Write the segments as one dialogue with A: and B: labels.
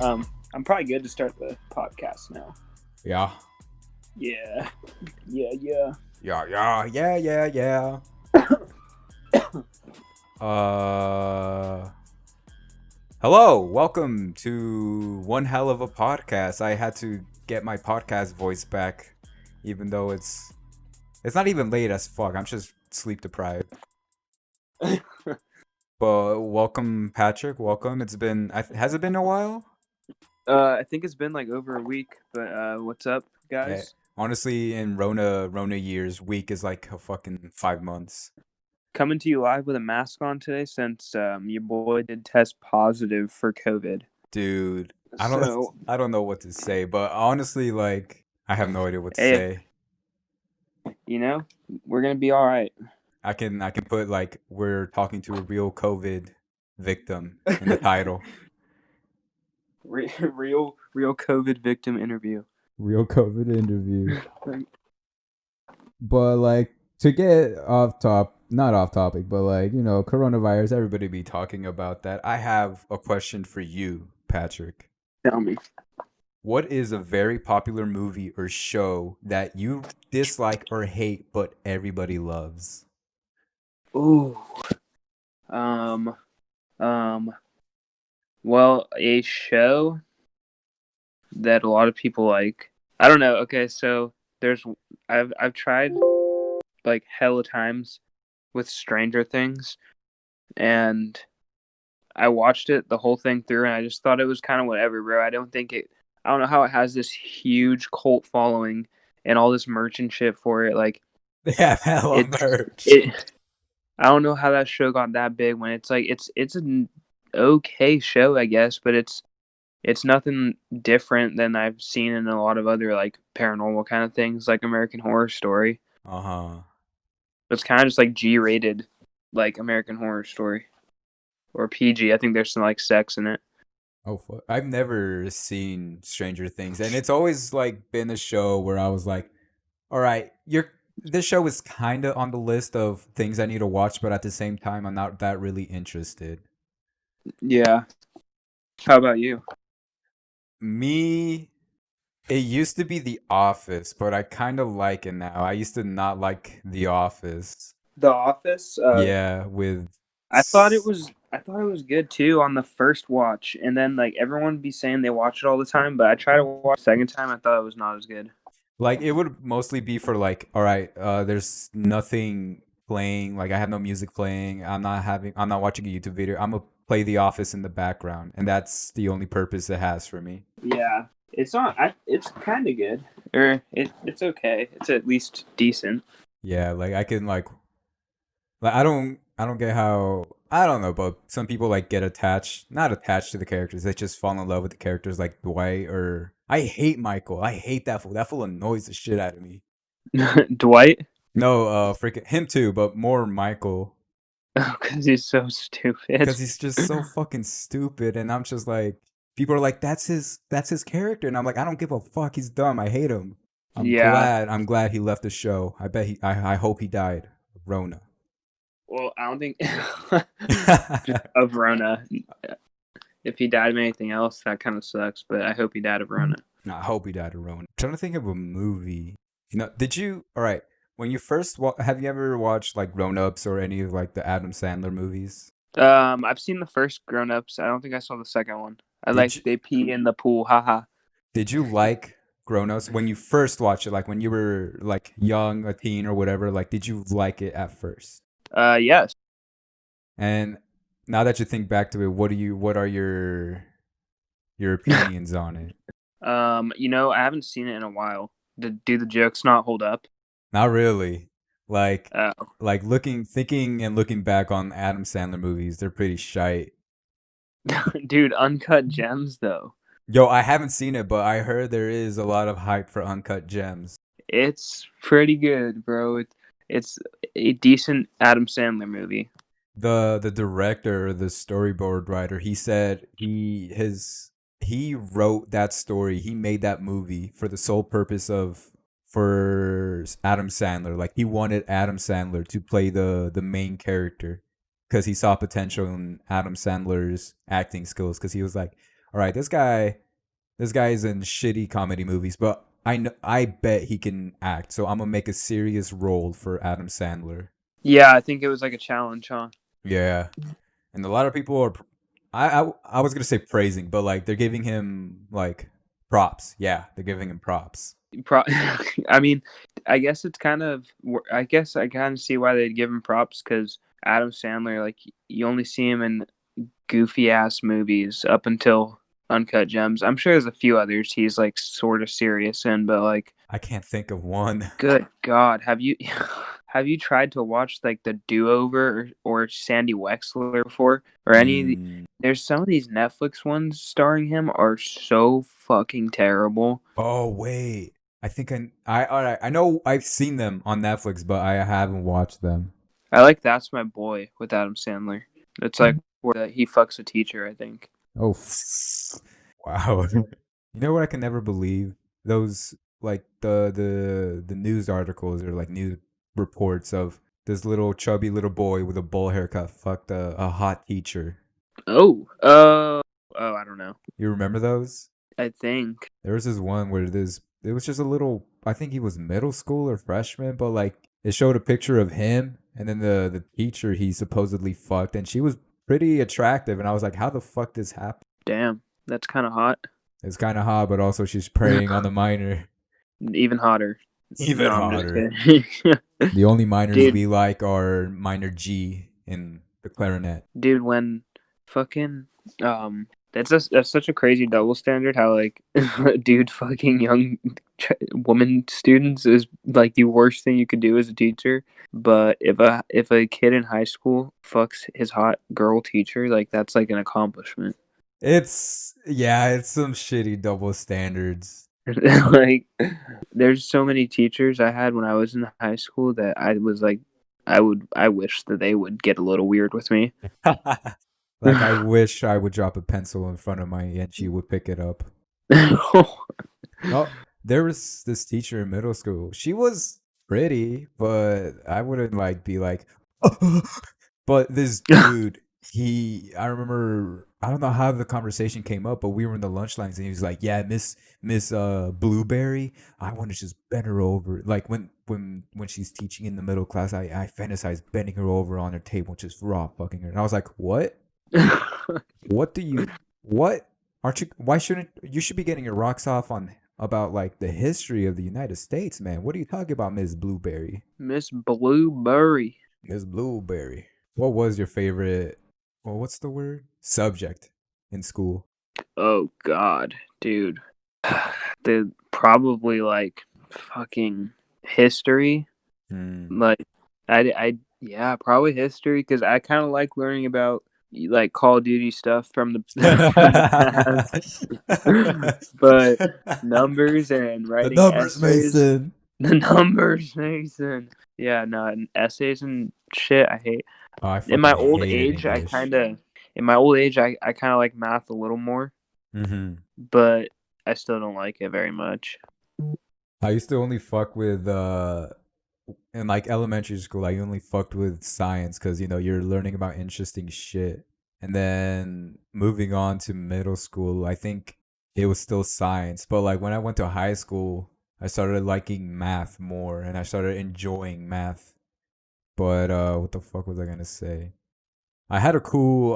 A: I'm probably good to start the podcast now.
B: Yeah.
A: Yeah.
B: Yeah. Hello, welcome to one hell of a podcast. I had to get my podcast voice back, even though it's not even late as fuck. I'm just sleep deprived. But welcome, Patrick. Welcome. Has it been a while?
A: I think it's been like over a week, but what's up, guys?
B: Yeah. Honestly, in Rona years, week is like a fucking 5 months.
A: Coming to you live with a mask on today since your boy did test positive for COVID.
B: Dude, I don't know what to say, but honestly, like, I have no idea what to say.
A: You know, we're gonna be all right.
B: I can put like we're talking to a real COVID victim in the title.
A: Real COVID victim interview.
B: Real COVID interview. But like, to get not off topic, but like, you know, coronavirus, everybody be talking about that. I have a question for you, Patrick.
A: Tell me.
B: What is a very popular movie or show that you dislike or hate but everybody loves?
A: Ooh. Well, a show that a lot of people like. I don't know. Okay, so I've tried like hella times with Stranger Things, and I watched it the whole thing through, and I just thought it was kind of whatever, bro. I don't know how it has this huge cult following and all this merch and shit for it. Like,
B: they have hella merch.
A: I don't know how that show got that big when it's like it's an okay show, I guess, but it's nothing different than I've seen in a lot of other like paranormal kind of things, like American Horror Story. It's kind of just like G-rated, like American Horror Story, or PG. I think there's some like sex in it.
B: Oh fuck! I've never seen Stranger Things, and it's always like been a show where I was like, "All right, this show is kind of on the list of things I need to watch, but at the same time, I'm not that really interested."
A: Yeah. How about you?
B: Me, it used to be The Office, but I kind of like it now. I used to not like The Office.
A: The Office?
B: Yeah, with...
A: I thought it was good too on the first watch, and then like everyone would be saying they watch it all the time, but I tried to watch the second time, I thought it was not as good.
B: Like, it would mostly be for like, all right, there's nothing playing, like I have no music playing, I'm not watching a YouTube video, I'm gonna play The Office in the background, and that's the only purpose it has for me.
A: Yeah, it's not. It's kind of good, or it's okay. It's at least decent.
B: Yeah, like I can like I don't get how, I don't know, but some people like get not attached to the characters. They just fall in love with the characters, like Dwight, or I hate Michael. I hate that fool. That fool annoys the shit out of me.
A: Dwight?
B: No, freaking him too, but more Michael.
A: Oh, because he's so stupid.
B: Because he's just so fucking stupid, and I'm just like, people are like, that's his character, and I'm like, I don't give a fuck. He's dumb. I hate him. I'm glad he left the show. I hope he died of Rona.
A: Well, I don't think of Rona. If he died of anything else, that kind of sucks. But I hope he died of Rona.
B: No, I hope he died of Rona. I'm trying to think of a movie. You know, all right, when you first have you ever watched like Grown Ups or any of like the Adam Sandler movies?
A: I've seen the first Grown Ups. I don't think I saw the second one. They pee in the pool. Haha.
B: Did you like Grown Ups when you first watched it? Like when you were like young, a teen or whatever? Like, did you like it at first?
A: Yes.
B: And now that you think back to it, what are your opinions on it?
A: You know, I haven't seen it in a while. Do the jokes not hold up?
B: Not really. Like thinking and looking back on Adam Sandler movies, they're pretty shite.
A: Dude, Uncut Gems though.
B: Yo, I haven't seen it, but I heard there is a lot of hype for Uncut Gems.
A: It's pretty good, bro. It's a decent Adam Sandler movie.
B: The director, the storyboard writer, he said he wrote that story. He made that movie for the sole purpose for Adam Sandler. Like, he wanted Adam Sandler to play the main character because he saw potential in Adam Sandler's acting skills. Because he was like, all right, this guy is in shitty comedy movies, but I bet he can act. So I'm gonna make a serious role for Adam Sandler.
A: Yeah, I think it was like a challenge, huh?
B: Yeah, and a lot of people are. I was gonna say praising, but like they're giving him like props. Yeah, they're giving him props.
A: Pro- I mean, I guess it's kind of. I guess I kind of see why they'd give him props because Adam Sandler, like, you only see him in goofy ass movies up until Uncut Gems. I'm sure there's a few others he's like sort of serious in, but like,
B: I can't think of one.
A: good God, have you have you tried to watch like The Do Over or Sandy Wexler before or any of the?
B: Mm.
A: There's some of these Netflix ones starring him are so fucking terrible.
B: Oh wait, I think I all right. I know I've seen them on Netflix, but I haven't watched them.
A: I like That's My Boy with Adam Sandler. It's like where he fucks a teacher, I think.
B: Oh, wow. You know what I can never believe? Those like the news articles or like news reports of this little chubby little boy with a bowl haircut fucked a hot teacher.
A: Oh, I don't know.
B: You remember those?
A: I think.
B: There was this one where this it was just a little I think he was middle school or freshman, but like it showed a picture of him and then the teacher he supposedly fucked and she was pretty attractive and I was like, how the fuck this happened?
A: Damn, that's kind of hot.
B: It's kind of hot, but also she's preying on the minor.
A: Even hotter.
B: Even
A: No, I'm just
B: hotter.
A: kidding.
B: The only minors
A: Dude,
B: we like are minor G in the clarinet.
A: dude, when fucking that's such a crazy double standard. How like, dude, fucking young woman students is like the worst thing you could do as a teacher. But if a kid in high school fucks his hot girl teacher, like that's like an accomplishment.
B: It's some shitty double standards.
A: Like, there's so many teachers I had when I was in high school that I was like, I wish that they would get a little weird with me.
B: Like I wish I would drop a pencil in front of my and she would pick it up. Oh, there was this teacher in middle school. She was pretty, but I wouldn't like be like but this dude, I remember I don't know how the conversation came up, but we were in the lunch lines and he was like, "Yeah, Miss Blueberry, I want to just bend her over." Like when she's teaching in the middle class, I fantasize bending her over on her table, just raw fucking her. And I was like, "What? What do you what aren't you why shouldn't you should be getting your rocks off on about like the history of the United States, man. What are you talking about, Miss Blueberry?"
A: Miss Blueberry.
B: Miss Blueberry. What was your favorite well, what's the word? Subject in school.
A: Oh God, dude. The probably like fucking history.
B: Hmm.
A: Like, yeah, probably history because I kind of like learning about like Call of Duty stuff from the from the past. But numbers and
B: The
A: writing
B: numbers,
A: essays,
B: Mason.
A: the numbers, Mason. Yeah, no, and essays and shit. I hate.
B: Oh, I
A: In my
B: fucking
A: old
B: hated
A: age,
B: English.
A: I kind of like math a little more,
B: Mm-hmm.
A: but I still don't like it very much.
B: I used to only fuck with in like elementary school. I only fucked with science because you're learning about interesting shit. And then moving on to middle school, I think it was still science. But like when I went to high school, I started liking math more, and I started enjoying math. But what the fuck was I gonna say? I had a cool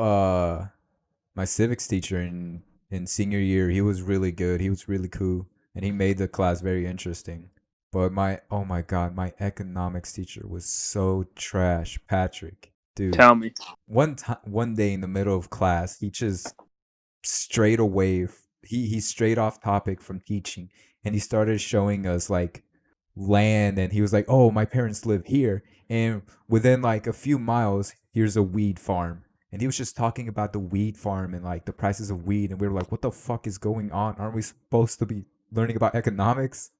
B: my civics teacher in senior year. He was really good. He was really cool, and he made the class very interesting. But my oh my god, my economics teacher was so trash, Patrick. Dude,
A: Tell me.
B: one day in the middle of class, he just straight away he straight off topic from teaching, and he started showing us like land, and he was like, "Oh, my parents live here, and within like a few miles, here's a weed farm." And he was just talking about the weed farm and like the prices of weed, and we were like, "What the fuck is going on? Aren't we supposed to be learning about economics?"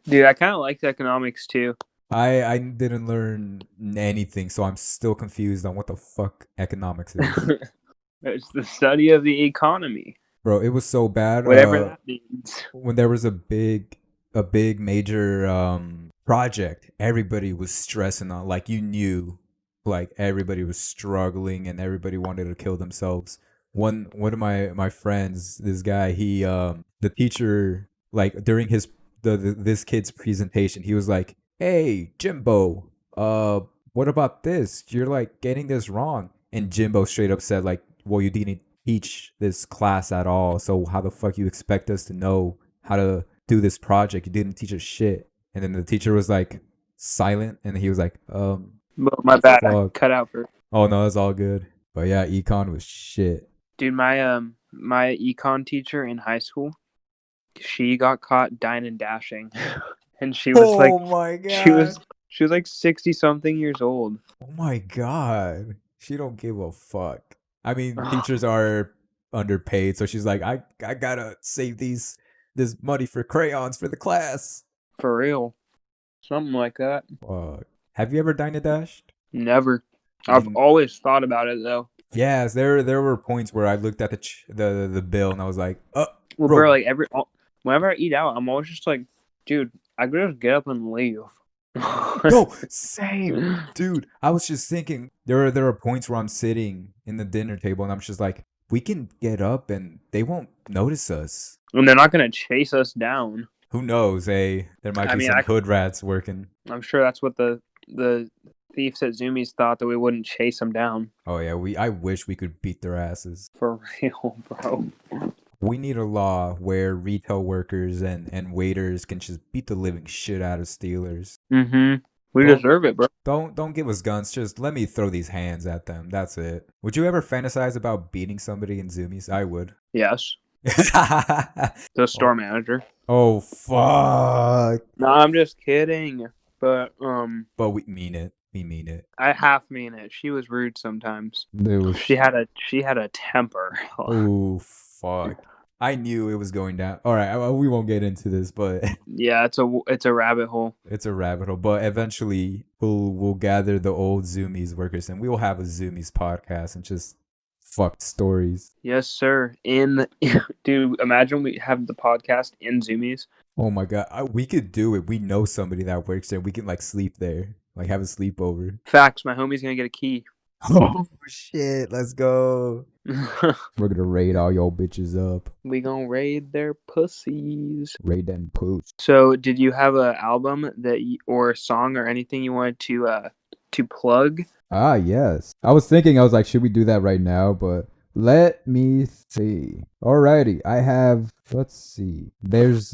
A: Dude, I kind of liked economics too.
B: I didn't learn anything, so I'm still confused on what the fuck economics is.
A: It's the study of the economy,
B: Bro, it was so bad.
A: whatever that means.
B: When there was a big major project, everybody was stressing on. Like you knew, like everybody was struggling and everybody wanted to kill themselves. one of my friends, this guy, he the teacher, like during his this kid's presentation, he was like, "Hey, Jimbo, what about this? You're like getting this wrong." And Jimbo straight up said like, "Well, you didn't teach this class at all, so how the fuck you expect us to know how to do this project? You didn't teach us shit." And then the teacher was like silent, and he was like,
A: But my bad, I
B: fuck.
A: cut out for.
B: Oh no, it's all good. But yeah, econ was shit.
A: Dude, my econ teacher in high school, she got caught dying and dashing, and she was like,
B: Oh my
A: she was
B: god.
A: she was like 60 something years old.
B: Oh my god. She don't give a fuck. I mean, teachers are underpaid, so she's like, I gotta save this money for crayons for the class.
A: For real, something like that.
B: Fuck. Have you ever dined and dashed?
A: Never.
B: I
A: I've
B: mean,
A: always thought about it though.
B: yes, there were points where I looked at the bill and I was like,
A: Well,
B: bro,
A: bro, like whenever I eat out, I'm always just like, dude, I could just get up and leave.
B: no, same, dude. I was just thinking there are points where I'm sitting in the dinner table and I'm just like, we can get up and they won't notice us.
A: And they're not gonna chase us down.
B: Who knows? There might
A: I
B: be
A: mean,
B: some hood rats working.
A: I'm sure that's what the thieves at Zoomies thought, that we wouldn't chase them down.
B: Oh yeah, I wish we could beat their asses.
A: For real, bro.
B: We need a law where retail workers and waiters can just beat the living shit out of stealers.
A: Mm-hmm. We
B: Don't
A: deserve it, bro.
B: don't give us guns. Just let me throw these hands at them. That's it. Would you ever fantasize about beating somebody in Zoomies? I would.
A: Yes.
B: oh,
A: The store manager.
B: oh fuck!
A: No, I'm just kidding. But
B: But we mean it. We mean it.
A: I half mean it. She was rude sometimes.
B: It was.
A: She had a temper.
B: Oh fuck! I knew it was going down. All right, we won't get into this, but
A: Yeah, it's a rabbit hole.
B: it's a rabbit hole. But eventually, we'll gather the old Zoomies workers, and we will have a Zoomies podcast and just fucked stories.
A: Yes, sir. Dude, imagine we have the podcast in Zoomies.
B: Oh my god, we could do it. We know somebody that works there. We can like sleep there, like have a sleepover.
A: Facts, my homie's gonna get a key.
B: Oh shit, let's go. We're gonna raid all y'all bitches up.
A: We gonna raid their pussies.
B: Raid them poops.
A: So, did you have an album or a song or anything you wanted to plug?
B: Ah, yes. I was like, should we do that right now? But let me see. Alrighty, let's see. There's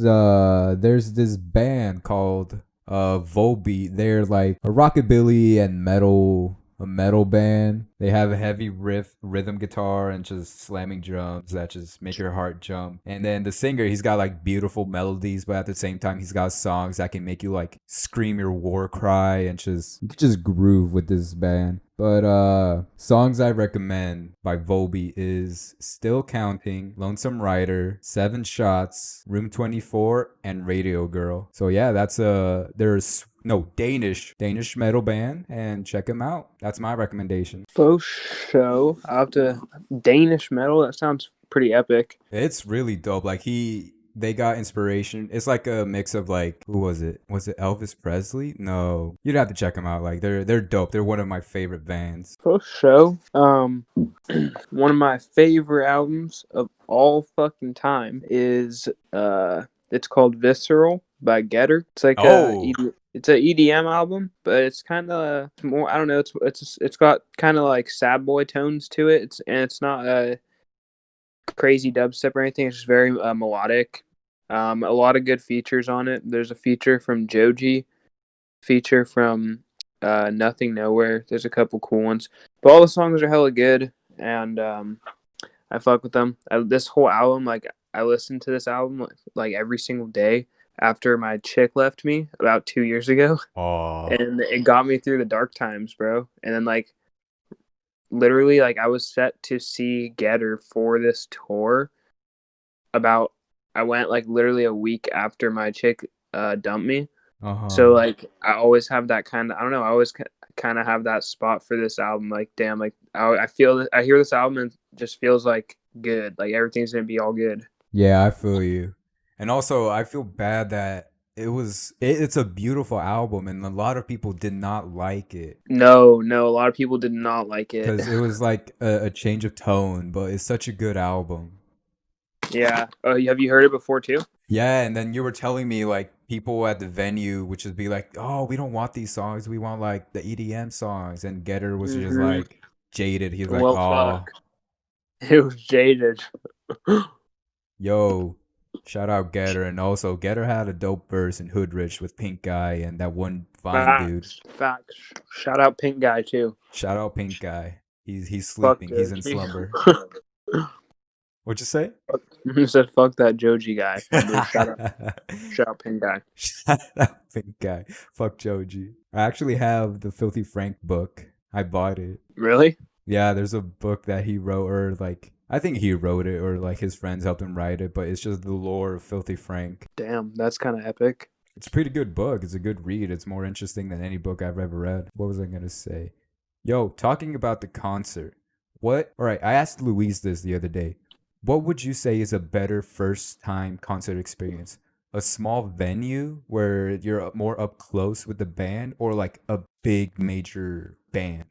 B: this band called Volbeat. They're like a rockabilly and a metal band. They have a heavy rhythm guitar and just slamming drums that just make your heart jump. And then the singer, he's got like beautiful melodies, but at the same time he's got songs that can make you like scream your war cry and just groove with this band. But songs I recommend by Volbeat is Still Counting, Lonesome Rider, 7 Shots, Room 24, and Radio Girl. So yeah, there's Danish metal band, and check them out. That's my recommendation.
A: Faux show. I'll have to. Danish metal. That sounds pretty epic.
B: It's really dope. Like they got inspiration. It's like a mix of like, who was it? Was it Elvis Presley? No, you'd have to check them out. Like they're dope. They're one of my favorite bands.
A: Faux show. One of my favorite albums of all fucking time is it's called Visceral by Getter. It's like it's an EDM album, but it's kind of more. I don't know. It's got kind of like sad boy tones to it. It's not crazy dubstep or anything. It's just very melodic. A lot of good features on it. There's a feature from Joji, feature from Nothing Nowhere. There's a couple cool ones, but all the songs are hella good, and I fuck with them. This whole album, like I listened to this album like every single day after my chick left me about 2 years ago.
B: Oh,
A: And it got me through the dark times, bro. And then like literally like I was set to see Getter for this tour. I went like literally a week after my chick dumped me. So like I always have that kind of, I don't know, I always kind of have that spot for this album. Like damn, like I feel that I hear this album and it just feels like good. Like everything's gonna be all good.
B: yeah, I feel you. And also, I feel bad that it's a beautiful album, and a lot of people did not like it
A: No, no, a lot of people did not like it.
B: because it was like a change of tone, but it's such a good album.
A: Yeah. Oh, have you heard it before too?
B: Yeah, and then you were telling me like people at the venue would just be like, "Oh, we don't want these songs. We want like the EDM songs." And Getter was just
A: Hmm.
B: like jaded. He's like,
A: Well,
B: "Oh,
A: fuck. It was jaded.
B: yo, shout out Getter." And also Getter had a dope verse in Hood Rich with Pink Guy and that one Vine dude.
A: Facts. Facts. Shout out Pink Guy too.
B: Shout out Pink Guy. He's
A: Fuck
B: sleeping. He's in
A: Joji.
B: slumber. What'd you say?
A: Who said fuck that Joji guy? Shout out Pink Guy.
B: Shout out Pink Guy. Fuck Joji. I actually have the Filthy Frank book. I bought it.
A: Really?
B: Yeah, there's a book that he wrote, or like I think he wrote it, or like his friends helped him write it. But it's just the lore of Filthy Frank.
A: Damn, that's kind of epic.
B: It's a pretty good book. It's a good read. It's more interesting than any book I've ever read. What was I gonna say? Yo, talking about the concert. What? All right, I asked Louise this the other day. What would you say is a better first time concert experience? A small venue where you're more up close with the band, or like a big major band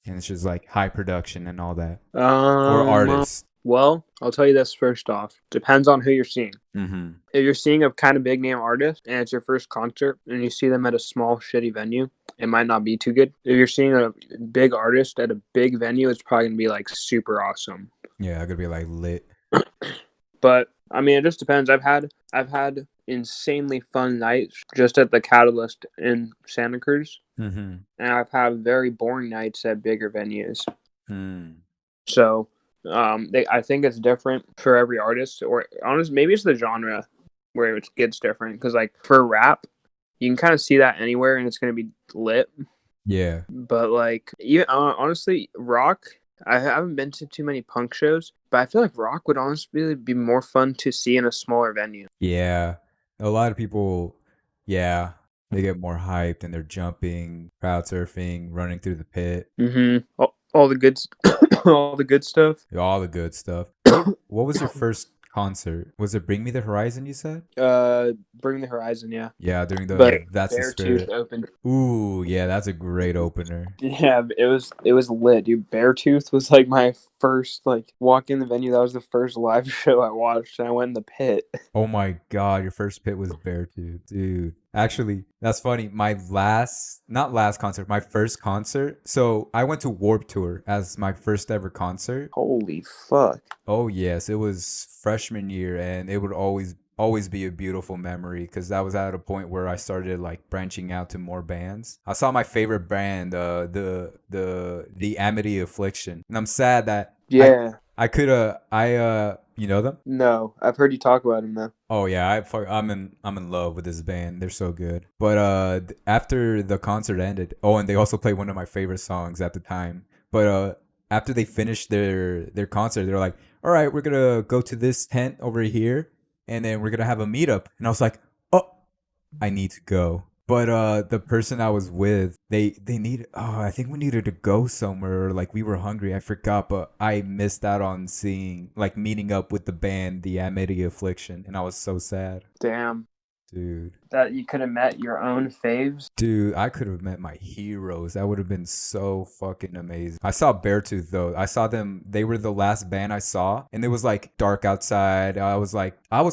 B: and it's just like high production and all that? Or artists?
A: Well, I'll tell you this first off. Depends on who you're seeing.
B: Mm-hmm.
A: If you're seeing a kind of big name artist and it's your first concert and you see them at a small shitty venue, it might not be too good. If you're seeing a big artist at a big venue, it's probably gonna be like super awesome.
B: Yeah, I could be like lit.
A: But I mean, it just depends. I've had insanely fun nights just at the Catalyst in Santa Cruz,
B: Mm-hmm.
A: and I've had very boring nights at bigger venues.
B: Mm.
A: So, I think it's different for every artist, or honestly, maybe it's the genre where it gets different. Because like for rap, you can kind of see that anywhere, and it's gonna be lit.
B: Yeah.
A: But like, even honestly, rock. I haven't been to too many punk shows, but I feel like rock would honestly be more fun to see in a smaller venue.
B: Yeah. A lot of people, yeah, they get more hyped and they're jumping, crowd surfing, running through the pit,
A: Mm-hmm. All the good, all the good stuff.
B: all the good stuff. What was your first concert? Was it Bring Me the Horizon, you said?
A: Bring the Horizon, yeah.
B: Yeah, during the
A: But
B: That's the
A: Beartooth
B: Spirit.
A: opened.
B: Ooh, yeah, that's a great opener.
A: Yeah, it was lit, dude. Beartooth was like my first like walk in the venue. That was the first live show I watched, and I went in the pit.
B: Oh my god, your first pit was Beartooth, dude. Actually, that's funny. My not last concert, my first concert. So I went to Warp Tour as my first ever concert.
A: Holy fuck!
B: Oh yes, it was freshman year, and it would always be a beautiful memory because that was at a point where I started like branching out to more bands. I saw my favorite band, the Amity Affliction, and I'm sad that
A: Yeah.
B: I could you know them?
A: No, I've heard you talk about him though.
B: Oh yeah, I'm in love with this band. They're so good. But after the concert ended, oh, and they also played one of my favorite songs at the time. But after they finished their concert, they're like, "All right, we're gonna go to this tent over here, and then we're gonna have a meetup." And I was like, "Oh, I need to go." But the person I was with, they need. Oh, I think we needed to go somewhere. Or like we were hungry. I forgot, but I missed out on seeing like meeting up with the band, the Amity Affliction, and I was so sad,
A: Damn,
B: dude.
A: that you could have met your own faves.
B: Dude, I could have met my heroes. That would have been so fucking amazing. I saw Beartooth though. I saw them. They were the last band I saw, and it was like dark outside. I was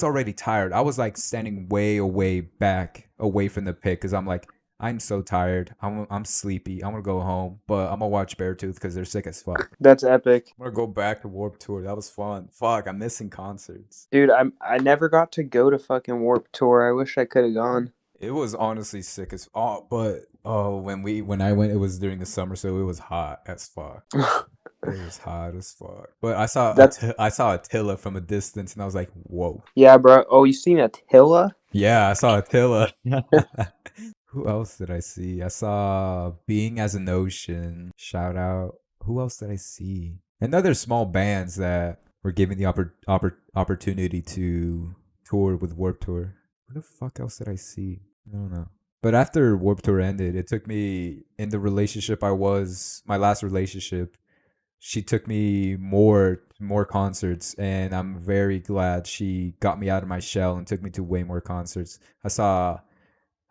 B: already tired. I was like standing way back, away from the pit, because I'm like, I'm so tired. I'm sleepy. I'm gonna go home, but I'm gonna watch Beartooth because they're sick as fuck.
A: That's epic,
B: I'm gonna go back to Warp Tour. That was fun. Fuck, I'm missing concerts.
A: dude. I never got to go to fucking Warp Tour. I wish I could have gone.
B: It was honestly sick as but when I went, it was during the summer, so it was hot as fuck. It was hot as fuck. But I saw Attila from a distance, and I was like, whoa.
A: Yeah, bro. Oh, you seen Attila?
B: Yeah, I saw Attila. Who else did I see? I saw Being as an Ocean. Shout out. Who else did I see? And other small bands that were given the opportunity to tour with Warped Tour. What the fuck else did I see? I don't know. But after Warped Tour ended, it took me in the relationship my last relationship. She took me more concerts, and I'm very glad she got me out of my shell and took me to way more concerts. I saw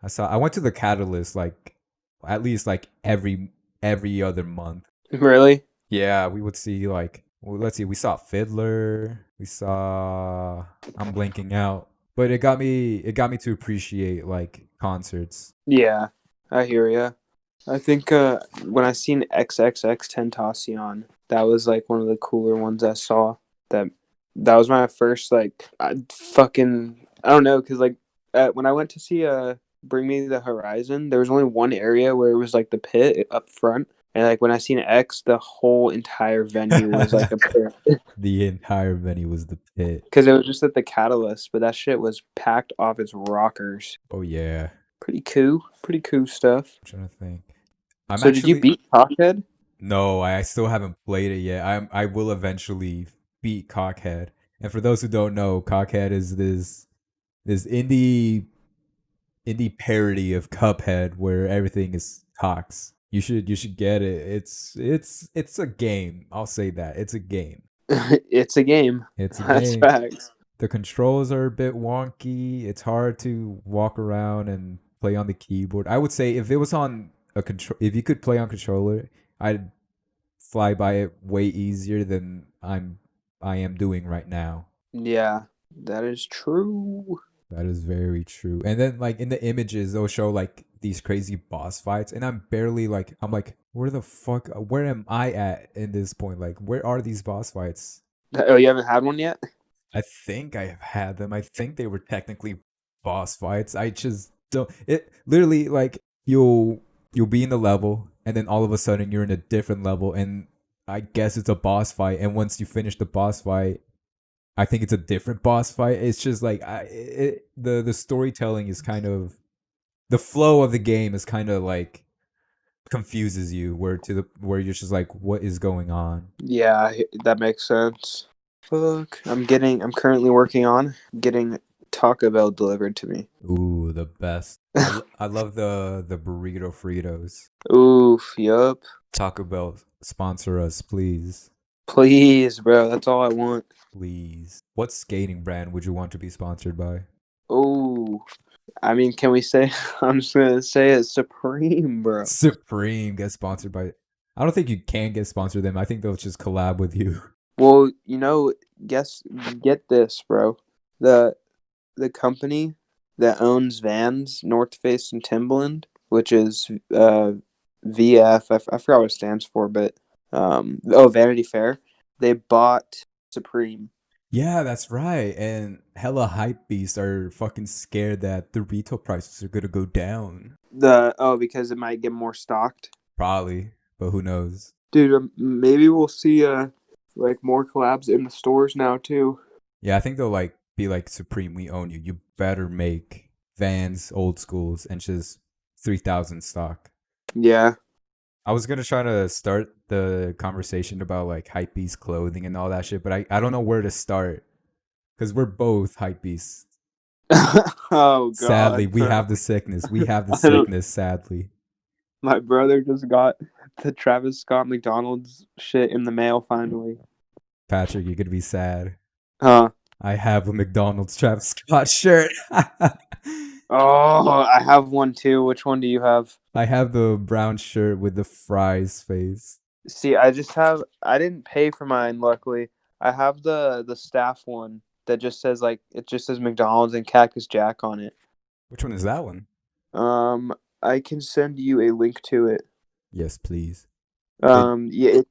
B: I went to the Catalyst like at least like every other month.
A: Really?
B: Yeah, we would see like well, let's see, we saw Fiddler, we saw I'm blanking out, but it got me to appreciate like concerts.
A: Yeah, I hear ya. I think when I seen XXX Tentacion, that was like one of the cooler ones I saw. That that was my first like I don't know because like when I went to see Bring Me the Horizon, there was only one area where it was like the pit up front, and like when I seen X, the whole entire venue was like a pit
B: The entire venue was the pit.
A: because it was just at the Catalyst, but that shit was packed off its rockers.
B: Oh yeah.
A: Pretty cool stuff.
B: I'm trying to think. I'm
A: So did you
B: actually
A: beat Cockhead?
B: no, I still haven't played it yet. I will eventually beat Cockhead. And for those who don't know, Cockhead is this indie parody of Cuphead where everything is cocks. You should get it. It's a game. I'll say that. It's a game.
A: It's a game.
B: It's a
A: That's
B: game.
A: facts.
B: The controls are a bit wonky. It's hard to walk around and play on the keyboard. I would say if it was on a control if you could play on controller, I'd fly by it way easier than I am doing right now.
A: Yeah, that is true.
B: That is very true. And then like in the images they'll show like these crazy boss fights and I'm like where am I at in this point? Like where are these boss fights?
A: Oh, you haven't had one yet?
B: I think I have had them. I think they were technically boss fights. I just don't it literally like you'll be in the level and then all of a sudden you're in a different level and I guess it's a boss fight and once you finish the boss fight I think it's a different boss fight. It's just like the storytelling is kind of the flow of the game is kind of like confuses you where you're just like what is going on.
A: Yeah, that makes sense. Fuck. I'm currently working on getting Taco Bell delivered to me.
B: Ooh, the best. I love the burrito Fritos.
A: Oof, yup.
B: Taco Bell sponsor us, please.
A: Please, bro. That's all I want.
B: Please. What skating brand would you want to be sponsored by?
A: Oh, I mean, can we say? I'm just gonna say it's Supreme, bro.
B: Supreme get sponsored by I don't think you can get sponsored them. I think they'll just collab with you.
A: Well, get this, bro. The the company that owns Vans, North Face, and Timberland, which is VF. I forgot what it stands for, but Vanity Fair. They bought Supreme.
B: Yeah, that's right. And hella hype beasts are fucking scared that the retail prices are gonna go down.
A: Because it might get more stocked.
B: Probably, but who knows?
A: Dude, maybe we'll see like more collabs in the stores now too.
B: Yeah, I think they'll like be like Supreme, we own you. You better make Vans old schools and just 3,000 stock.
A: Yeah.
B: I was gonna try to start the conversation about like hypebeast clothing and all that shit, but I don't know where to start because we're both hypebeasts.
A: Oh
B: Sadly,
A: God,
B: we
A: bro.
B: have the sickness. We have the
A: I don't.
B: sickness. Sadly,
A: My brother just got the Travis Scott McDonald's shit in the mail finally.
B: Patrick, you're gonna be sad.
A: Huh.
B: I have a McDonald's Travis Scott shirt.
A: Oh, I have one too. Which one do you have?
B: I have the brown shirt with the fries face.
A: See, I didn't pay for mine, luckily. I have the staff one that just says like it just says McDonald's and Cactus Jack on it.
B: Which one is that one?
A: Um, I can send you a link to it.
B: Yes, please. It,
A: Yeah,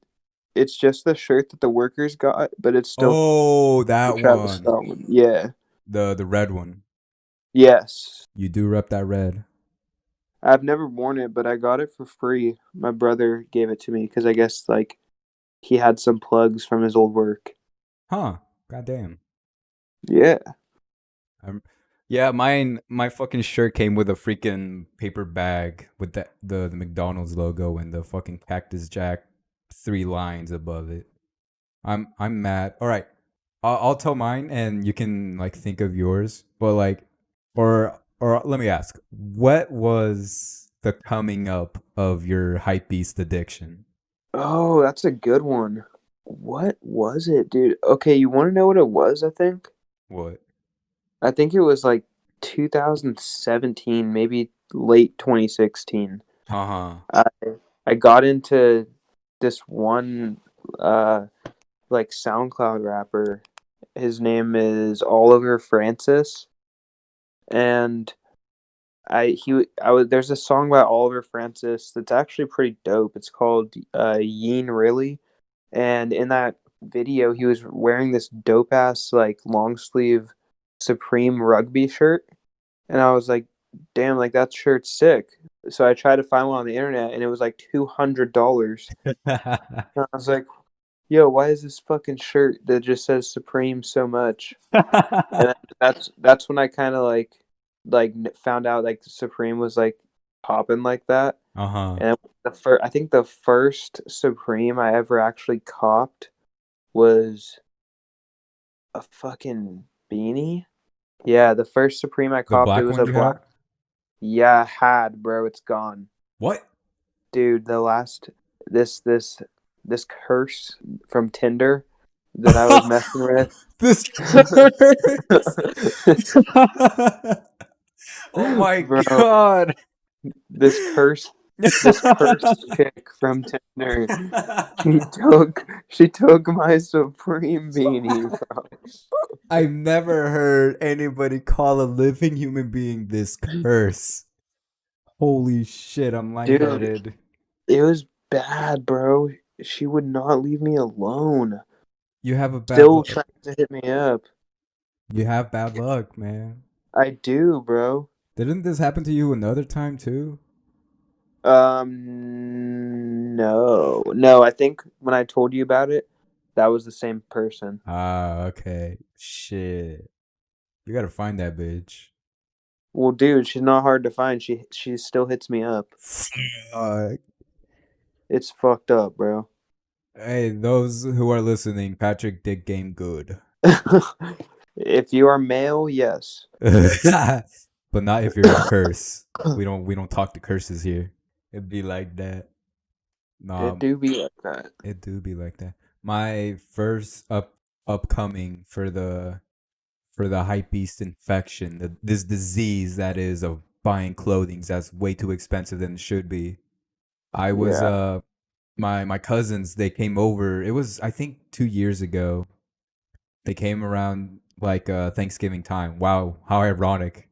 A: it's just the shirt that the workers got, but it's still
B: oh,
A: the
B: that
A: Travis
B: one.
A: Scott one. Yeah.
B: The red one.
A: Yes.
B: You do rep that red.
A: I've never worn it, but I got it for free. My brother gave it to me because I guess like he had some plugs from his old work.
B: Huh. Goddamn.
A: Yeah.
B: Yeah, my fucking shirt came with a freaking paper bag with the McDonald's logo and the fucking Cactus Jack 3 lines above it. I'm mad. All right, I'll tell mine and you can like think of yours. But like, or let me ask, what was the coming up of your hypebeast addiction?
A: Oh, that's a good one. What was it, dude? Okay, you want to know what it was, I think?
B: What?
A: I think it was like 2017, maybe late 2016.
B: Uh-huh.
A: I I got into this one like SoundCloud rapper. His name is Oliver Francis, and I was there's a song by Oliver Francis that's actually pretty dope. It's called Yeen Really, and in that video he was wearing this dope ass like long sleeve Supreme rugby shirt, and I was like, damn, like that shirt's sick. So I tried to find one on the internet, and it was like $200. And I was like, yo, why is this fucking shirt that just says Supreme so much? And then that's when I kind of like found out like Supreme was like popping like that.
B: Uh-huh.
A: And I think the first Supreme I ever actually copped was a fucking beanie. Yeah, the first Supreme I
B: The
A: copped, it
B: black
A: was
B: one
A: a
B: you
A: black.
B: had?
A: Yeah, I had, bro. It's gone,
B: What?
A: dude. The last this curse from Tinder that I was messing with.
B: This curse. Oh my
A: Bro,
B: god.
A: this curse this cursed chick from Tinder. She took my Supreme beanie, bro.
B: I've never heard anybody call a living human being this curse. Holy shit, I'm
A: Dude,
B: lightheaded.
A: it was bad, bro. She would not leave me alone.
B: You have a bad
A: Still
B: luck.
A: trying to hit me up.
B: You have bad luck, man.
A: I do, bro.
B: Didn't this happen to you another time too?
A: No. No, I think when I told you about it, that was the same person.
B: Ah, okay. Shit. You gotta find that bitch.
A: Well, dude, she's not hard to find. She still hits me up.
B: Uh,
A: It's fucked up, bro.
B: hey, those who are listening, Patrick did game good.
A: If you are male, yes.
B: But not if you're a curse. We don't talk to curses here. It'd be like that.
A: It
B: Nah,
A: do be like that.
B: it do be like that. My first upcoming for the hype beast infection, this disease that is of buying clothing that's way too expensive than it should be. I was
A: Yeah.
B: my cousins, they came over. It was, I think, 2 years ago. They came around like Thanksgiving time. Wow, how ironic.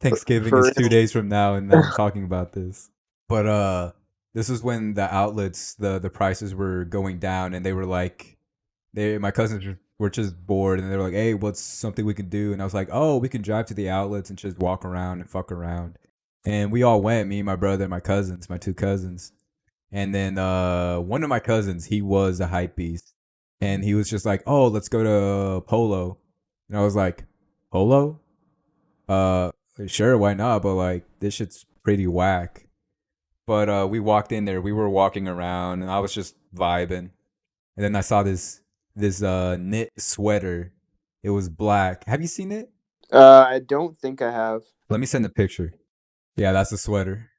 B: Thanksgiving
A: For
B: is two
A: real.
B: days from now, and I'm talking about this. But this is when the outlets, the prices were going down, and they were like, my cousins were just bored, and they were like, "Hey, what's something we can do?" And I was like, "Oh, we can drive to the outlets and just walk around and fuck around." And we all went, me, my brother, and my cousins, my two cousins. And then one of my cousins, he was a hype beast, and he was just like, "Oh, let's go to Polo," and I was like, "Polo? Uh, sure, why not? But like, this shit's pretty whack." But we walked in there. We were walking around, and I was just vibing. And then I saw this knit sweater. It was black. Have you seen it?
A: I don't think I have.
B: Let me send a picture. Yeah, that's the sweater.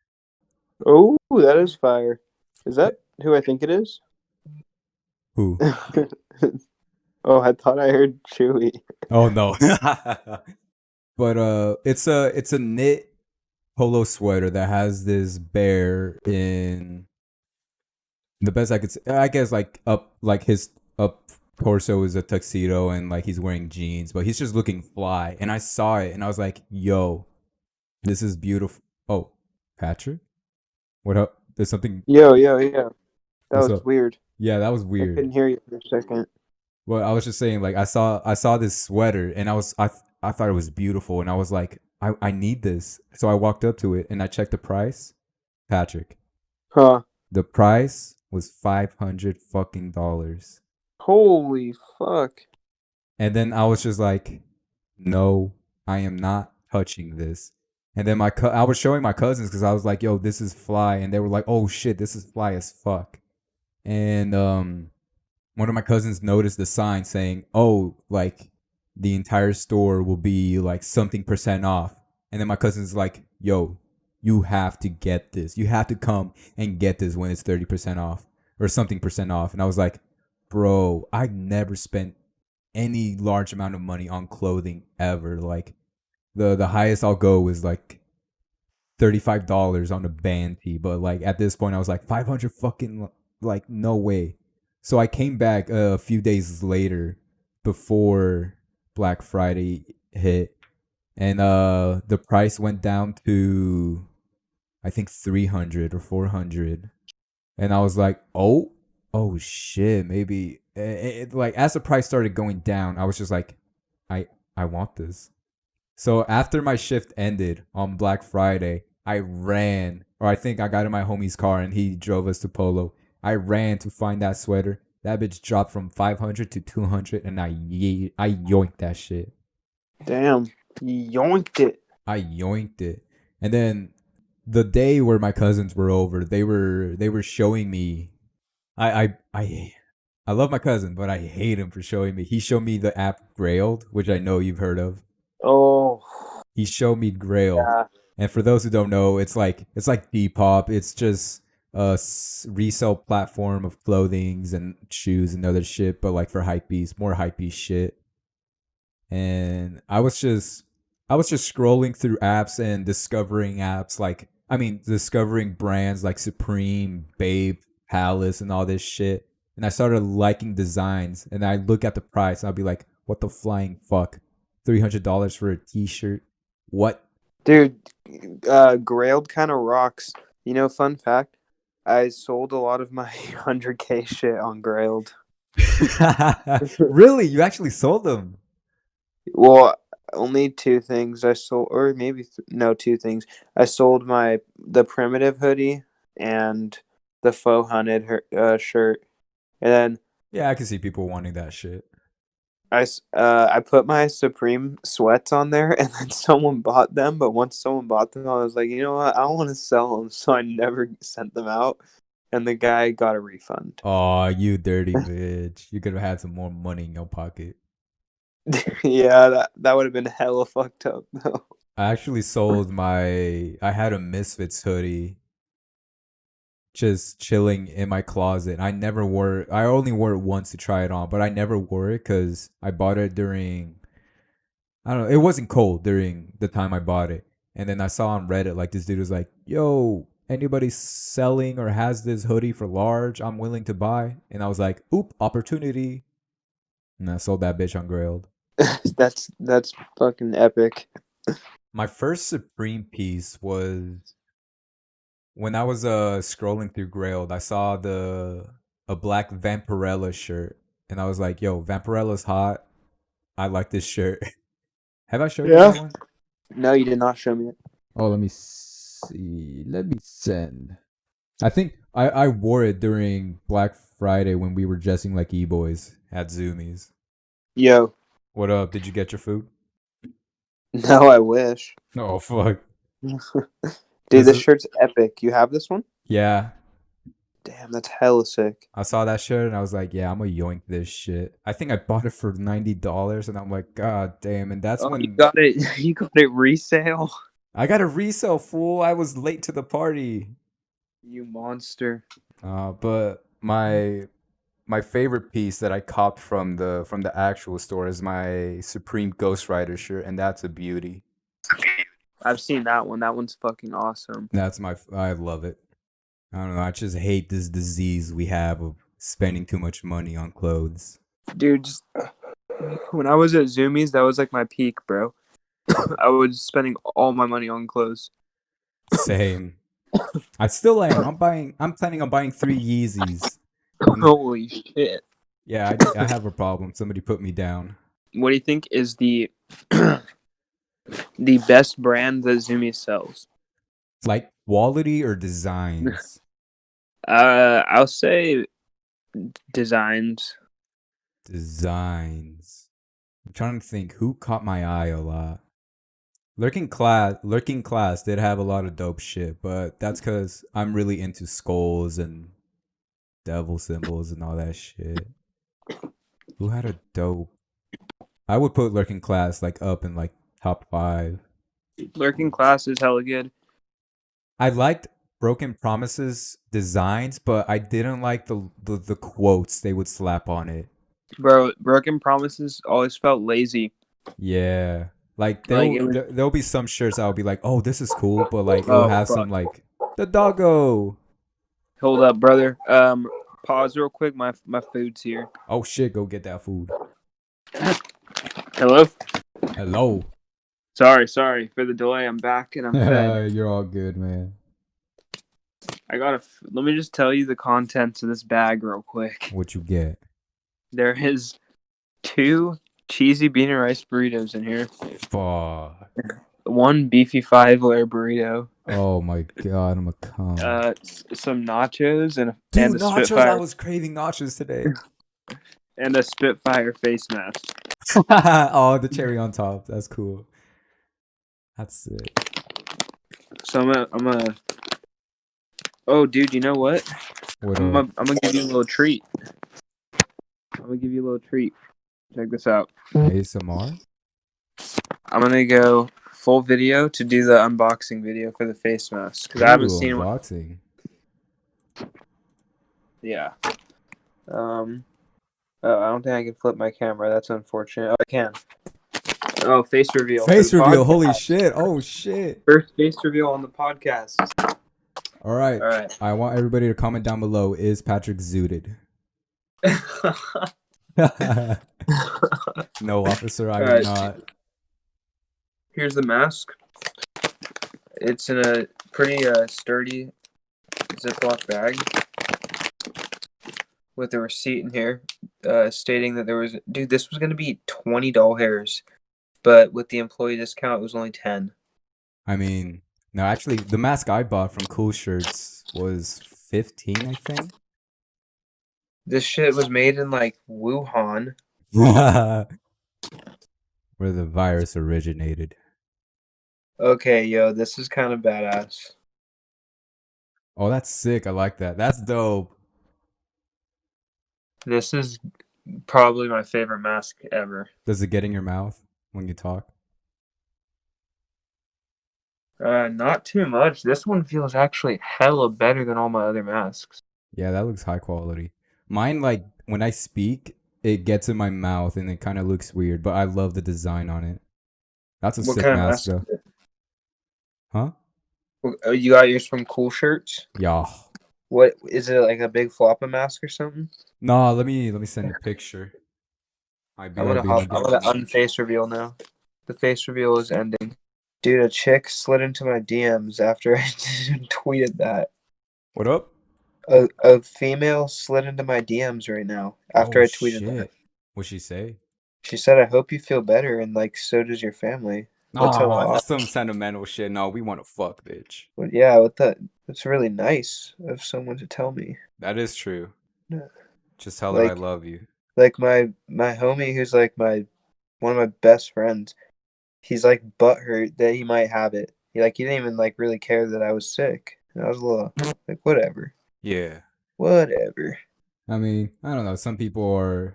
A: Oh, that is fire. Is that who I think it is?
B: Who?
A: Oh, I thought I heard Chewy.
B: Oh no. But it's a knit polo sweater that has this bear in the best I could say, I guess, like up, like his up torso is a tuxedo, and like he's wearing jeans, but he's just looking fly. And I saw it and I was like, "Yo, this is beautiful." Oh, Patrick, what up? There's something.
A: Yo, yo, yo. That
B: What's
A: was
B: up?
A: weird.
B: Yeah, that was
A: I
B: weird.
A: couldn't hear you for a second.
B: Well, I was just saying, like, I saw this sweater, and I thought it was beautiful, and I was like, I need this. So I walked up to it and I checked the price. Patrick,
A: Huh.
B: the price was $500 fucking.
A: Holy fuck.
B: And then I was just like, no, I am not touching this. And then I was showing my cousins because I was like, yo, this is fly, and they were like, oh shit, this is fly as fuck. And one of my cousins noticed the sign saying, "Oh, like the entire store will be like something percent off." And then my cousin's like, "Yo, you have to get this. You have to come and get this when it's 30% off or something percent off." And I was like, "Bro, I never spent any large amount of money on clothing ever. Like the highest I'll go is like $35 on a band tee, but like at this point I was like 500 fucking, like no way. So I came back a few days later before Black Friday hit, and the price went down to I think 300 or 400. And I was like, "Oh shit, maybe like as the price started going down, I was just like I want this." So after my shift ended on Black Friday, I ran, or I think I got in my homie's car and he drove us to Polo. I ran to find that sweater. That bitch dropped from 500 to 200, and I yoinked that shit.
A: Damn, you yoinked it.
B: I yoinked it. And then the day where my cousins were over, they were showing me. I love my cousin, but I hate him for showing me. He showed me the app Grailed, which I know you've heard of.
A: Oh,
B: He showed me Grailed,
A: yeah.
B: and for those who don't know, it's like Depop. It's just a resale platform of clothings and shoes and other shit, but like for hypebeast, more hypebeast shit. And I was just scrolling through apps and discovering apps like, I mean, discovering brands like Supreme, Babe, Palace, and all this shit. And I started liking designs, and I look at the price and I'll be like, what the flying fuck? $300 for a t-shirt? What?
A: Dude, Grailed kind of rocks. You know, fun fact, I sold a lot of my 100K shit on Grailed.
B: Really? You actually sold them?
A: Well, only two things I sold, or maybe no, two things. I sold the primitive hoodie and the faux hunted shirt, and then
B: Yeah, I can see people wanting that shit.
A: I put my Supreme sweats on there, and then someone bought them. But once someone bought them, I was like, you know what? I don't want to sell them, so I never sent them out. And the guy got a refund.
B: Oh, you dirty bitch. You could have had some more money in your pocket.
A: Yeah, that would have been hella fucked up though.
B: I actually I had a Misfits hoodie just chilling in my closet. I only wore it once to try it on, but I never wore it because I bought it during, I don't know, it wasn't cold during the time I bought it. And then I saw on Reddit, like, this dude was like, yo, anybody selling or has this hoodie for large, I'm willing to buy. And I was like, oop, opportunity. And I sold that bitch on Grailed.
A: That's fucking epic.
B: My first Supreme piece was when I was scrolling through Grailed. I saw a black Vampirella shirt, and I was like, "Yo, Vampirella's hot. I like this shirt." Have I showed you
A: Yeah.
B: that one?
A: No, you did not show me it.
B: Oh, let me see. Let me send. I think I wore it during Black Friday when we were dressing like e-boys at Zoomies.
A: Yo,
B: What up? Did you get your food?
A: no, I wish.
B: Oh fuck.
A: Dude,
B: This
A: this
B: is
A: shirt's epic. You have this one?
B: yeah.
A: Damn, that's hella sick.
B: I saw that shirt and I was like, yeah, I'm gonna yoink this shit. I think I bought it for $90 and I'm like, God damn. And that's
A: Oh, you
B: when
A: got it. You got it resale.
B: I got a resale, fool. I was late to the party.
A: You monster.
B: But my favorite piece that I copped from the actual store is my Supreme Ghost Rider shirt, and that's a beauty.
A: I've seen that one. That one's fucking awesome.
B: I love it. I don't know. I just hate this disease we have of spending too much money on clothes.
A: Dude, when I was at Zoomies, that was like my peak, bro. I was spending all my money on clothes.
B: Same. I still am. I'm planning on buying 3 Yeezys.
A: Holy shit.
B: Yeah, I have a problem. Somebody put me down.
A: What do you think is the the best brand that Zoomies sells?
B: Like quality or designs?
A: I'll say designs.
B: Designs. I'm trying to think who caught my eye a lot. Lurking Class did have a lot of dope shit, but that's because I'm really into skulls and devil symbols and all that shit. Who had a dope? I would put Lurking Class like up in like top 5.
A: Lurking Class is hella good.
B: I liked Broken Promises designs, but I didn't like the quotes they would slap on it.
A: Bro, Broken Promises always felt lazy.
B: Yeah. Like
A: Like it was.
B: there'll be some shirts I'll be like, oh, this is cool, but like it'll
A: Oh
B: have some
A: fuck!
B: like the doggo.
A: Hold up, brother. Pause real quick. My food's here.
B: Oh shit, go get that food.
A: Hello.
B: Hello.
A: Sorry for the delay. I'm back and I'm fed.
B: You're all good, man.
A: Let me just tell you the contents of this bag real quick.
B: What you get?
A: There is 2 cheesy bean and rice burritos in here.
B: Fuck.
A: 1 beefy 5-layer burrito.
B: Oh my god, I'm a cum.
A: Some nachos and
B: Dude,
A: a
B: nachos!
A: Spitfire
B: I was craving nachos today.
A: and a Spitfire face mask.
B: Oh, the cherry on top. That's cool. That's it.
A: So I'm gonna. Oh, dude, you know what?
B: What
A: I'm
B: up?
A: gonna give you a little treat. Check this out.
B: ASMR?
A: I'm gonna go full video to do the unboxing video for the face mask because I haven't seen one.
B: Unboxing.
A: Yeah. Oh, I don't think I can flip my camera. That's unfortunate. Oh, I can. Oh, face reveal.
B: Face
A: for the
B: reveal.
A: podcast.
B: Holy shit. Oh shit.
A: First face reveal on the podcast.
B: All right.
A: All right.
B: I want everybody to comment down below. Is Patrick zooted? No, officer, I am not.
A: Here's the mask. It's in a pretty sturdy Ziploc bag with a receipt in here stating that this was going to be $20, but with the employee discount, it was only 10.
B: I mean, no, actually, the mask I bought from Cool Shirts was 15, I think.
A: This shit was made in like Wuhan.
B: Where the virus originated.
A: Okay, yo, this is kind of badass.
B: Oh, that's sick. I like that. That's dope.
A: This is probably my favorite mask ever.
B: Does it get in your mouth when you talk?
A: Not too much. This one feels actually hella better than all my other masks.
B: Yeah, that looks high quality. Mine, like, when I speak, it gets in my mouth and it kind of looks weird, but I love the design on it. That's a
A: What
B: sick
A: kind of
B: mask,
A: mask
B: though.
A: is it?
B: Huh?
A: Oh, you got yours from Cool Shirts?
B: Yeah.
A: What is it, like a big floppa mask or something?
B: No, let me send a picture.
A: I'm gonna unface reveal now. The face reveal is ending. Dude, a chick slid into my DMs after I tweeted that.
B: What up?
A: A female slid into my DMs right now after I tweeted that.
B: What'd she say?
A: She said, "I hope you feel better, and like so does your family." That's
B: That's some sentimental shit. No, we want to fuck, bitch.
A: But yeah, that's really nice of someone to tell me.
B: That is true.
A: Yeah.
B: Just tell her I love you.
A: Like my homie, who's like one of my best friends. He's like butthurt that he might have it. He didn't even like really care that I was sick. And I was a little like, whatever.
B: Yeah.
A: Whatever.
B: I mean, I don't know. Some people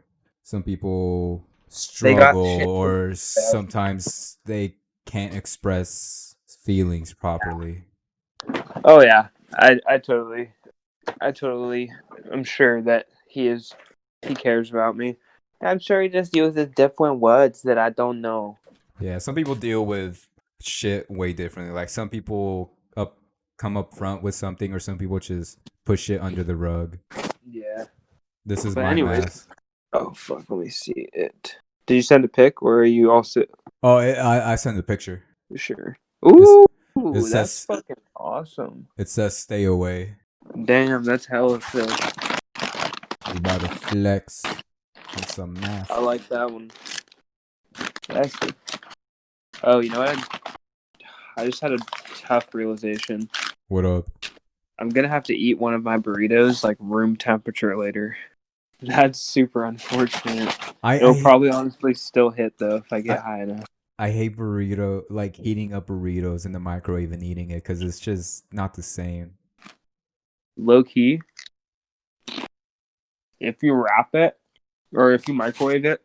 B: struggle, or sometimes they can't express feelings properly.
A: Oh yeah, I totally. I'm sure that he cares about me. I'm sure he just uses different words that I don't know.
B: Yeah, some people deal with shit way differently. Like some people come up front with something, or some people just push it under the rug.
A: Yeah.
B: This is my mask.
A: Oh fuck, let me see it. Did you send a pic, or are you also?
B: Oh, I sent a picture.
A: Sure. Ooh, that's fucking awesome.
B: It says "Stay away."
A: Damn, that's hella sick.
B: We about to flex on some math.
A: I like that one. Actually. Oh, you know what? I just had a tough realization.
B: What up?
A: I'm gonna have to eat one of my burritos like room temperature later. That's super unfortunate. It'll probably honestly still hit though if I get high enough.
B: I hate heating up burritos in the microwave and eating it because it's just not the same.
A: Low key, if you wrap it or if you microwave it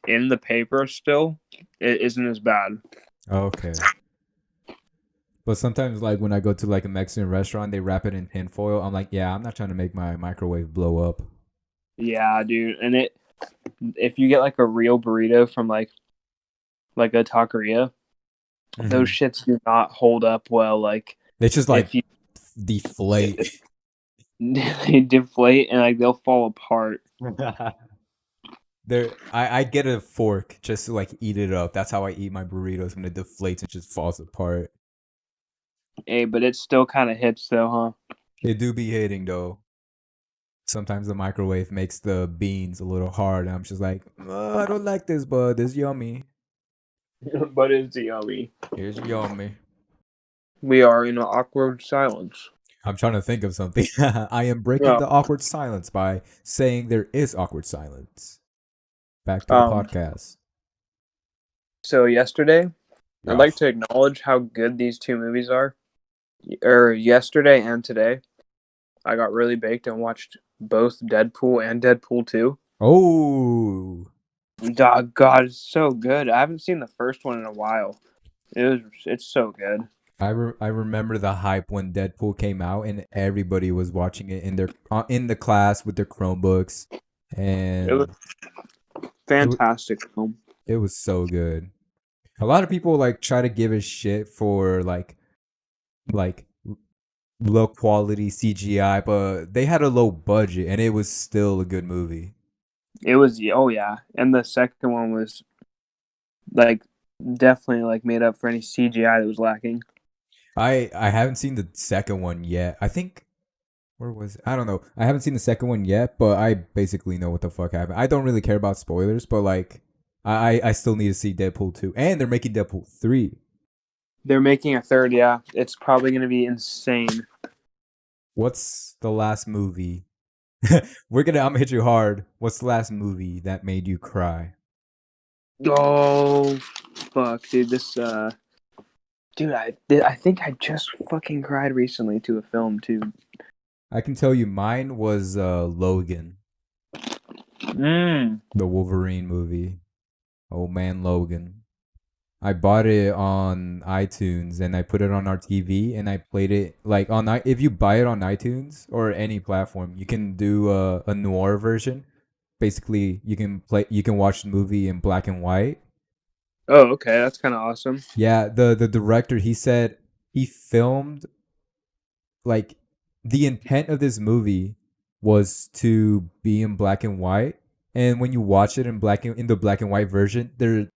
A: in the paper still, it isn't as bad.
B: Okay. But sometimes, like, when I go to, like, a Mexican restaurant, they wrap it in tinfoil. I'm like, yeah, I'm not trying to make my microwave blow up.
A: Yeah, dude. And if you get, like, a real burrito from, like a taqueria, Those
B: Hmm.
A: shits do not hold up well. Like
B: They just like
A: if you
B: deflate.
A: they deflate and like they'll fall apart.
B: I get a fork just to like eat it up. That's how I eat my burritos when it deflates and just falls apart.
A: Hey, but it still kind of hits though, huh?
B: They do be hitting though. Sometimes the microwave makes the beans a little hard, and I'm just like, I don't like this, but it's yummy.
A: But it's yummy.
B: It's yummy.
A: We are in an awkward silence.
B: I'm trying to think of something. I am breaking
A: Yeah.
B: the awkward silence by saying there is awkward silence. Back to the
A: Um.
B: podcast.
A: So yesterday, I'd
B: Yeah.
A: like to acknowledge how good these two movies are. Or yesterday and today, I got really baked and watched both Deadpool and Deadpool 2.
B: Oh,
A: Dog, God, it's so good. I haven't seen the first one in a while. It's so good.
B: I remember the hype when Deadpool came out and everybody was watching it in their in the class with their Chromebooks,
A: It was
B: and it
A: fantastic film.
B: it was so good. A lot of people like try to give a shit for like low quality CGI, but they had a low budget and it was still a good movie.
A: It was, oh yeah, and the second one was like definitely like made up for any CGI that was lacking.
B: I haven't seen the second one yet. I think where was it? I don't know. I haven't seen the second one yet, but I basically know what the fuck happened. I don't really care about spoilers, but like I still need to see Deadpool 2, and they're making Deadpool 3.
A: They're making a third, yeah. It's probably gonna be insane.
B: What's the last movie? I'm gonna hit you hard. What's the last movie that made you cry?
A: Oh fuck, dude! Dude, I think I just fucking cried recently to a film too.
B: I can tell you mine was Logan,
A: Mm.
B: the Wolverine movie. Oh man, Logan. I bought it on iTunes and I put it on our TV and I played it like if you buy it on iTunes or any platform, you can do a noir version. Basically, you can watch the movie in black and white.
A: Oh, okay, that's kind of awesome.
B: Yeah, the director, he said he filmed like the intent of this movie was to be in black and white, and when you watch it in the black and white version, the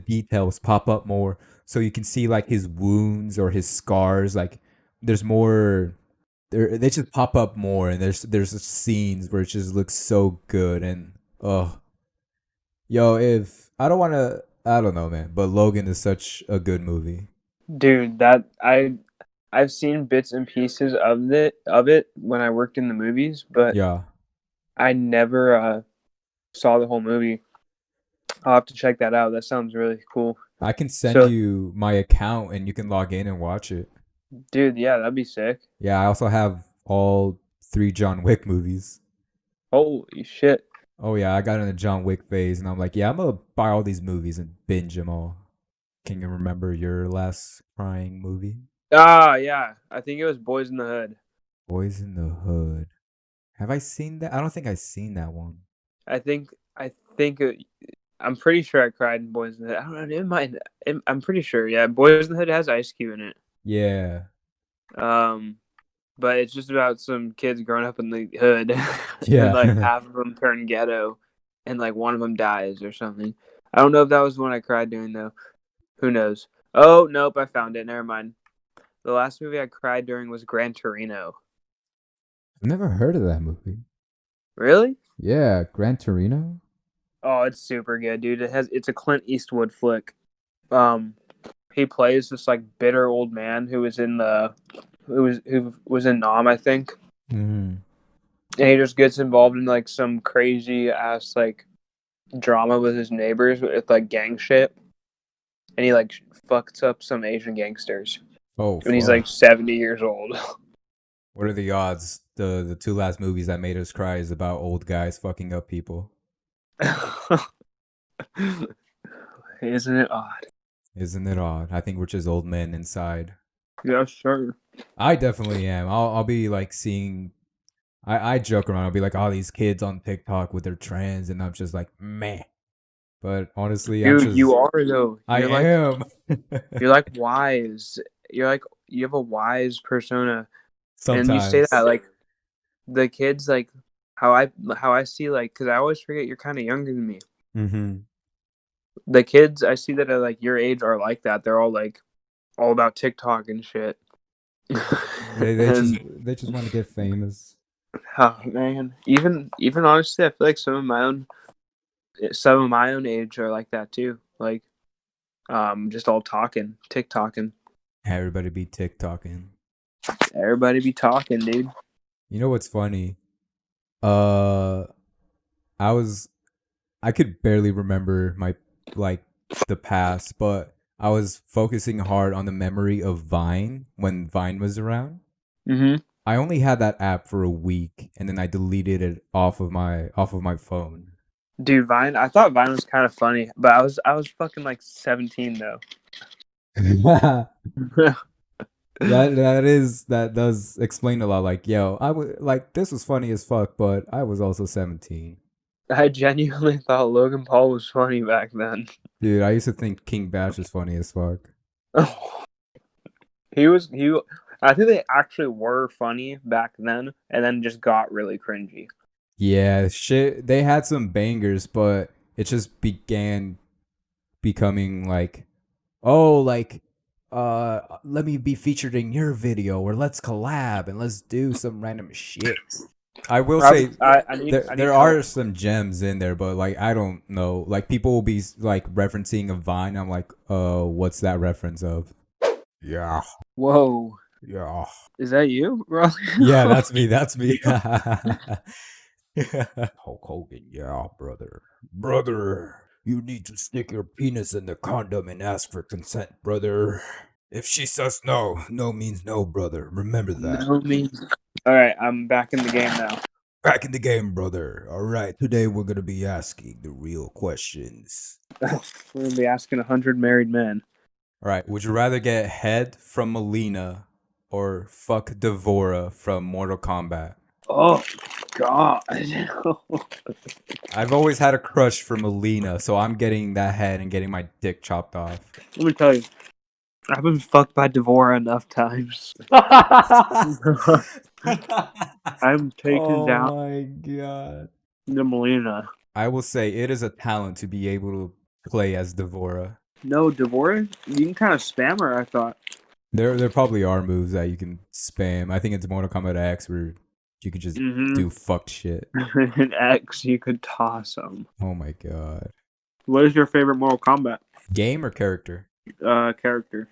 B: details pop up more, so you can see like his wounds or his scars. Like there's more, they just pop up more, and there's scenes where it just looks so good. And oh, yo, if I don't want to, I don't know, man, but Logan is such a good movie.
A: Dude, I've seen bits and pieces of it when I worked in the movies, but
B: Yeah.
A: I never saw the whole movie. I'll have to check that out. That sounds really cool.
B: I can send
A: So,
B: you my account and you can log in and watch it.
A: dude, yeah, that'd be sick.
B: Yeah, I also have all 3 John Wick movies.
A: Holy shit.
B: Oh yeah, I got in the John Wick phase and I'm like, yeah, I'm gonna buy all these movies and binge them all. Can you remember your last crying movie?
A: Ah, yeah. I think it was Boys in the Hood.
B: Boys in the Hood. Have I seen that? I don't think I've seen that one.
A: I think I'm pretty sure I cried in Boys in the Hood. I don't know. I'm pretty sure. Yeah, Boys in the Hood has Ice Cube in it.
B: Yeah.
A: Um, but it's just about some kids growing up in the hood, and like
B: Yeah.
A: half of them turn ghetto, and like one of them dies or something. I don't know if that was the one I cried during though. Who knows? Oh nope, I found it. Never mind. The last movie I cried during was Gran Torino.
B: I've never heard of that movie.
A: Really?
B: Yeah, Gran Torino?
A: Oh, it's super good, dude. It's a Clint Eastwood flick. Um, he plays this like bitter old man who was in Nam, I think.
B: Mm.
A: And he just gets involved in like some crazy ass like drama with his neighbors with like gang shit, and he like fucks up some Asian gangsters
B: Oh
A: when he's like
B: fuck.
A: 70 years old.
B: What are the odds? The 2 last movies that made us cry is about old guys fucking up people.
A: Isn't it odd?
B: Isn't it odd? I think we're just old men inside.
A: Yeah, sure.
B: I definitely am. I'll be like seeing. I joke around. I'll be like, all these kids on TikTok with their trends, and I'm just like, meh. But honestly, I'm
A: Dude, you
B: just
A: are though.
B: I am.
A: You're like wise. You're like you have a wise persona, and you say that
B: Sometimes.
A: like the kids like how I see like because I always forget you're kind of younger than me.
B: Mm-hmm.
A: The kids I see that are like your age are like that. They're all like all about TikTok and shit. And
B: They just want to get famous.
A: oh man, even honestly, I feel like some of my own age are like that too. Like just all talking, TikToking.
B: Everybody be TikToking.
A: Everybody be talking, dude.
B: You know what's funny? Uh, I was I could barely remember my like the past, but I was focusing hard on the memory of Vine when Vine was around.
A: Mm-hmm.
B: I only had that app for a week, and then I deleted it off of my phone.
A: Dude, Vine. I thought Vine was kind of funny, but I was fucking like 17 though.
B: that that does explain a lot. Like, yo, I would like this was funny as fuck, but I was also 17.
A: I genuinely thought Logan Paul was funny back then.
B: Dude, I used to think King Bash was funny as fuck.
A: He was he. I think they actually were funny back then, and then just got really cringy.
B: Yeah, shit. They had some bangers, but it just began becoming like, oh, like, let me be featured in your video, or let's collab and let's do some random shit. I will say
A: I need
B: there
A: help.
B: are some gems in there, but like I don't know. Like people will be like referencing a Vine. I'm like, what's that reference of? Yeah,
A: Whoa,
B: yeah,
A: is that you, bro?
B: yeah. That's me. That's me. Hulk Hogan, yeah, brother. Brother, you need to stick your penis in the condom and ask for consent, brother. If she says no, no means no, brother. Remember that.
A: No me. All right, I'm back in the game now.
B: Back in the game, brother. All right, today we're going to be asking the real questions.
A: We're gonna be asking 100 married men.
B: All right, would you rather get head from Melina or fuck Devora from Mortal Kombat?
A: Oh God.
B: I've always had a crush for Melina, so I'm getting that head and getting my dick chopped off.
A: Let me tell you, I've been fucked by Devora enough times. I'm taking
B: Oh
A: down
B: my god.
A: the Melina.
B: I will say it is a talent to be able to play as Devora.
A: No, Devora, you can kind of spam her. I thought.
B: There probably are moves that you can spam. I think it's Mortal Kombat X where you could just do fuck shit.
A: In X, you could toss them.
B: Oh my god.
A: What is your favorite Mortal Kombat
B: Game or character?
A: character?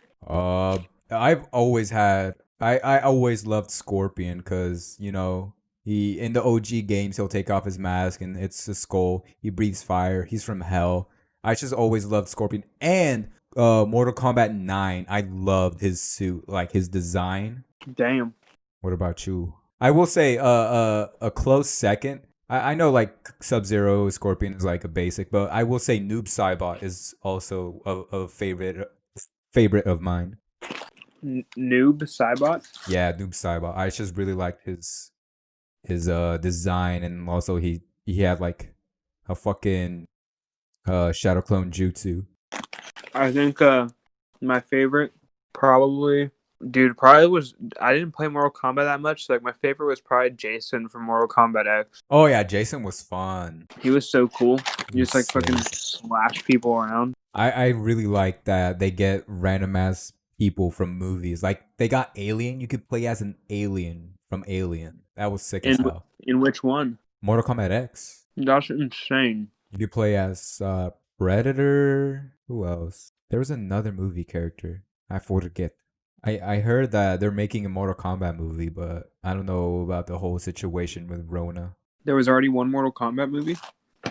B: I've always had I always loved Scorpion because you know he in the OG games he'll take off his mask and it's a skull. He breathes fire. He's from hell. I just always loved Scorpion and Mortal Kombat 9. I loved his suit, like his design.
A: Damn.
B: What about you? I will say a close second. I know like Sub-Zero Scorpion is like a basic, but I will say Noob Saibot is also a favorite of mine.
A: Noob Saibot.
B: Yeah, Noob Saibot. I just really liked his design and also he had like a fucking shadow clone jutsu.
A: I think my favorite probably, dude, probably was I didn't play Mortal Kombat that much. So like my favorite was probably Jason from Mortal Kombat X.
B: Oh yeah, Jason was fun.
A: He was so cool.
B: He
A: He
B: was
A: just like fucking
B: sick.
A: slash people around.
B: I really like that they get random ass people from movies. Like they got Alien. You could play as an alien from Alien. That was sick as
A: In
B: hell.
A: in which one?
B: Mortal Kombat X.
A: That's insane.
B: You could play as Predator. Who else? There was another movie character. I forget. I heard that they're making a Mortal Kombat movie, but I don't know about the whole situation with Rona.
A: There was already one Mortal Kombat movie.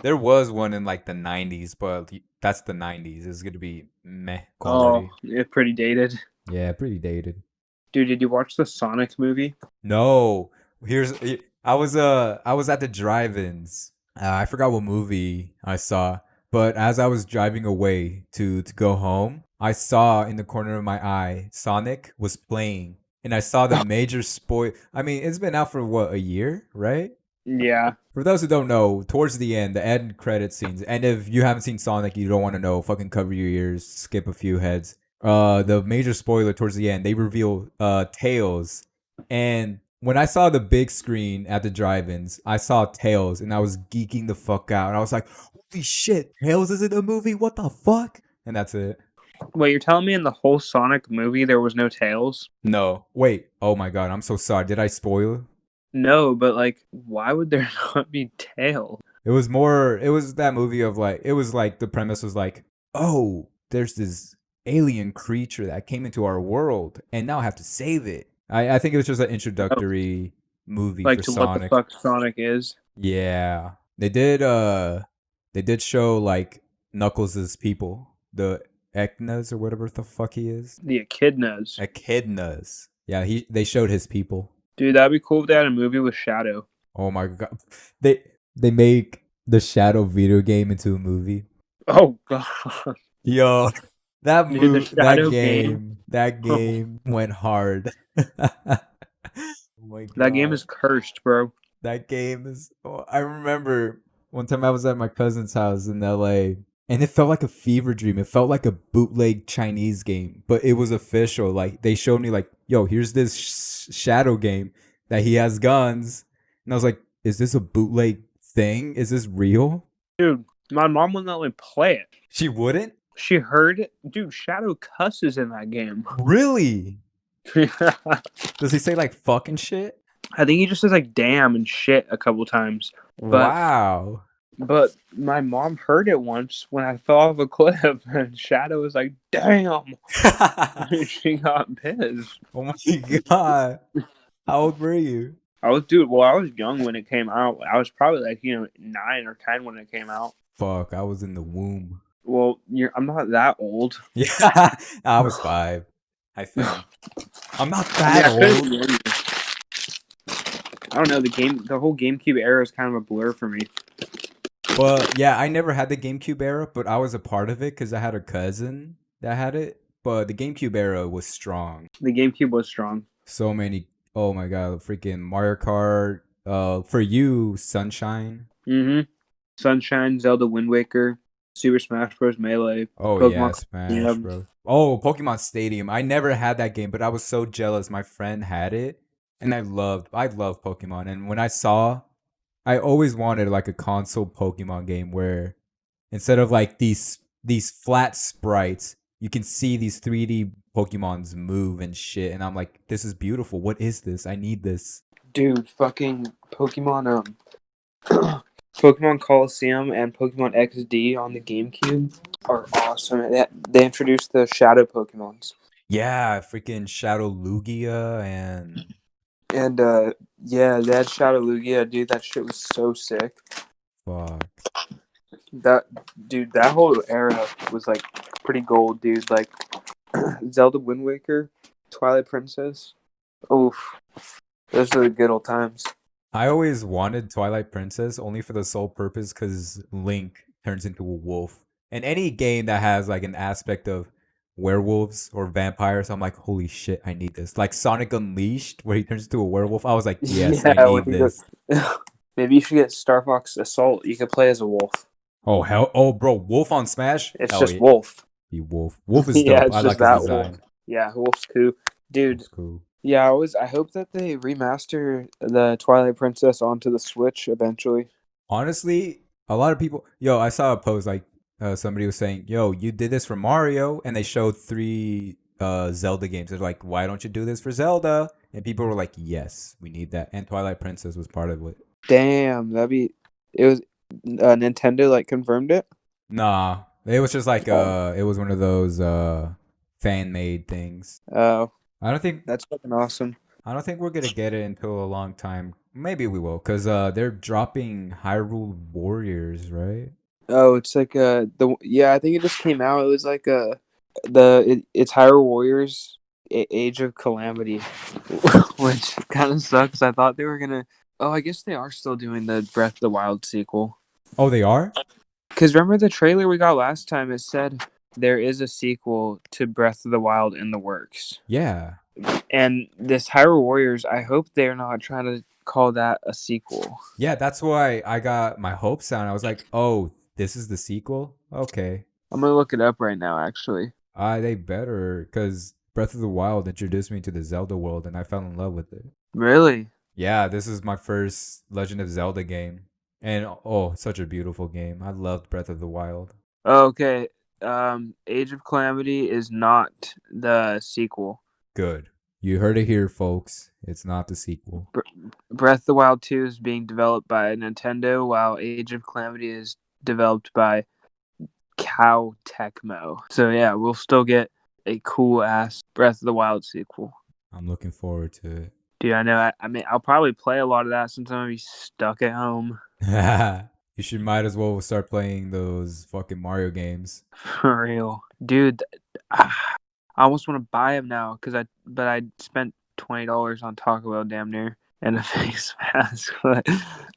B: There was one in like the 90s, but that's the 90s. It's going to be meh
A: Oh,
B: quality.
A: it's pretty dated.
B: Yeah, pretty dated.
A: Dude, did you watch the Sonic movie?
B: No. Here's I was at the drive-ins. I forgot what movie I saw, but as I was driving away to go home, I saw in the corner of my eye Sonic was playing, and I saw the major spoil. I mean, it's been out for what, a year, right?
A: Yeah.
B: For those who don't know, towards the end credit scenes, and if you haven't seen Sonic, you don't want to know, fucking cover your ears, skip a few heads. The major spoiler towards the end, they reveal Tails, and when I saw the big screen at the drive-ins, I saw Tails, and I was geeking the fuck out, and I was like, "Holy shit, Tails is in a movie? What the fuck?" And that's it.
A: Wait, you're telling me in the whole Sonic movie there was no Tails?
B: No, wait. Oh my god, I'm so sorry. Did I spoil?
A: No, but like, why would there not be Tails?
B: It was more. It was that movie of like. It was like the premise was like, oh, there's this alien creature that came into our world, and now I have to save it. I think it was just an
A: Oh,
B: introductory movie
A: like
B: for
A: to what the
B: Sonic.
A: fuck Sonic is?
B: Yeah, they did show like Knuckles' people, the Echnas or whatever the fuck he is.
A: The Echidnas.
B: Echidnas. Yeah, they showed his people.
A: Dude, that'd be cool if they had a movie with Shadow.
B: Oh my god, they make the Shadow video game into a movie.
A: Oh god.
B: Yo,
A: Dude, the Shadow game.
B: that game went hard. Oh my
A: That game
B: god,
A: is cursed, bro.
B: that game is. Oh, I remember one time I was at my cousin's house in LA, and it felt like a fever dream. It felt like a bootleg Chinese game, but it was official. Like they showed me, like, yo, here's this Shadow game that he has guns, and I was like, is this a bootleg thing? Is this real?
A: Dude, my mom wouldn't let me play it.
B: She wouldn't.
A: She heard it. Dude, Shadow cusses in that game.
B: Really?
A: I
B: Does he say like fucking shit?
A: think he just says like damn and shit a couple times. But
B: Wow.
A: but my mom heard it once when I fell off a cliff and Shadow was like, damn. She got pissed.
B: Oh my god. How old were you?
A: I was young when it came out. I was probably like, 9 or 10 when it came out.
B: Fuck, I was in the womb.
A: Well, I'm not that old.
B: Yeah, I was 5. I think. I'm not
A: I mean,
B: that
A: I could've
B: old.
A: been younger. I don't know, the whole GameCube era is kind of a blur for me.
B: But yeah, I never had the GameCube era, but I was a part of it because I had a cousin that had it. But the GameCube era was strong.
A: The GameCube was strong.
B: So many. Oh my god, freaking Mario Kart. For you, Sunshine.
A: Mm-hmm. Sunshine, Zelda Wind Waker, Super Smash Bros. Melee,
B: Oh yeah,
A: Pokemon
B: Smash,
A: Stadium.
B: bro. Oh, Pokemon Stadium. I never had that game, but I was so jealous. My friend had it, and I love Pokemon. And when I always wanted like a console Pokemon game where instead of like these flat sprites, you can see these 3D Pokemons move and shit. And I'm like, this is beautiful. What is this? I need this.
A: Dude, fucking Pokemon, Pokemon Coliseum and Pokemon XD on the GameCube are awesome. They introduced the Shadow Pokemons.
B: Yeah, freaking Shadow Lugia and
A: And yeah, they had Shadow Lugia, dude. That shit was so sick.
B: fuck.
A: That whole era was like pretty gold, dude. Like Zelda Wind Waker, Twilight Princess. Oof, those were the good old times.
B: I always wanted Twilight Princess only for the sole purpose because Link turns into a wolf. And any game that has like an aspect of werewolves or vampires, I'm like, holy shit, I need this. Like Sonic Unleashed, where he turns into a werewolf, I was like, yes, I
A: When
B: need
A: you
B: this.
A: maybe you should get Star Fox Assault. You could play as a wolf.
B: Oh hell, oh bro, Wolf on Smash?
A: It's
B: Hell
A: just
B: yeah,
A: Wolf.
B: be Wolf. Wolf is
A: Yeah,
B: dope.
A: it's
B: I like
A: just
B: his
A: that
B: design.
A: Wolf. Yeah, Wolf's cool, dude.
B: It's cool.
A: Yeah, I hope that they remaster the Twilight Princess onto the Switch eventually.
B: Honestly, a lot of people. Yo, I saw a post like somebody was saying, "Yo, you did this for Mario," and they showed 3 Zelda games. They're like, "Why don't you do this for Zelda?" And people were like, "Yes, we need that." And Twilight Princess was part of it.
A: Damn, it was Nintendo like confirmed it.
B: Nah, it was just like it was one of those fan made things.
A: Oh,
B: I don't think
A: that's fucking awesome.
B: I don't think we're gonna get it until a long time. Maybe we will, cause they're dropping Hyrule Warriors, right?
A: Oh, it's like I think it just came out. It was like it's Hyrule Warriors Age of Calamity, which kind of sucks. I thought they were gonna. Oh, I guess they are still doing the Breath of the Wild sequel.
B: Oh, they are.
A: Because remember the trailer we got last time? It said there is a sequel to Breath of the Wild in the works.
B: Yeah.
A: And this Hyrule Warriors, I hope they're not trying to call that a sequel.
B: Yeah, that's why I got my hopes down. I was like, oh, this is the sequel? Okay.
A: I'm gonna look it up right now, actually.
B: They better, because Breath of the Wild introduced me to the Zelda world and I fell in love with it.
A: Really?
B: Yeah, this is my first Legend of Zelda game. And oh, such a beautiful game. I loved Breath of the Wild.
A: Okay. Age of Calamity is not the sequel.
B: Good. You heard it here, folks. It's not the sequel.
A: Breath of the Wild 2 is being developed by Nintendo, while Age of Calamity is developed by Cow Tecmo. So yeah, we'll still get a cool ass Breath of the Wild sequel.
B: I'm looking forward to it.
A: Dude, I know. I mean, I'll probably play a lot of that since I'm gonna be stuck at home.
B: You should might as well start playing those fucking Mario games.
A: For real, dude. I almost want to buy them now but I spent $20 on Taco Bell damn near and a face mask. But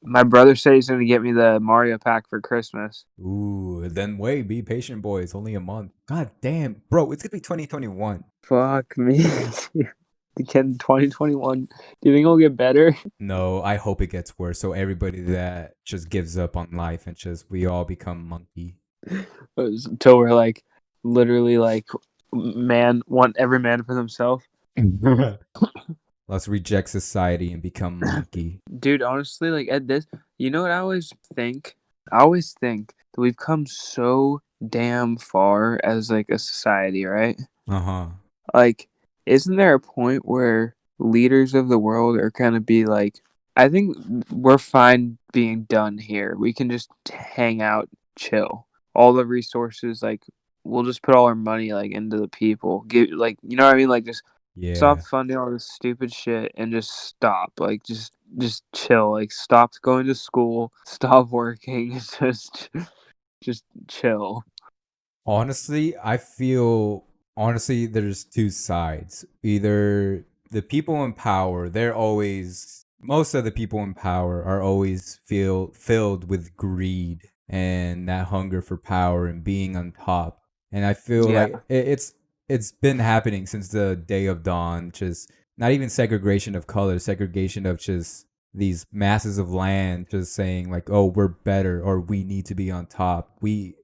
A: my brother said he's gonna get me the Mario pack for Christmas.
B: Ooh, then wait, be patient, boy. It's only a month. God damn, bro, it's gonna be 2021.
A: Fuck me. Can 2021? Do you think it'll get better?
B: No, I hope it gets worse. So everybody that just gives up on life and just we all become monkey.
A: Until we're like literally like want every man for themselves.
B: Let's reject society and become monkey.
A: Dude, honestly, like at this, you know what I always think? I always think that we've come so damn far as like a society, right?
B: Uh-huh.
A: Like, isn't there a point where leaders of the world are gonna be like, I think we're fine being done here. We can just hang out, chill. All the resources, like, we'll just put all our money like into the people. Give like, you know what I mean? Like, just stop
B: Yeah.
A: funding all this stupid shit and just stop. Like, just chill. Like, stop going to school. Stop working. Just chill.
B: Honestly, there's two sides. Either the people in power, most of the people in power are always feel filled with greed and that hunger for power and being on top. And I feel
A: Yeah.
B: like it's been happening since the day of dawn, just not even segregation of color, segregation of just these masses of land just saying like, oh, we're better or we need to be on top. We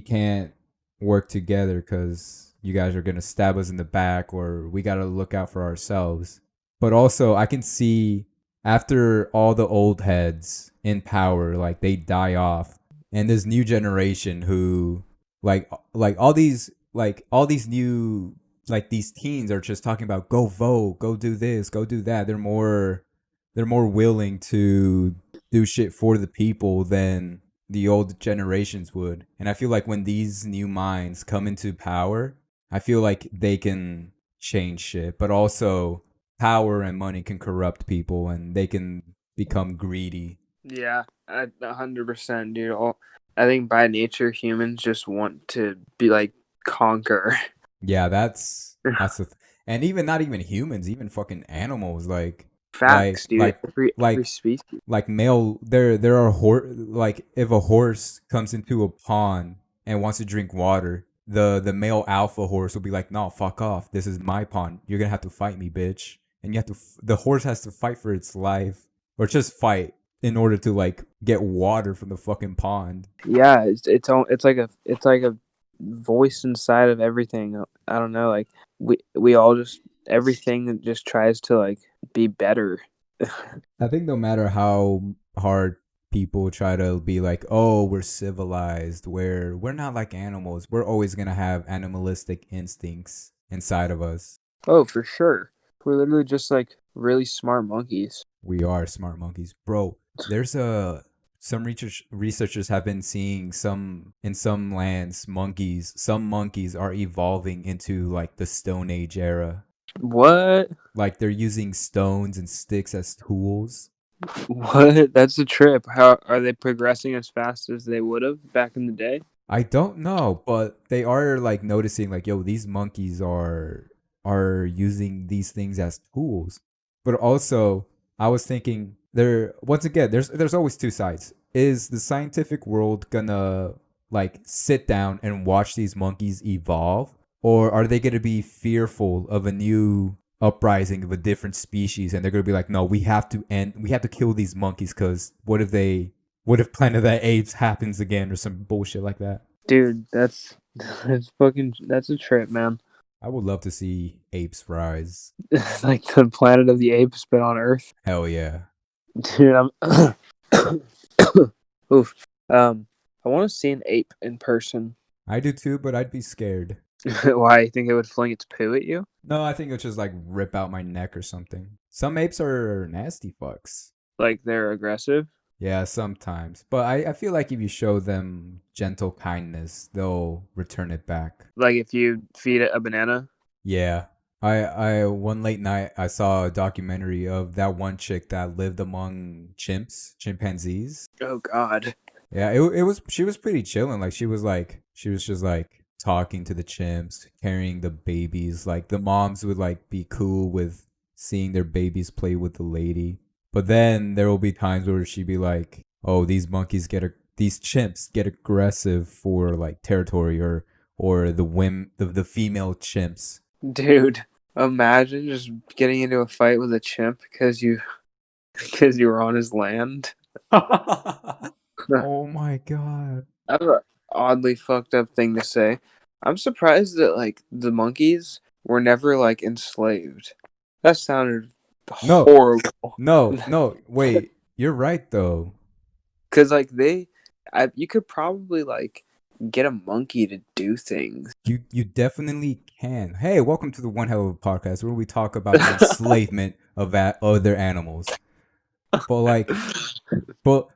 B: can't work together because you guys are gonna stab us in the back, or we gotta look out for ourselves. But also, I can see after all the old heads in power, like they die off, and this new generation who, all these new these teens are just talking about go vote, go do this, go do that. They're more willing to do shit for the people than the old generations would. And I feel like when these new minds come into power, I feel like they can change shit. But also, power and money can corrupt people and they can become greedy.
A: Yeah, 100%, dude. I think by nature, humans just want to be like conquer.
B: Yeah, and even not even humans, even fucking animals
A: Facts, dude. Every
B: like
A: species.
B: like male there are like if a horse comes into a pond and wants to drink water, the male alpha horse will be like, no, fuck off, this is my pond, you're gonna have to fight me, bitch. And the horse has to fight for its life, or just fight in order to like get water from the fucking pond.
A: Yeah, it's like a voice inside of everything. I don't know, like we all just everything that just tries to like be better.
B: I think no matter how hard people try to be like, oh, we're civilized, we're not like animals, we're always gonna have animalistic instincts inside of us.
A: Oh, for sure. We're literally just like really smart monkeys.
B: We are smart monkeys, bro. There's a some researchers have been seeing some in some lands some monkeys are evolving into like the Stone Age era.
A: What?
B: Like they're using stones and sticks as tools.
A: What? That's a trip. How are they progressing as fast as they would have back in the day?
B: I don't know, but they are like noticing like, yo, these monkeys are using these things as tools. But also, I was thinking there once again, there's always two sides. Is the scientific world gonna like sit down and watch these monkeys evolve? or are they going to be fearful of a new uprising of a different species, and they're going to be like, no, we have to kill these monkeys, because what if Planet of the Apes happens again or some bullshit like that?
A: Dude, that's a trip, man.
B: I would love to see apes rise.
A: It's like the Planet of the Apes, but on Earth.
B: Hell yeah.
A: Dude, I'm oof. I want to see an ape in person.
B: I do too, but I'd be scared.
A: Why? You think it would fling its poo at you?
B: No, I think it'll just like rip out my neck or something. Some apes are nasty fucks.
A: Like they're aggressive?
B: Yeah, sometimes. But I feel like if you show them gentle kindness, they'll return it back.
A: Like if you feed it a banana?
B: Yeah. I one late night I saw a documentary of that one chick that lived among chimpanzees.
A: Oh God.
B: Yeah, it was she was pretty chilling. Like she was just like talking to the chimps, carrying the babies. Like the moms would like be cool with seeing their babies play with the lady. But then there will be times where she'd be like, "Oh, these chimps get aggressive for like territory, or the female chimps."
A: Dude, imagine just getting into a fight with a chimp because you were on his land.
B: Oh my god.
A: That's an oddly fucked up thing to say. I'm surprised that like the monkeys were never like enslaved. That sounded
B: No,
A: horrible.
B: no, wait. You're right though.
A: Cause like you could probably like get a monkey to do things.
B: You definitely can. Hey, welcome to the One Hell of a Podcast, where we talk about the enslavement of other animals. But like, but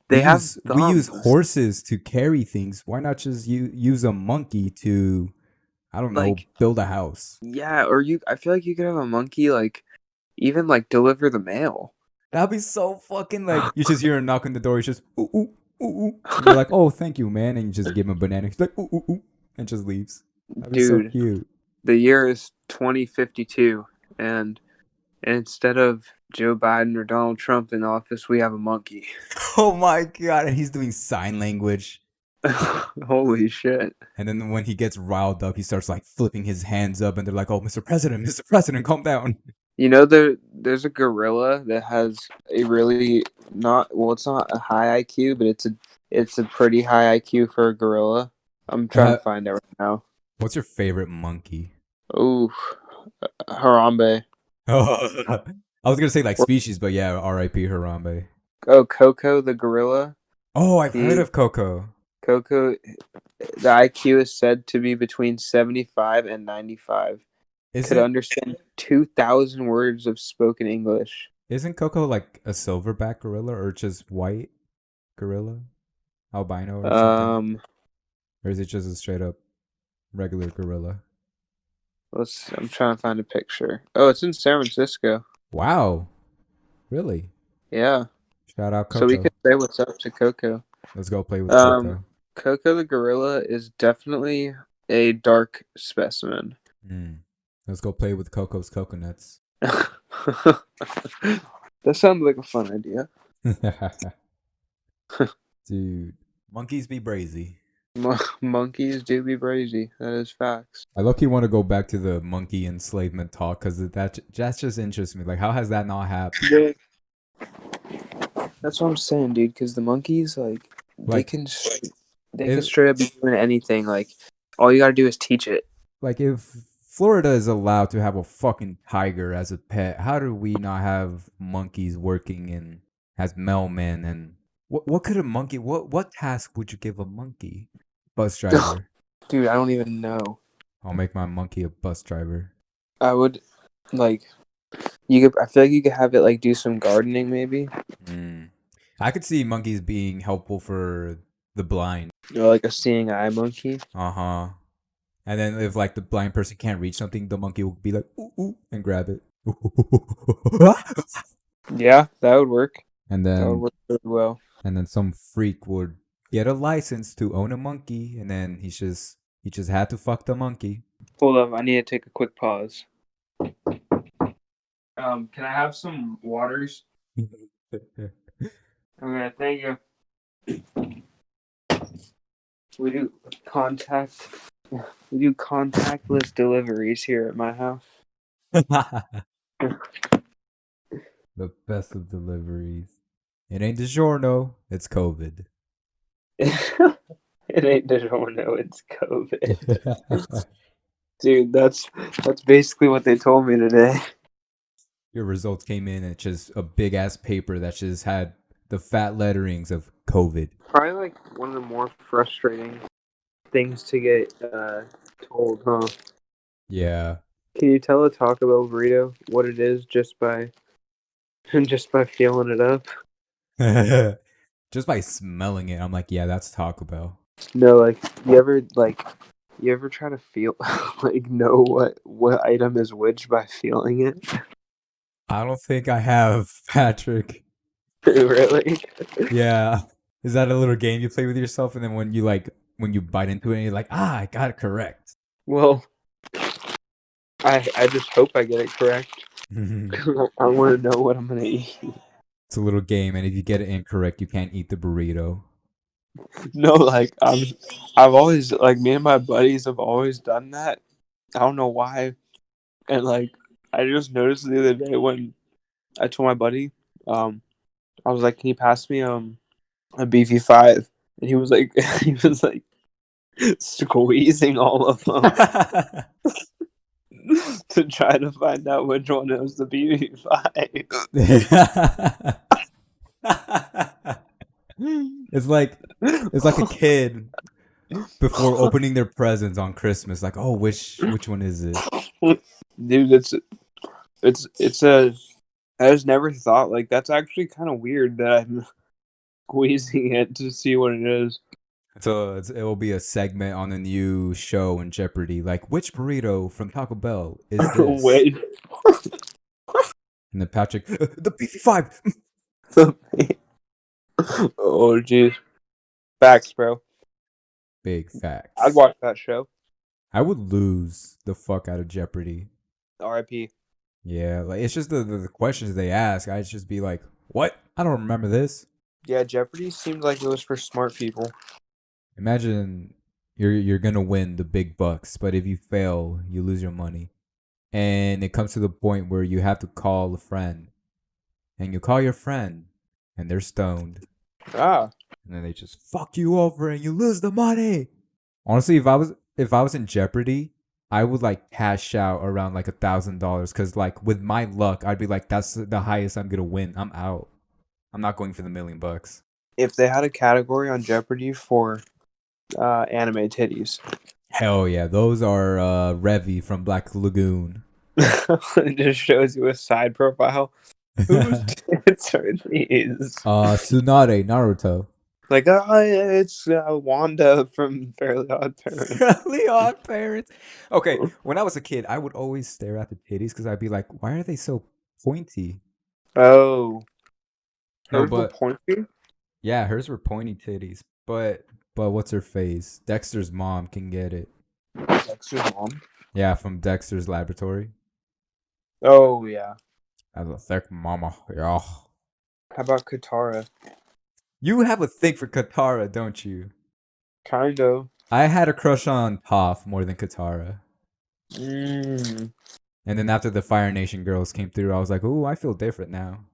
A: They have
B: we use
A: thumbs.
B: horses to carry things. Why not just use a monkey to, I don't know,
A: Like
B: build a house?
A: yeah, or I feel like you could have a monkey like even like deliver the mail.
B: That'd be so fucking like, you just hear a knock on the door. He's just ooh ooh ooh ooh, and you're like, oh, thank you, man, and you just give him a banana. He's like ooh ooh ooh, and just leaves. That'd be so
A: Dude,
B: cute.
A: the year is 2052 and instead of Joe Biden or Donald Trump in office, we have a monkey.
B: Oh my god, and he's doing sign language.
A: Holy shit.
B: And then when he gets riled up, he starts like flipping his hands up, and they're like, "Oh, Mr. President, calm down."
A: You know there's a gorilla that has a really it's not a high IQ, but it's a pretty high IQ for a gorilla. I'm trying to find it right now.
B: What's your favorite monkey?
A: Ooh, Harambe.
B: Oh, I was gonna say like
A: Or-
B: species, but yeah, R.I.P. Harambe.
A: Oh, Coco the gorilla.
B: Oh, I've heard
A: He
B: of Coco.
A: Coco the IQ is said to be between 75 and 95. Could
B: Isn't
A: understand 2,000 words of spoken English.
B: isn't Coco like a silverback gorilla or just white gorilla, albino or something?
A: Um,
B: Or is it just a straight up regular gorilla?
A: I'm trying to find a picture. Oh, it's in San Francisco.
B: Wow, really?
A: Yeah.
B: Shout out
A: So we
B: Coco.
A: could say what's up to Coco.
B: Let's go play with
A: Um,
B: Coco.
A: Coco the gorilla is definitely a dark specimen.
B: Mm. Let's go play with Coco's coconuts.
A: That sounds like a fun idea.
B: Dude, monkeys be brazy.
A: Monkeys do be brazy. That is facts.
B: I low-key want to go back to the monkey enslavement talk, because that just interests me. Like, how has that not happened?
A: Yeah. That's what I'm saying, dude. Because the monkeys, like,
B: Like,
A: they can
B: if
A: straight up be doing anything. Like, all you gotta do is teach it.
B: if Florida is allowed to have a fucking tiger as a pet, how do we not have monkeys working in as mailmen? And what could a monkey? What task would you give a monkey? Bus driver.
A: Dude, I don't even know.
B: I'll make my monkey a bus driver.
A: I would, like, I feel like you could have it, like, do some gardening, maybe.
B: Mm. I could see monkeys being helpful for the blind.
A: Or, like, a seeing eye monkey.
B: Uh-huh. And then if like the blind person can't reach something, the monkey will be like ooh ooh and grab it.
A: Yeah, that would work.
B: and
A: That would
B: then
A: work really well.
B: some freak would get a license to own a monkey, and then he just had to fuck the monkey.
A: Hold up, I need to take a quick pause. Can I have some waters? Okay, thank you. We do contact We do contactless deliveries here at my house.
B: The best of deliveries. It ain't DiGiorno, it's COVID.
A: It ain't DiGiorno, it's COVID. Dude, that's basically what they told me today.
B: Your results came in and it's just a big ass paper that just had the fat letterings of COVID.
A: Probably like one of the more frustrating things to get told, huh?
B: Yeah.
A: Can you tell a Taco Bell burrito what it is just by feeling it up?
B: Just by smelling it, I'm like, yeah, that's Taco Bell.
A: No, you ever try to feel like know what item is which by feeling it?
B: I don't think I have, Patrick.
A: Really?
B: Yeah. Is that a little game you play with yourself and then when you bite into it, you're like, I got it correct.
A: Well, I just hope I get it correct. I want to know what I'm gonna eat.
B: It's a little game, and if you get it incorrect, you can't eat the burrito.
A: No, like I've always like me and my buddies have always done that. I don't know why, and like I just noticed the other day when I told my buddy, I was like, "Can you pass me a BV5?" And he was like, he was like squeezing all of them to try to find out which one was the BV5.
B: It's like a kid before opening their presents on Christmas. Like, oh, which one is it?
A: Dude, it's a. I just never thought like that's actually kind of weird that I'm squeezing it to see what it is.
B: So it will be a segment on a new show in Jeopardy. Like, which burrito from Taco Bell is this?
A: Wait.
B: And then Patrick, the BV5.
A: Oh jeez. Facts, bro.
B: Big facts.
A: I'd watch that show.
B: I would lose the fuck out of Jeopardy.
A: R.I.P.
B: Yeah, like it's just the questions they ask. I'd just be like, what? I don't remember this.
A: Yeah, Jeopardy seemed like it was for smart people.
B: Imagine you're gonna win the big bucks, but if you fail, you lose your money. And it comes to the point where you have to call a friend. And you call your friend and they're stoned.
A: Ah.
B: And then they just fuck you over and you lose the money. Honestly, if I was in Jeopardy, I would like cash out around like $1,000 because like with my luck, I'd be like, that's the highest I'm gonna win. I'm out. I'm not going for the $1,000,000.
A: If they had a category on Jeopardy for anime titties.
B: Hell yeah, those are Revy from Black Lagoon.
A: It just shows you a side profile. Whose tits are these?
B: Tsunade Naruto.
A: Like, it's Wanda from Fairly Odd Parents.
B: Fairly Odd Parents. Okay, when I was a kid, I would always stare at the titties because I'd be like, why are they so pointy?
A: Oh.
B: No,
A: Hers were
B: but
A: pointy?
B: yeah, hers were pointy titties. But what's her face? Dexter's mom can get it.
A: Dexter's mom?
B: Yeah, from Dexter's Laboratory.
A: Oh, yeah.
B: That's a thick mama. Yeah.
A: How about Katara?
B: You have a thing for Katara, don't you?
A: Kind of.
B: I had a crush on Toph more than Katara.
A: Mm.
B: And then after the Fire Nation girls came through, I was like, ooh, I feel different now.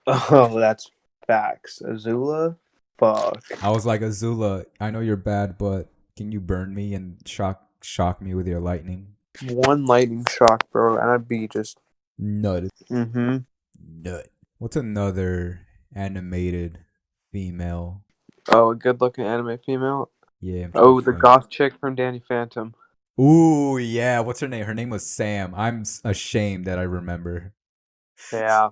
A: Oh, that's facts. Azula? Fuck.
B: I was like, Azula, I know you're bad, but can you burn me and shock me with your lightning?
A: One lightning shock, bro, and I'd be just...
B: Nut.
A: Mm-hmm.
B: Nut. What's another animated female?
A: Oh, a good-looking anime female?
B: Yeah.
A: Oh, the goth chick from Danny Phantom.
B: Ooh, yeah. What's her name? Her name was Sam. I'm ashamed that I remember.
A: Yeah.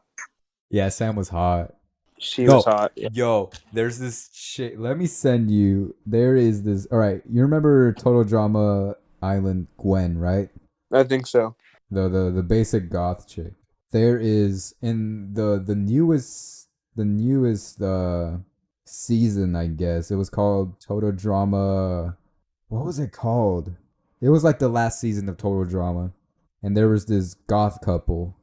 B: Yeah, Sam was hot.
A: She was hot. Yeah.
B: Yo, there's this shit. Let me send you. There is this. All right, you remember Total Drama Island Gwen, right?
A: I think so.
B: The basic goth chick. There is in the newest season, I guess. It was called Total Drama. What was it called? It was like the last season of Total Drama, and there was this goth couple,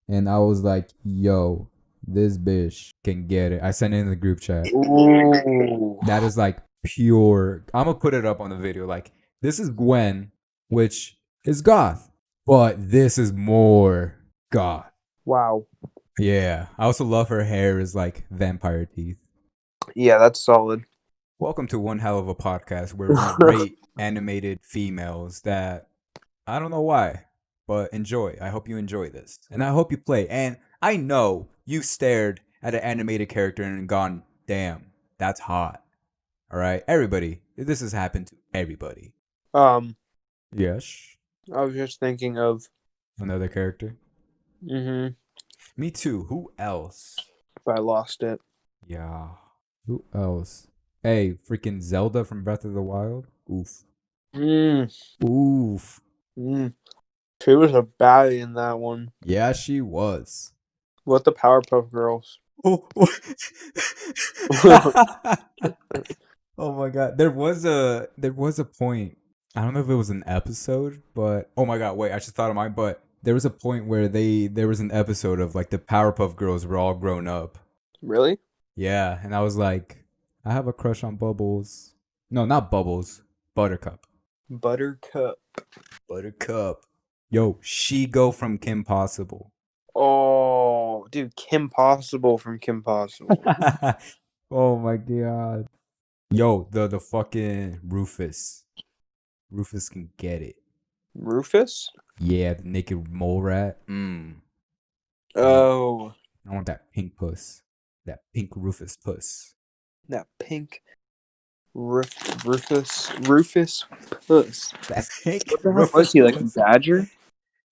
B: and I was like, yo, this bitch can get it. I sent it in the group chat.
A: Ooh.
B: That is like pure. I'm gonna put it up on the video. Like This is Gwen, which is goth, but this is more goth.
A: Wow.
B: Yeah. I also love her hair is like vampire teeth.
A: Yeah, that's solid.
B: Welcome to one hell of a podcast where we rate animated females that I don't know why, but enjoy. I hope you enjoy this. And I hope you play. And I know you stared at an animated character and gone, damn, that's hot. All right. Everybody. This has happened to everybody.
A: Um,
B: Yes.
A: I was just thinking of.
B: Another character.
A: Mm-hmm.
B: Me too. Who else?
A: I lost it.
B: Yeah. Who else? Hey, freaking Zelda from Breath of the Wild. Oof.
A: Mm.
B: Oof.
A: Mm. She was a baddie in that one.
B: Yeah, she was.
A: What the Powerpuff Girls?
B: Oh, oh my god. There was a point. I don't know if it was an episode, but oh my god, wait, I just thought of mine, but there was a point where there was an episode of like the Powerpuff Girls were all grown up.
A: Really?
B: Yeah, and I was like, I have a crush on Bubbles. No, not Bubbles. Buttercup.
A: Buttercup.
B: Buttercup. Yo, she go from Kim Possible.
A: Oh, dude, Kim Possible from Kim Possible.
B: Oh my god. Yo, the fucking Rufus. Rufus can get it.
A: Rufus?
B: Yeah, the naked mole rat. Mmm.
A: Oh,
B: I want that pink puss. That pink Rufus puss.
A: that pink Rufus puss.
B: That pink
A: What the heck
B: Rufus
A: was he, like a
B: puss.
A: badger?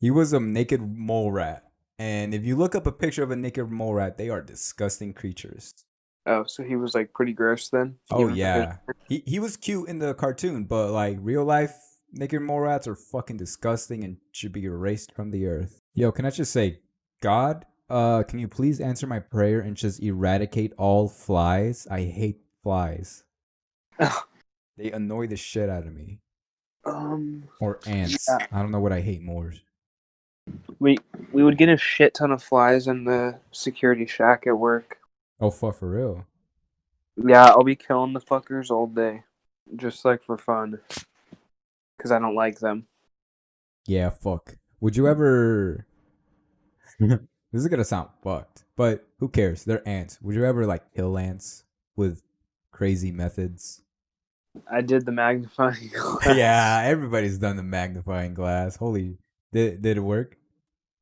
B: He was a naked mole rat. And if you look up a picture of a naked mole rat, they are disgusting creatures.
A: Oh, so he was like pretty gross then?
B: Oh
A: Even
B: yeah. He was cute in the cartoon, but like real life naked mole rats are fucking disgusting and should be erased from the earth. Yo, can I just say, God, can you please answer my prayer and just eradicate all flies? I hate flies. They annoy the shit out of me. Or ants.
A: Yeah.
B: I don't know what I hate more.
A: We would get a shit ton of flies in the security shack at work.
B: Oh fuck, for real?
A: Yeah, I'll be killing the fuckers all day. Just like for fun. Because I don't like them.
B: Yeah, fuck. Would you ever this is gonna sound fucked, but who cares? They're ants. Would you ever like kill ants with crazy methods?
A: I did the magnifying glass.
B: Yeah, everybody's done the magnifying glass. Holy, did it work?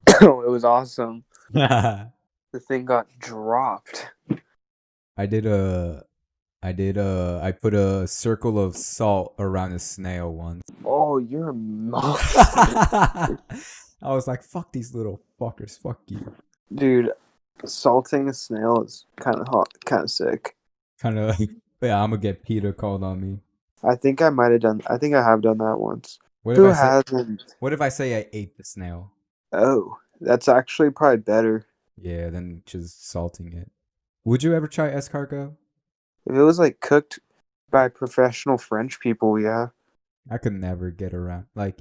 A: It was awesome.
B: I
A: The thing got dropped.
B: put a circle of salt around a snail once.
A: Oh, you're a monster.
B: I was like, fuck these little fuckers, fuck you.
A: Dude, salting a snail is kind of hot, kind of sick.
B: Kind of like, yeah, I'm gonna get Peter called on me.
A: I think I have done that once.
B: What
A: Who
B: if I say,
A: hasn't?
B: what if I say I ate the snail?
A: Oh, that's actually probably better.
B: Yeah, than just salting it. Would you ever try escargot?
A: If it was like cooked by professional French people, yeah.
B: I could never get around. Like,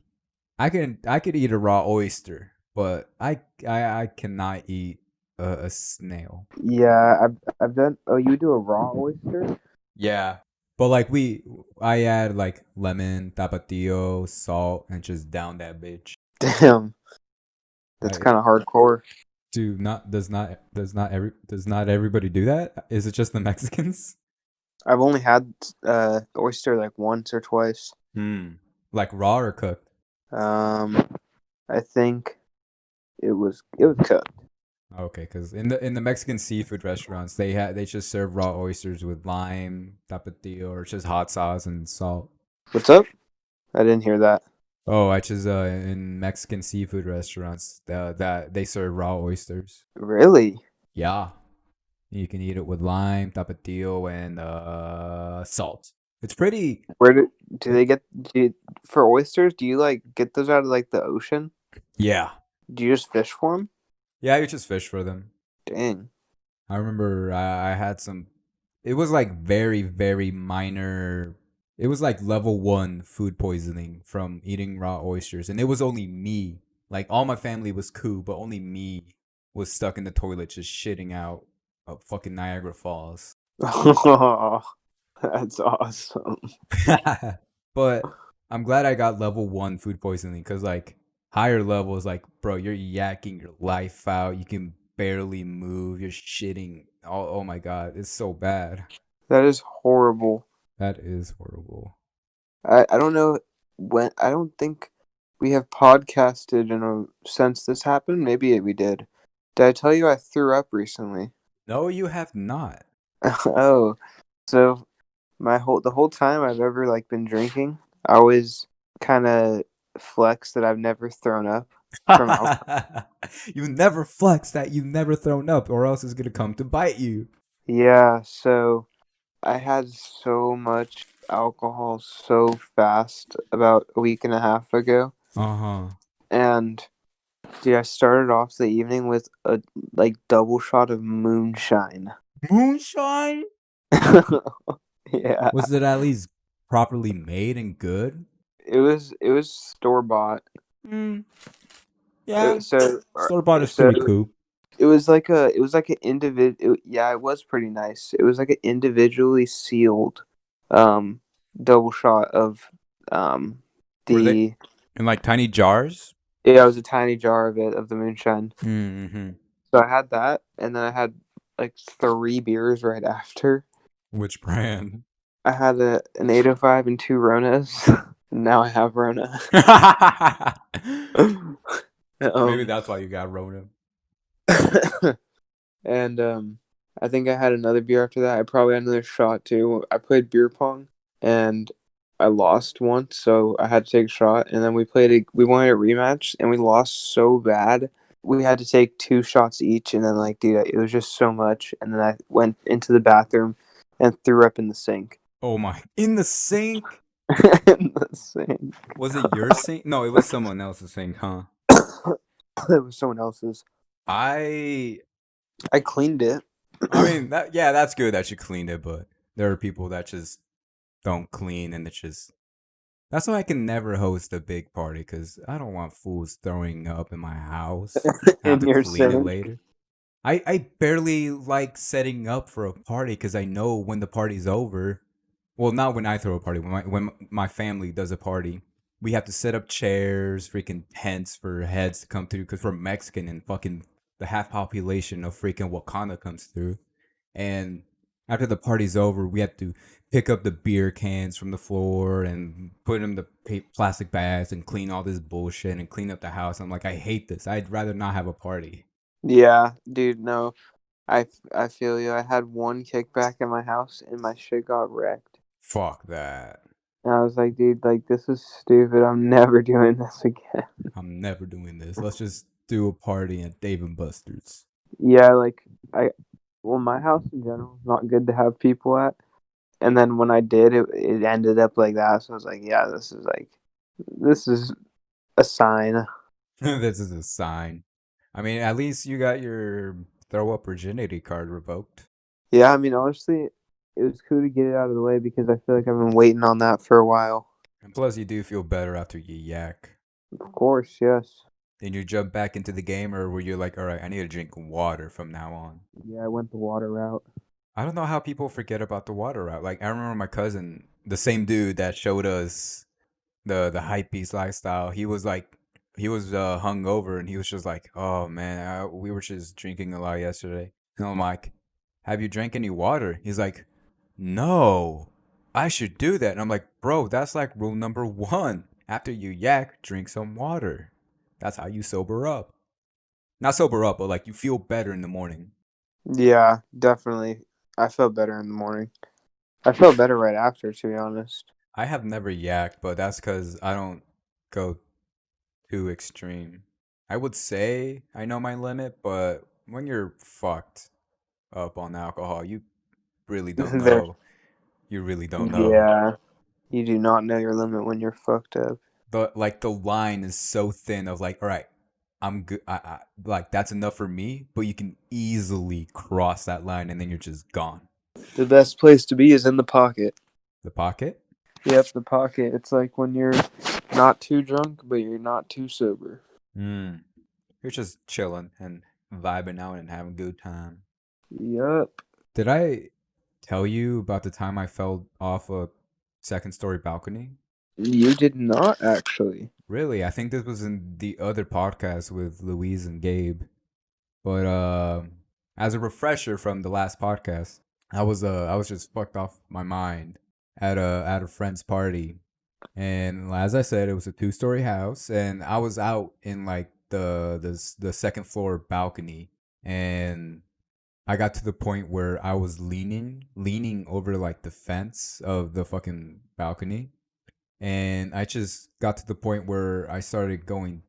B: I could eat a raw oyster, but I cannot eat a snail.
A: Yeah, I've done. Oh, you do a raw oyster?
B: Yeah, but like I add like lemon, tapatio, salt, and just down that bitch.
A: Damn, that's
B: Like,
A: kind of hardcore.
B: does not everybody do that? Is it just the Mexicans?
A: I've only had oyster like once or twice.
B: Like raw or cooked?
A: I think it was cooked.
B: Okay, because in the Mexican seafood restaurants, they just serve raw oysters with lime, tapatio, or just hot sauce and salt.
A: What's up? I didn't hear that.
B: Oh, I just in Mexican seafood restaurants that they serve raw oysters.
A: Really?
B: Yeah, you can eat it with lime, tapatio, and salt. It's pretty.
A: Where do they get for oysters? Do you like get those out of like the ocean?
B: Yeah,
A: Do you just fish for them?
B: yeah, you just fish for them.
A: Dang.
B: I remember I had some. It was like very, very minor. It was like level 1 food poisoning from eating raw oysters. And it was only me. Like all my family was cool, but only me was stuck in the toilet just shitting out of fucking Niagara Falls.
A: Oh, that's awesome.
B: But I'm glad I got level 1 food poisoning because like higher levels, like bro, you're yakking your life out. You can barely move. You're shitting. Oh my god, it's so bad.
A: That is horrible.
B: That is horrible.
A: I don't know when. I don't think we have podcasted in a since this happened. Maybe we did. Did I tell you I threw up recently?
B: No, you have not.
A: Oh, so the whole time I've ever like been drinking, I always kind of flex that I've never thrown up from alcohol.
B: You never flex that you've never thrown up, or else it's gonna come to bite you.
A: Yeah, so I had so much alcohol so fast about a week and a half ago,
B: Uh huh.
A: and dude, I started off the evening with a like double shot of moonshine.
B: Moonshine?
A: Yeah,
B: Was it at least properly made and good?
A: it was store bought.
B: Mm, yeah.
A: So
B: Store bought is
A: so
B: pretty cool.
A: it was like an individual. Yeah, it was pretty nice. It was like an individually sealed um double shot of um
B: Were they
A: the
B: in like tiny jars?
A: yeah, it was a tiny jar of it of the moonshine.
B: Mm-hmm.
A: So I had that, and then I had like three beers right after.
B: Which brand?
A: I had an 805 and two Ronas. Now I have Rona.
B: Maybe
A: um,
B: that's why you got Rona.
A: and I think I had another beer after that. I probably had another shot too. I played beer pong, and I lost once, so I had to take a shot. And then we wanted a rematch, and we lost so bad. We had to take two shots each, and then like, dude, it was just so much. And then I went into the bathroom and threw up in the sink.
B: Oh my! In the sink?
A: In the sink.
B: Was it your sink? No, it was someone else's sink, huh?
A: It was someone else's.
B: I
A: I cleaned it.
B: I mean, yeah, that's good that you cleaned it, but there are people that just don't clean and it's just. That's why I can never host a big party because I don't want fools throwing up in my house. I have
A: In
B: to
A: your
B: clean it
A: sink.
B: later. I barely like setting up for a party because I know when the party's over. Well, not when I throw a party. When my family does a party, we have to set up chairs, freaking tents for heads to come through because we're Mexican and fucking the half population of freaking Wakanda comes through. And after the party's over, we have to pick up the beer cans from the floor and put them in the plastic bags and clean all this bullshit and clean up the house. I'm like, I hate this. I'd rather not have a party.
A: Yeah, dude, no. I feel you. I had one kickback in my house and my shit got wrecked.
B: Fuck that.
A: And I was like, dude, like this is stupid. I'm never doing this again.
B: I'm never doing this. Let's just do a party at Dave and Buster's.
A: Yeah, like I well, my house in general is not good to have people at. And then when I did, it ended up like that. So I was like, yeah, this is a sign.
B: This is a sign. I mean, at least you got your throw up virginity card revoked.
A: Yeah, I mean, honestly, it was cool to get it out of the way because I feel like I've been waiting on that for a while.
B: And plus, you do feel better after you yak.
A: Of course, yes.
B: Then you jump back into the game, or were you like, all right, I need to drink water from now on?
A: Yeah, I went the water route.
B: I don't know how people forget about the water route. Like, I remember my cousin, the same dude that showed us the hype beast lifestyle. He was hungover, and he was just like, oh man, we were just drinking a lot yesterday. And I'm like, have you drank any water? He's like, no, I should do that. And I'm like, bro, that's like rule number one. After you yak, drink some water. That's how you sober up. Not sober up, but like you feel better in the morning.
A: Yeah, definitely. I felt better in the morning. I felt better right after, to be honest.
B: I have never yacked, but that's because I don't go too extreme. I would say I know my limit, but when you're fucked up on alcohol, you really don't
A: There,
B: know. You really don't know.
A: yeah, you do not know your limit when you're fucked up.
B: The line is so thin of like, all right, I'm good. Like that's enough for me, but you can easily cross that line and then you're just gone.
A: The best place to be is in the pocket.
B: The pocket?
A: Yep, the pocket. It's like when you're not too drunk, but you're not too sober.
B: Mm. You're just chilling and vibing out and having a good time.
A: Yup.
B: Did I tell you about the time I fell off a second story balcony?
A: You did not actually.
B: Really? I think this was in the other podcast with Louise and Gabe. But as a refresher from the last podcast, I was just fucked off my mind at a friend's party. And as I said, it was a 2-story house, and I was out in like the second floor balcony, and I got to the point where I was leaning over like the fence of the fucking balcony, and I just got to the point where I started going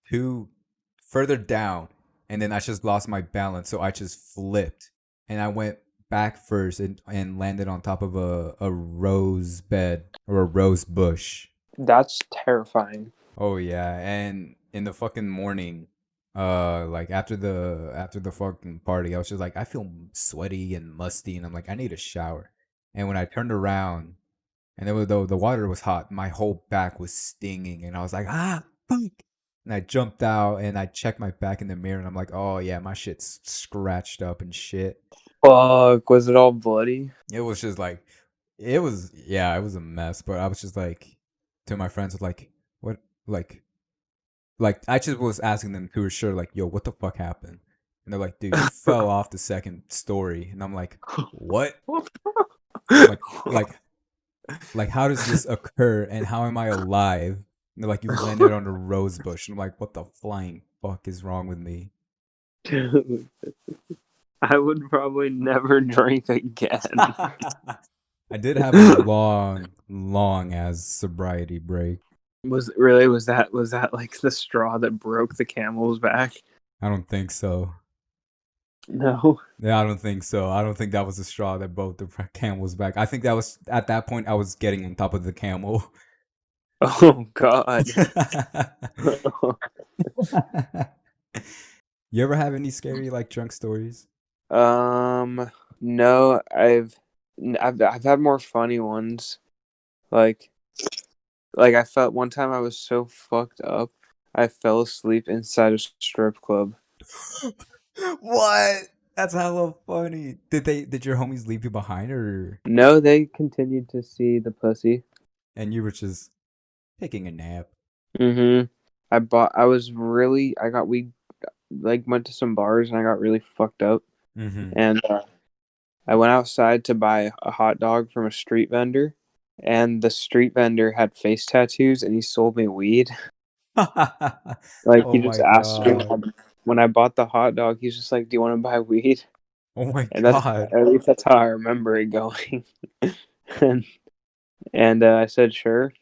B: too further down, and then I just lost my balance, so I just flipped, and I went back first and landed on top of a rose bed or a rose bush.
A: That's terrifying.
B: Oh yeah, and in the fucking morning, like after the fucking party, I was just like, I feel sweaty and musty, and I'm like, I need a shower. And when I turned around, and it was though the water was hot, my whole back was stinging, and I was like, ah, fuck. And I jumped out and I checked my back in the mirror, and I'm like, oh yeah, my shit's scratched up and shit.
A: Fuck, was it all bloody?
B: It was just like, it was yeah, it was a mess. But I was just like, to my friends, like, what, like I just was asking them to assure, like, yo, what the fuck happened? And they're like, dude, you fell off the second story, and I'm like, what? Like, like like how does this occur and how am I alive? And they're like, you landed on a rose bush. And I'm like, what the flying fuck is wrong with me?
A: Dude, I would probably never drink again.
B: I did have a long as sobriety break.
A: Was that like the straw that broke the camel's back?
B: I don't think so.
A: No.
B: Yeah, I don't think so. I don't think that was the straw that broke the camel's back. I think that was at that point I was getting on top of the camel.
A: Oh God.
B: You ever have any scary like drunk stories?
A: No, I've had more funny ones. Like I felt one time I was so fucked up, I fell asleep inside a strip club.
B: What? That's hella funny. Did your homies leave you behind, or
A: No, they continued to see the pussy.
B: and you were just taking a nap?
A: Mm-hmm. We like went to some bars and I got really fucked up.
B: Mm-hmm.
A: And I went outside to buy a hot dog from a street vendor, and the street vendor had face tattoos and he sold me weed. Like
B: Oh
A: he just
B: my
A: asked me
B: god.
A: when I bought the hot dog, he's just like, "Do you want to buy weed?"
B: Oh my
A: And that's
B: god.
A: at least that's how I remember it going. and I said sure,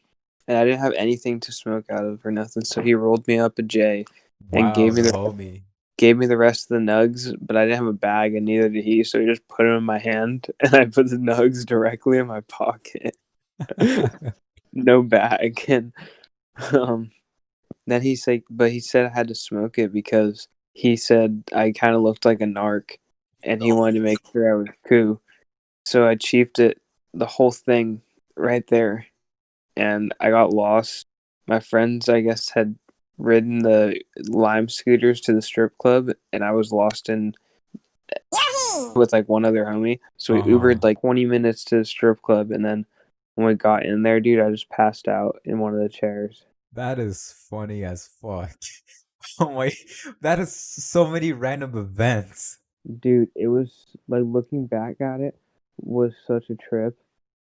A: and I didn't have anything to smoke out of or nothing, so he rolled me up a J and
B: Wow, the homie.
A: gave me the rest of the nugs, but I didn't have a bag, and neither did he. So he just put them in my hand, and I put the nugs directly in my pocket. No bag, and um, then he's like, but he said I had to smoke it because he said I kind of looked like a narc, and he wanted to make sure I was cool. So I chiefed it, the whole thing, right there, and I got lost. My friends, I guess, had ridden the Lime scooters to the strip club, and I was lost in with like one other homie. So we
B: Uh-huh.
A: Ubered like 20 minutes to the strip club, and then when we got in there, dude, I just passed out in one of the chairs.
B: That is funny as fuck. Oh my, that is so many random events.
A: Dude, it was like looking back at it was such a trip.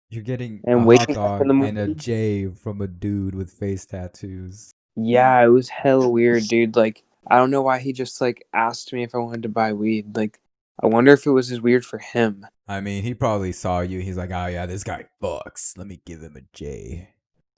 B: You're getting a
A: And
B: hot
A: waking up in
B: dog
A: the
B: and a
A: morning,
B: J from a dude with face tattoos.
A: yeah, it was hella weird, dude. Like, I don't know why he just like asked me if I wanted to buy weed. Like, I wonder if it was as weird for him.
B: I mean, he probably saw you. He's like, oh yeah, this guy fucks. Let me give him a J.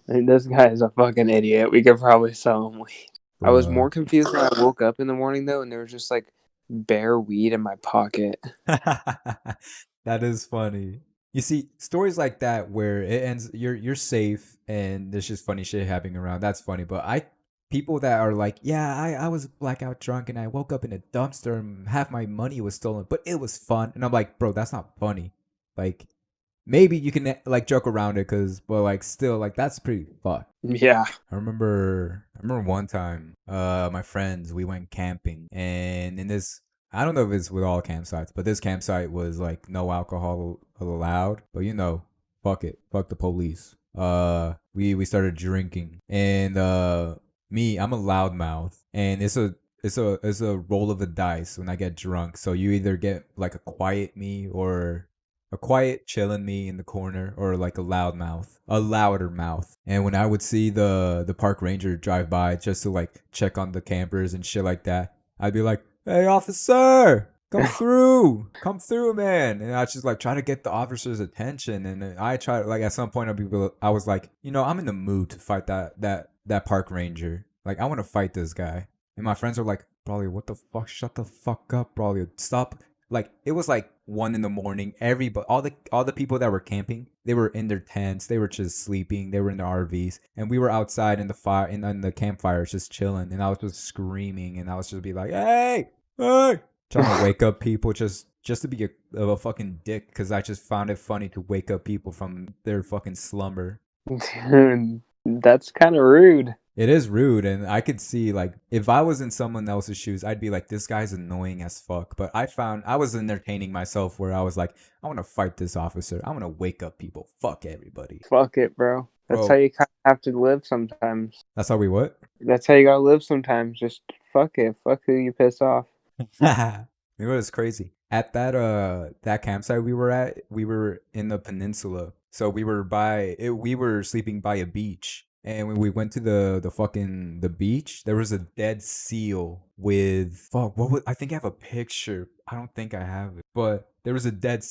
A: I mean, this guy is a fucking idiot. We could probably sell him weed. I was more
B: Bruh.
A: confused when I woke up in the morning though, and there was just like bare weed in my pocket.
B: That is funny. You see, stories like that where it ends, you're safe and there's just funny shit happening around. That's funny. But people that are like, yeah, I was blackout drunk and I woke up in a dumpster and half my money was stolen, but it was fun. And I'm like, bro, that's not funny. Like, maybe you can like joke around it, but like still, like that's pretty fucked.
A: Yeah.
B: I remember one time, my friends, we went camping, and in this, I don't know if it's with all campsites, but this campsite was like no alcohol allowed. But you know, fuck it, fuck the police. we started drinking, and me, I'm a loudmouth, and it's a roll of the dice when I get drunk. So you either get like a quiet me, or a quiet chillin' me in the corner, or like a loud mouth, a louder mouth. And when I would see the park ranger drive by just to like check on the campers and shit like that, I'd be like, "Hey, officer, come through, man!" And I just like try to get the officer's attention. And then I try, like, at some point I was like, I'm in the mood to fight that park ranger. Like, I want to fight this guy. And my friends were like, "Brawly, what the fuck? Shut the fuck up, Brawly. Stop." Like, it was like 1 in the morning. Everybody, all the people that were camping, they were in their tents. They were just sleeping. They were in their RVs, and we were outside in the fire, in the campfires, just chilling. And I was just screaming, and I was just be like, "Hey, hey!" Trying to wake up people, just to be a fucking dick, because I just found it funny to wake up people from their fucking slumber.
A: Dude, that's kind of rude.
B: It is rude, and I could see, like, if I was in someone else's shoes, I'd be like, this guy's annoying as fuck. But I found I was entertaining myself, where I was like, I want to fight this officer. I want to wake up people. Fuck everybody.
A: Fuck it, bro. That's how
B: Bro,
A: you kind of have to live sometimes.
B: that's how we what?
A: That's how you gotta live sometimes. Just fuck it. Fuck who you piss off.
B: It was crazy. At that campsite we were at, we were in the peninsula. So we were sleeping by a beach. And when we went to the beach, there was a dead seal with, fuck, I think I have a picture. I don't think I have it. But there was a dead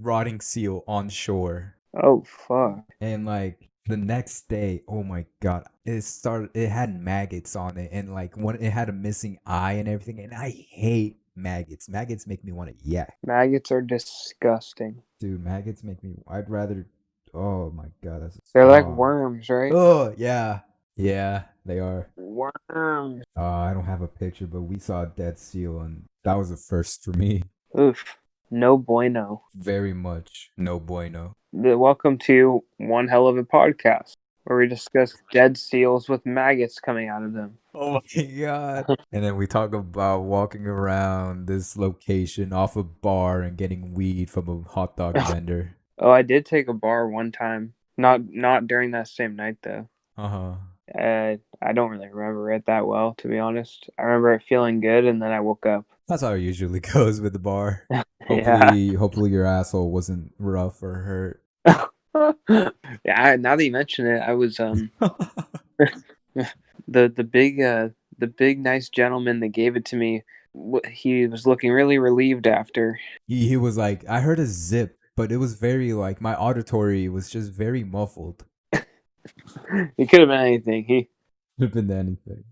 B: rotting seal on shore.
A: Oh fuck.
B: And like the next day, oh my god, it had maggots on it, and like it had a missing eye and everything, and I hate maggots. Maggots make me want to yak.
A: Maggots are disgusting.
B: Dude, maggots make me, I'd rather, oh my god,
A: They're like worms, right?
B: oh yeah. Yeah, they are.
A: Worms.
B: I don't have a picture, but we saw a dead seal, and that was a first for me.
A: Oof. No bueno.
B: Very much no bueno.
A: Welcome to one hell of a podcast where we discuss dead seals with maggots coming out of them.
B: Oh my god. And then we talk about walking around this location off a bar and getting weed from a hot dog vendor.
A: Oh, I did take a bar one time. Not during that same night though.
B: Uh-huh.
A: I don't really remember it that well, to be honest. I remember it feeling good, and then I woke up.
B: That's how it usually goes with the bar.
A: Yeah.
B: Hopefully your asshole wasn't rough or hurt.
A: Yeah. Now that you mention it, I was the big nice gentleman that gave it to me. He was looking really relieved after.
B: He was like, I heard a zip, but it was very like, my auditory was just very muffled.
A: It could have been anything. He
B: Could have been anything.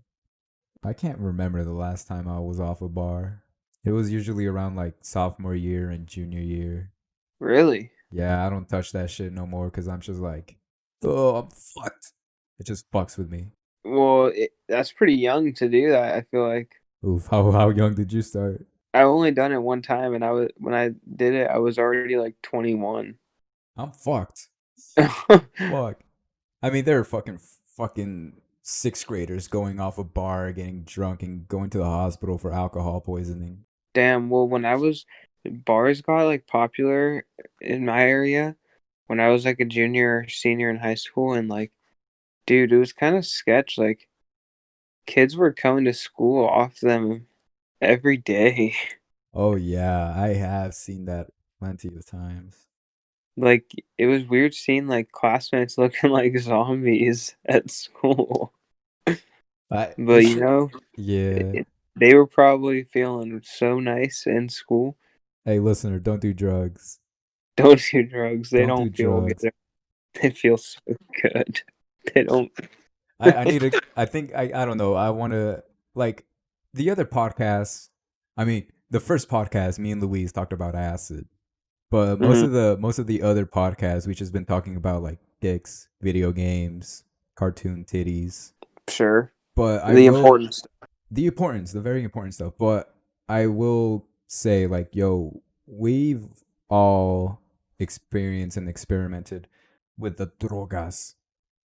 B: I can't remember the last time I was off a bar. It was usually around like sophomore year and junior year.
A: really.
B: Yeah, I don't touch that shit no more, because I'm just like, oh, I'm fucked. It just fucks with me.
A: Well, that's pretty young to do that. I feel like
B: Oof, how young did you start?
A: I only done it one time, and when I did it, I was already like 21.
B: I'm fucked. Fuck. I mean, there are fucking sixth graders going off a bar, getting drunk, and going to the hospital for alcohol poisoning.
A: Damn. Well, bars got like popular in my area when I was like a junior or senior in high school, and like, dude, it was kind of sketch. Like, kids were coming to school off them every day.
B: Oh yeah, I have seen that plenty of times.
A: Like, it was weird seeing like classmates looking like zombies at school. But
B: Yeah.
A: they were probably feeling so nice in school.
B: Hey, listener, don't do drugs.
A: Don't do drugs. They
B: Don't do
A: don't feel
B: drugs.
A: good. They feel so good. They don't.
B: I need to. I think I don't know. I want to, like, the other podcast. I mean, the first podcast, me and Louise talked about acid, but
A: Mhm.
B: most of the other podcasts, we just been talking about like dicks, video games, cartoon titties.
A: Sure.
B: But
A: The importance.
B: the very important stuff. But I will say, like, yo, we've all experienced and experimented with the drogas.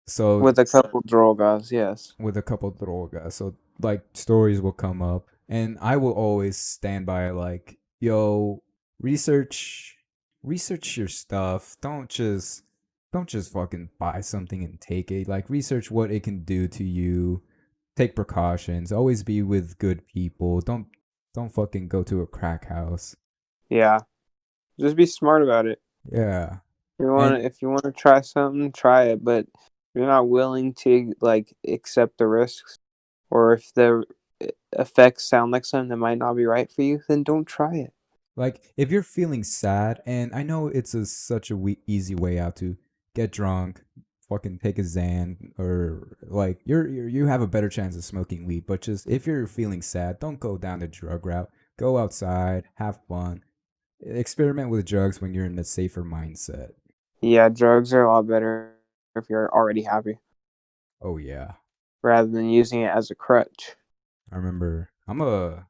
B: So
A: With a couple drogas, yes.
B: with a couple drogas. So like stories will come up, and I will always stand by like, yo, research your stuff. Don't just don't just fucking buy something and take it. Like, research what it can do to you. Take precautions. Always be with good people. Don't fucking go to a crack house.
A: Yeah, just be smart about it.
B: Yeah.
A: If you want to try something, try it. But if you're not willing to like accept the risks, or if the effects sound like something that might not be right for you, then don't try it.
B: Like, if you're feeling sad, and I know it's such a easy way out to get drunk, fucking take a Xan, or like you have a better chance of smoking weed. But just if you're feeling sad, don't go down the drug route. Go outside, have fun, experiment with drugs when you're in a safer mindset.
A: Yeah, drugs are a lot better if you're already happy,
B: Oh yeah,
A: rather than using it as a crutch.
B: I remember. I'm gonna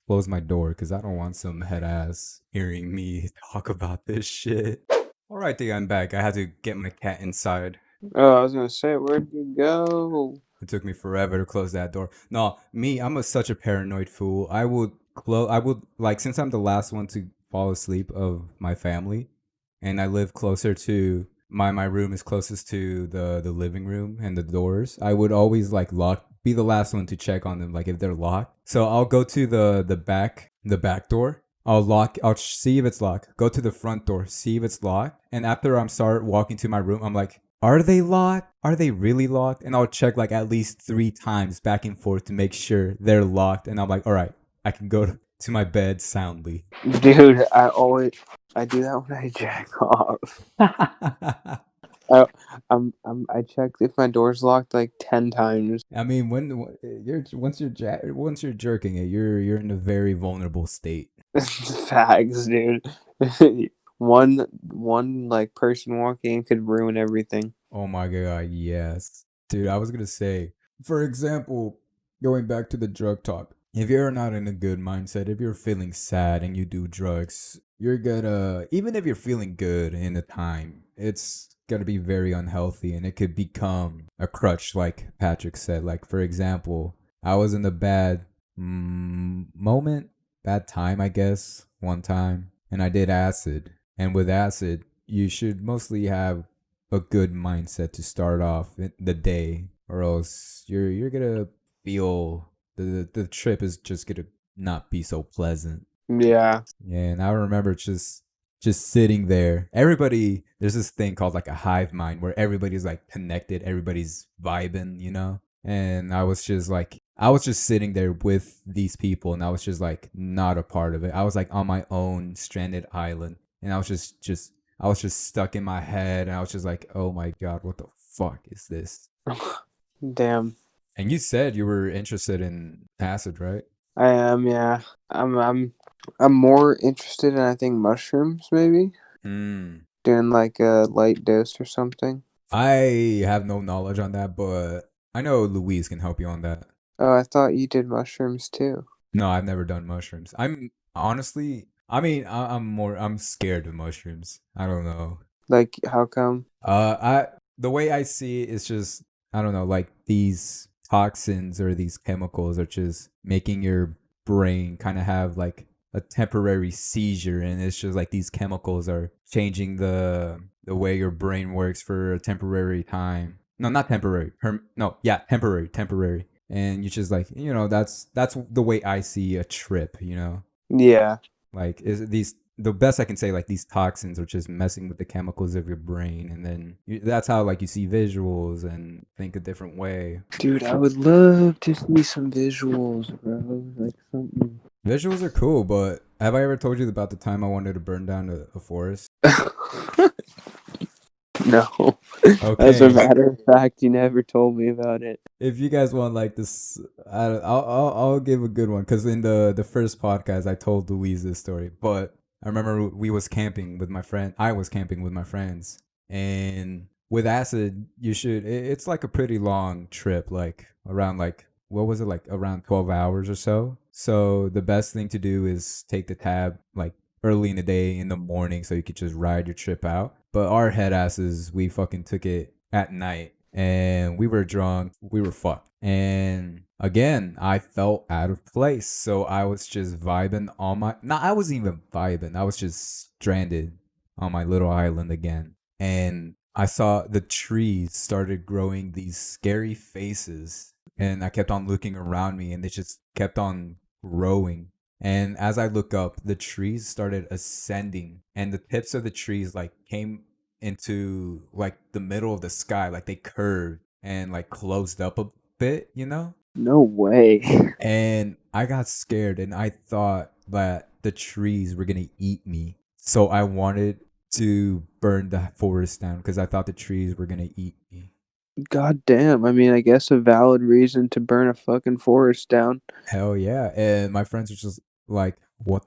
B: close my door because I don't want some head ass hearing me talk about this shit. All right, then I'm back. I had to get my cat inside.
A: Oh, I was gonna say, where'd you go?
B: It took me forever to close that door. No, me, such a paranoid fool. I would like, since I'm the last one to fall asleep of my family, and I live closer to my room is closest to the living room and the doors. I would always like be the last one to check on them, like if they're locked. So I'll go to the back door. I'll see if it's locked. Go to the front door, see if it's locked. And after I'm start walking to my room, I'm like, are they locked? Are they really locked? And I'll check like at least 3 times back and forth to make sure they're locked. And I'm like, all right, I can go to my bed soundly.
A: Dude, I do that when I jack off. I checked if my door's locked like 10 times.
B: I mean, once you're jerking it, you're in a very vulnerable state.
A: Facts, dude. One like person walking in could ruin everything.
B: Oh my god, yes. Dude, I was gonna say, for example, going back to the drug talk, if you're not in a good mindset, if you're feeling sad and you do drugs, you're gonna, even if you're feeling good in the time, it's gonna be very unhealthy and it could become a crutch, like Patrick said. Like, for example, I was in a bad bad time, I guess, one time, and I did acid. And with acid, you should mostly have a good mindset to start off the day, or else you're gonna feel the trip is just gonna not be so pleasant.
A: Yeah.
B: And I remember just sitting there. Everybody, there's this thing called like a hive mind where everybody's like connected, everybody's vibing, you know. And I was just sitting there with these people, and I was just like not a part of it. I was like on my own stranded island, and I was just stuck in my head, and I was just like, oh my god, what the fuck is this?
A: Damn.
B: And you said you were interested in acid, right?
A: I am, yeah. I'm more interested in, I think, mushrooms maybe. Doing like a light dose or something.
B: I have no knowledge on that, but I know Louise can help you on that.
A: Oh, I thought you did mushrooms too.
B: No, I've never done mushrooms. I'm honestly, I mean, I'm scared of mushrooms. I don't know.
A: Like, how come?
B: The way I see it is just, I don't know, like these toxins or these chemicals are just making your brain kind of have like a temporary seizure, and it's just like these chemicals are changing the way your brain works for a temporary time. No, not temporary. Temporary. And you just like, you know, that's the way I see a trip, you know.
A: Yeah.
B: Like, is these the best I can say, like these toxins are just messing with the chemicals of your brain, and then that's how like you see visuals and think a different way.
A: Dude, I would love to see some visuals, bro. Like something.
B: Visuals are cool, but have I ever told you about the time I wanted to burn down a forest?
A: No.
B: Okay.
A: As a matter of fact, you never told me about it.
B: If you guys want like this, I'll give a good one, because in the first podcast I told Louise this story. But I remember we was camping with my friend. I was camping with my friends, and with acid, it's like a pretty long trip, like around like, what was it, like around 12 hours or so. So the best thing to do is take the tab like early in the day, in the morning, so you could just ride your trip out. But our head asses, we fucking took it at night, and we were drunk, we were fucked. And again, I felt out of place, so I was just vibing on my, I wasn't even vibing, I was just stranded on my little island again. And I saw the trees started growing these scary faces, and I kept on looking around me, and they just kept on growing. And as I look up, the trees started ascending, and the tips of the trees like came into like the middle of the sky, like they curved and like closed up a bit, you know?
A: No way.
B: And I got scared and I thought that the trees were gonna eat me. So I wanted to burn the forest down because I thought the trees were gonna eat me.
A: God damn. I mean, I guess a valid reason to burn a fucking forest down.
B: Hell yeah. And my friends were just like, what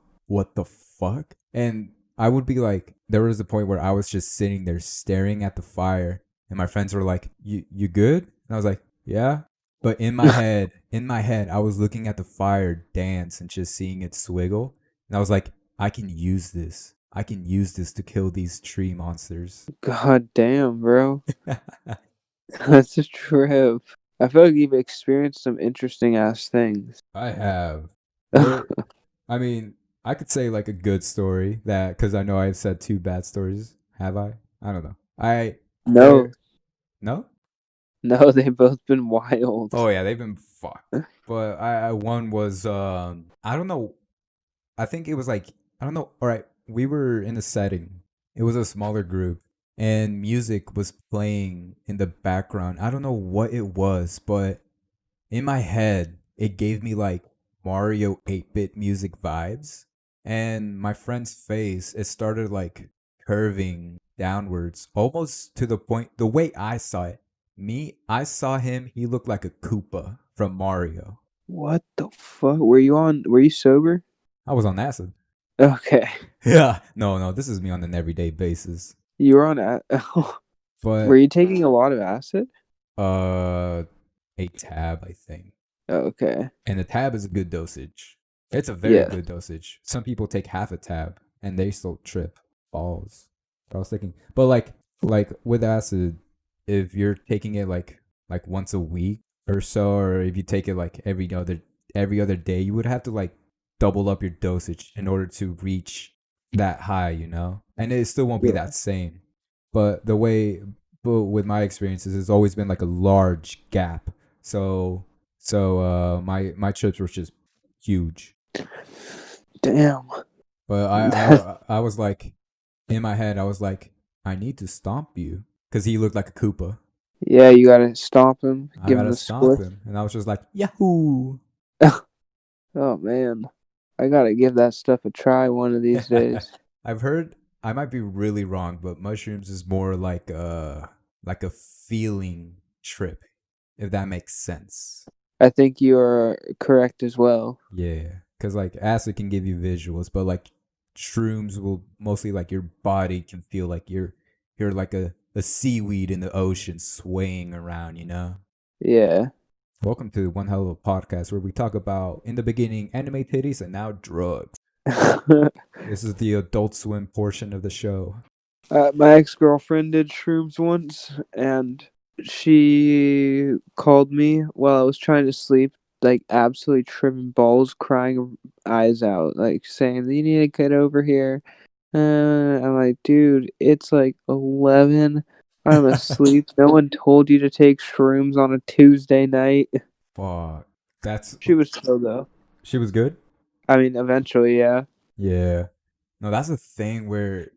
B: the fuck? And I would be like, there was a point where I was just sitting there staring at the fire, and my friends were like, you good? And I was like, yeah. But in my head, I was looking at the fire dance and just seeing it swiggle. And I was like, I can use this. I can use this to kill these tree monsters.
A: God damn, bro. That's a trip. I feel like you've experienced some interesting ass things.
B: I have. There I mean, I could say like a good story that because I know I've said two bad stories. Have I? I don't know.
A: No,
B: There no.
A: no, they've both been wild.
B: Oh yeah, they've been fucked. But I one was I don't know. I think it was like I don't know. All right, we were in a setting. It was a smaller group, and music was playing in the background. I don't know what it was, but in my head, it gave me like Mario 8-bit music vibes. And my friend's face, it started like curving downwards, almost to the point, the way I saw it. I saw him, he looked like a Koopa from Mario.
A: What the fuck? Were you sober?
B: I was on acid.
A: Okay.
B: Yeah. No, this is me on an everyday basis.
A: You were on Were
B: But,
A: you taking a lot of acid?
B: uh, a tab, I think.
A: Okay.
B: And a tab is a good dosage. It's a very
A: Yeah.
B: good dosage. Some people take half a tab and they still trip balls. I was thinking, but like with acid, if you're taking it like once a week or so, or if you take it like every other day, you would have to like double up your dosage in order to reach that high, you know. And it still won't be
A: Yeah.
B: that same. But but with my experiences, it's always been like a large gap. So my trips were just huge.
A: Damn.
B: But I was like in my head I was like I need to stomp you because he looked like a Koopa.
A: Yeah, you gotta stomp him,
B: I
A: give him
B: gotta
A: the
B: stomp
A: split.
B: him, and I was just like Yahoo!
A: Oh man. I gotta give that stuff a try one of these days.
B: I've heard I might be really wrong, but mushrooms is more like a feeling trip, if that makes sense.
A: I think you are correct as well.
B: Yeah, because like acid can give you visuals, but like shrooms will mostly like your body can feel like you're like a seaweed in the ocean swaying around, you know?
A: Yeah.
B: Welcome to One Hell of a Podcast where we talk about in the beginning anime titties and now drugs. This is the adult swim portion of the show.
A: My ex girlfriend did shrooms once, and she called me while I was trying to sleep, like absolutely tripping balls, crying eyes out, like saying, "You need to get over here." I'm like, dude, it's like 11. I'm asleep. No one told you to take shrooms on a Tuesday night.
B: Fuck. That's
A: She was chill though.
B: she was good?
A: I mean, eventually, yeah.
B: Yeah. No, that's a thing where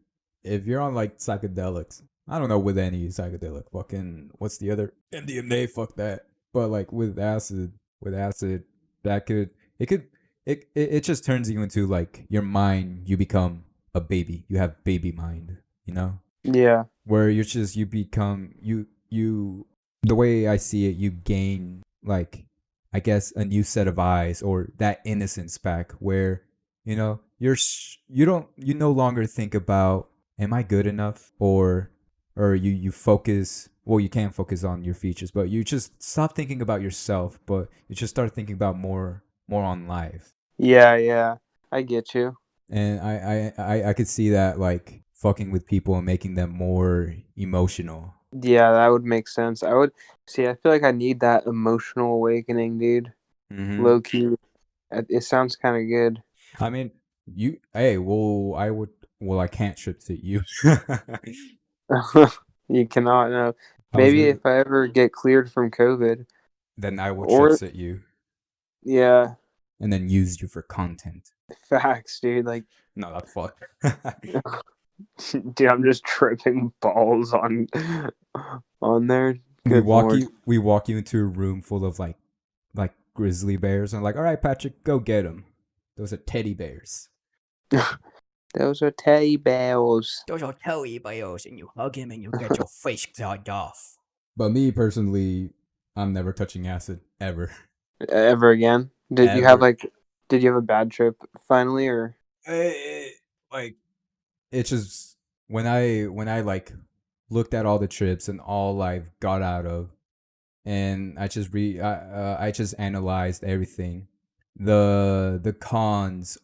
B: if you're on like psychedelics, I don't know with any psychedelic, fucking what's the other MDMA? Fuck that. But like with acid, that could it could it just turns you into like your mind. You become a baby. You have baby mind. You know,
A: Yeah.
B: where you become the way I see it, you gain like I guess a new set of eyes or that innocence back where you no longer think about am I good enough or you focus well you can focus on your features but you just stop thinking about yourself but you just start thinking about more on life.
A: Yeah, yeah. I get you.
B: And I could see that like fucking with people and making them more emotional.
A: Yeah, that would make sense. I would see. I feel like I need that emotional awakening, dude.
B: Mm-hmm.
A: Low key, it sounds kind of good.
B: I mean, well, I can't trip to you.
A: You cannot know.
B: I was
A: Maybe
B: gonna.
A: if I ever get cleared from COVID,
B: Then I will
A: or
B: chipset you
A: yeah,
B: and then use you for content.
A: facts, dude. Like,
B: No, that's fuck.
A: dude, I'm just tripping balls on there. Good lord.
B: We walk you into a room full of like grizzly bears and like, all right, Patrick, go get them. Those are teddy bears.
A: Those are teddy bears.
B: Those are teddy bears, and you hug him and you get your face clawed off. But me personally, I'm never touching acid ever.
A: Ever again?
B: Ever.
A: Did you have a bad trip finally, or?
B: Like it's just when I like looked at all the trips and all I've got out of, and I just analyzed everything. The cons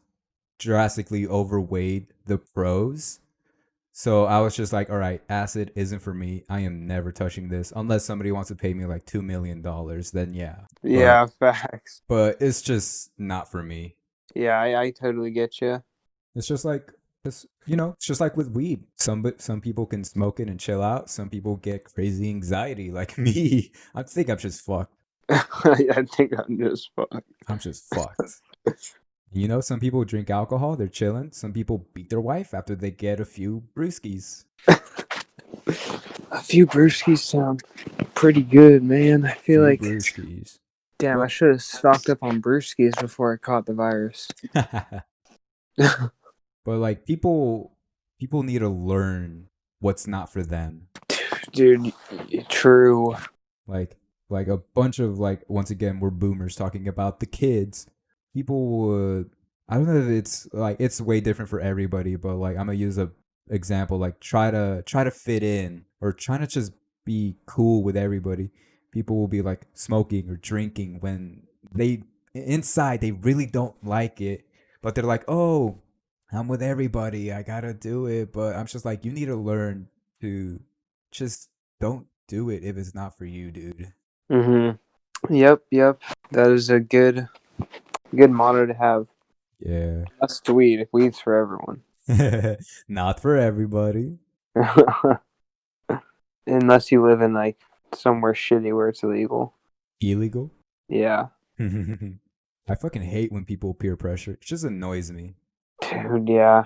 B: drastically overweighed the pros. So I was just like, all right, acid isn't for me. I am never touching this unless somebody wants to pay me like $2 million. Then yeah,
A: Yeah, facts.
B: but it's just not for me.
A: Yeah, I totally get you.
B: It's just like it's just like with weed. Some people can smoke it and chill out. Some people get crazy anxiety, like me. I think I'm just fucked.
A: I think I'm just fucked.
B: I'm just fucked. Some people drink alcohol, they're chilling. Some people beat their wife after they get a few brewskis.
A: A few brewskis sound pretty good, man. I feel
B: Few
A: like,
B: brewskis.
A: damn, I
B: But
A: should have stocked up on brewskis before I caught the virus.
B: but like people need to learn what's not for them.
A: Dude, true.
B: Like like a bunch of like once again we're boomers talking about the kids. People would I don't know if it's way different for everybody, but like I'm gonna use a example like try to fit in or trying to just be cool with everybody. People will be like smoking or drinking when they inside they really don't like it, but they're like, "Oh, I'm with everybody. I gotta do it." But I'm just like, you need to learn to just don't do it if it's not for you, dude.
A: Mm-hmm. Yep. That is a good motto to have.
B: Yeah.
A: That's the weed. Weed's for everyone.
B: Not for everybody.
A: Unless you live in like somewhere shitty where it's illegal.
B: Illegal?
A: Yeah.
B: I fucking hate when people peer pressure. It just annoys me.
A: Dude, yeah.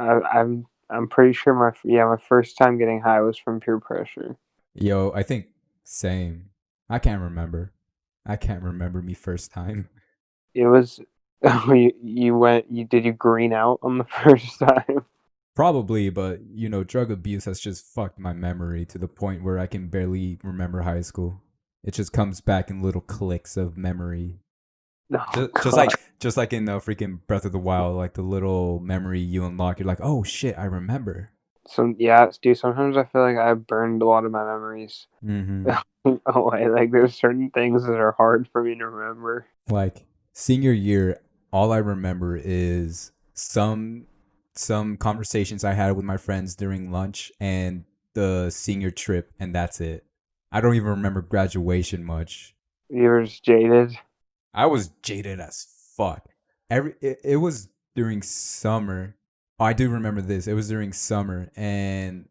A: I'm pretty sure my first time getting high was from peer pressure.
B: Yo, I think same. I can't remember. I can't remember me first time.
A: It was did you green out on the first time?
B: Probably, but drug abuse has just fucked my memory to the point where I can barely remember high school. It just comes back in little clicks of memory.
A: Oh
B: Just
A: god.
B: like in freaking Breath of the Wild, like the little memory you unlock, you're like, oh shit, I remember.
A: Yeah, dude, sometimes I feel like I burned a lot of my memories
B: Mm-hmm.
A: away. Like there's certain things that are hard for me to remember.
B: Like senior year, all I remember is some conversations I had with my friends during lunch and the senior trip, and that's it. I don't even remember graduation much.
A: You were just jaded.
B: I was jaded as fuck. It was during summer. Oh, I do remember this. It was during summer, and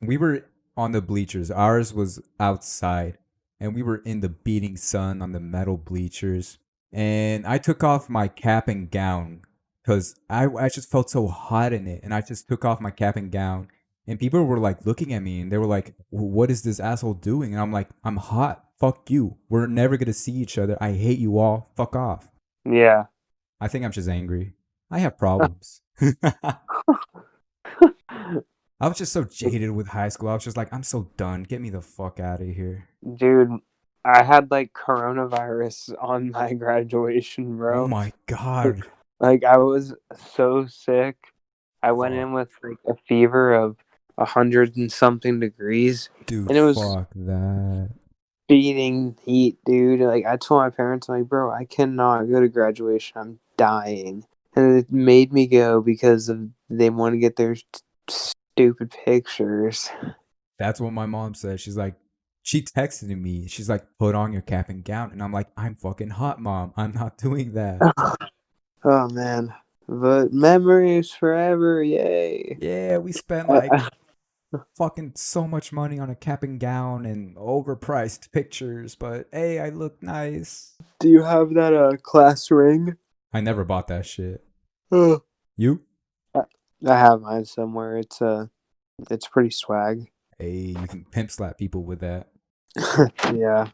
B: we were on the bleachers. Ours was outside, and we were in the beating sun on the metal bleachers. And I took off my cap and gown because I just felt so hot in it, and I just took off my cap and gown. And people were like looking at me, and they were like, "What is this asshole doing?" And I'm like, "I'm hot. Fuck you. We're never gonna see each other. I hate you all. Fuck off."
A: Yeah.
B: I think I'm just angry. I have problems. I was just so jaded with high school. I was just like, I'm so done. Get me the fuck out of here.
A: Dude, I had like coronavirus on my graduation,
B: Oh
A: bro.
B: my god.
A: Like I was so sick. I went
B: Fuck.
A: in with like a fever of 100 and something degrees,
B: Dude,
A: and it was
B: fuck that.
A: beating heat, dude. Like I told my parents, I'm like, bro, I cannot go to graduation. I'm dying, and it made me go because they want to get their stupid pictures.
B: That's what my mom said. She texted me. She's like, put on your cap and gown. And I'm like, I'm fucking hot, mom. I'm not doing that.
A: Oh man, but memories forever, yay!
B: Yeah, we spent
A: I,
B: like
A: I,
B: fucking so much money on a cap and gown and overpriced pictures, but hey, I look nice.
A: Do you have that class ring?
B: I never bought that shit.
A: I
B: You?
A: have mine somewhere. It's pretty swag.
B: Hey, you can pimp slap people with that.
A: Yeah.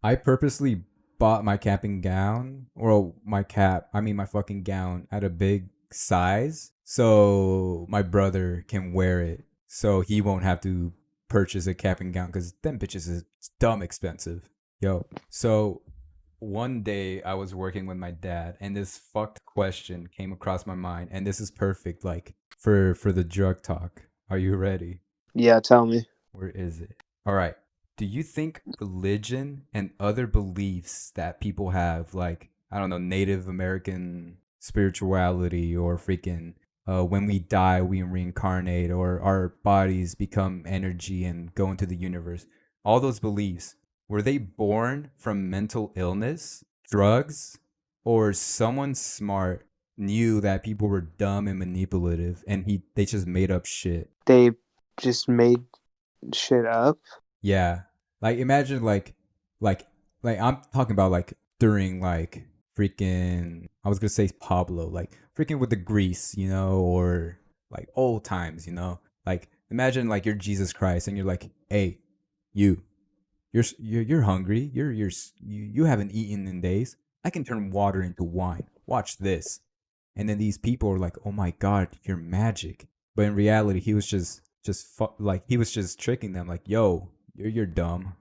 B: I purposely bought my camping gown, or my fucking gown at a big size so my brother can wear it so he won't have to purchase a camping gown because them bitches is dumb expensive. Yo, so one day I was working with my dad and this fucked question came across my mind, and this is perfect like for the drug talk. Are you ready?
A: Yeah, tell me.
B: Where is it? All right. Do you think religion and other beliefs that people have, like, I don't know, Native American spirituality, or freaking when we die, we reincarnate, or our bodies become energy and go into the universe, all those beliefs, were they born from mental illness, drugs, or someone smart knew that people were dumb and manipulative and they just made up shit?
A: They just made shit up.
B: Yeah. Like imagine like like I'm talking about like during like freaking, I was gonna say Pablo, like freaking with the grease, or like old times, Like imagine like you're Jesus Christ and you're like, "Hey, you, you're hungry. You haven't eaten in days. I can turn water into wine. Watch this." And then these people are like, "Oh my god, you're magic." But in reality, he was like he was just tricking them like, "Yo, you're dumb.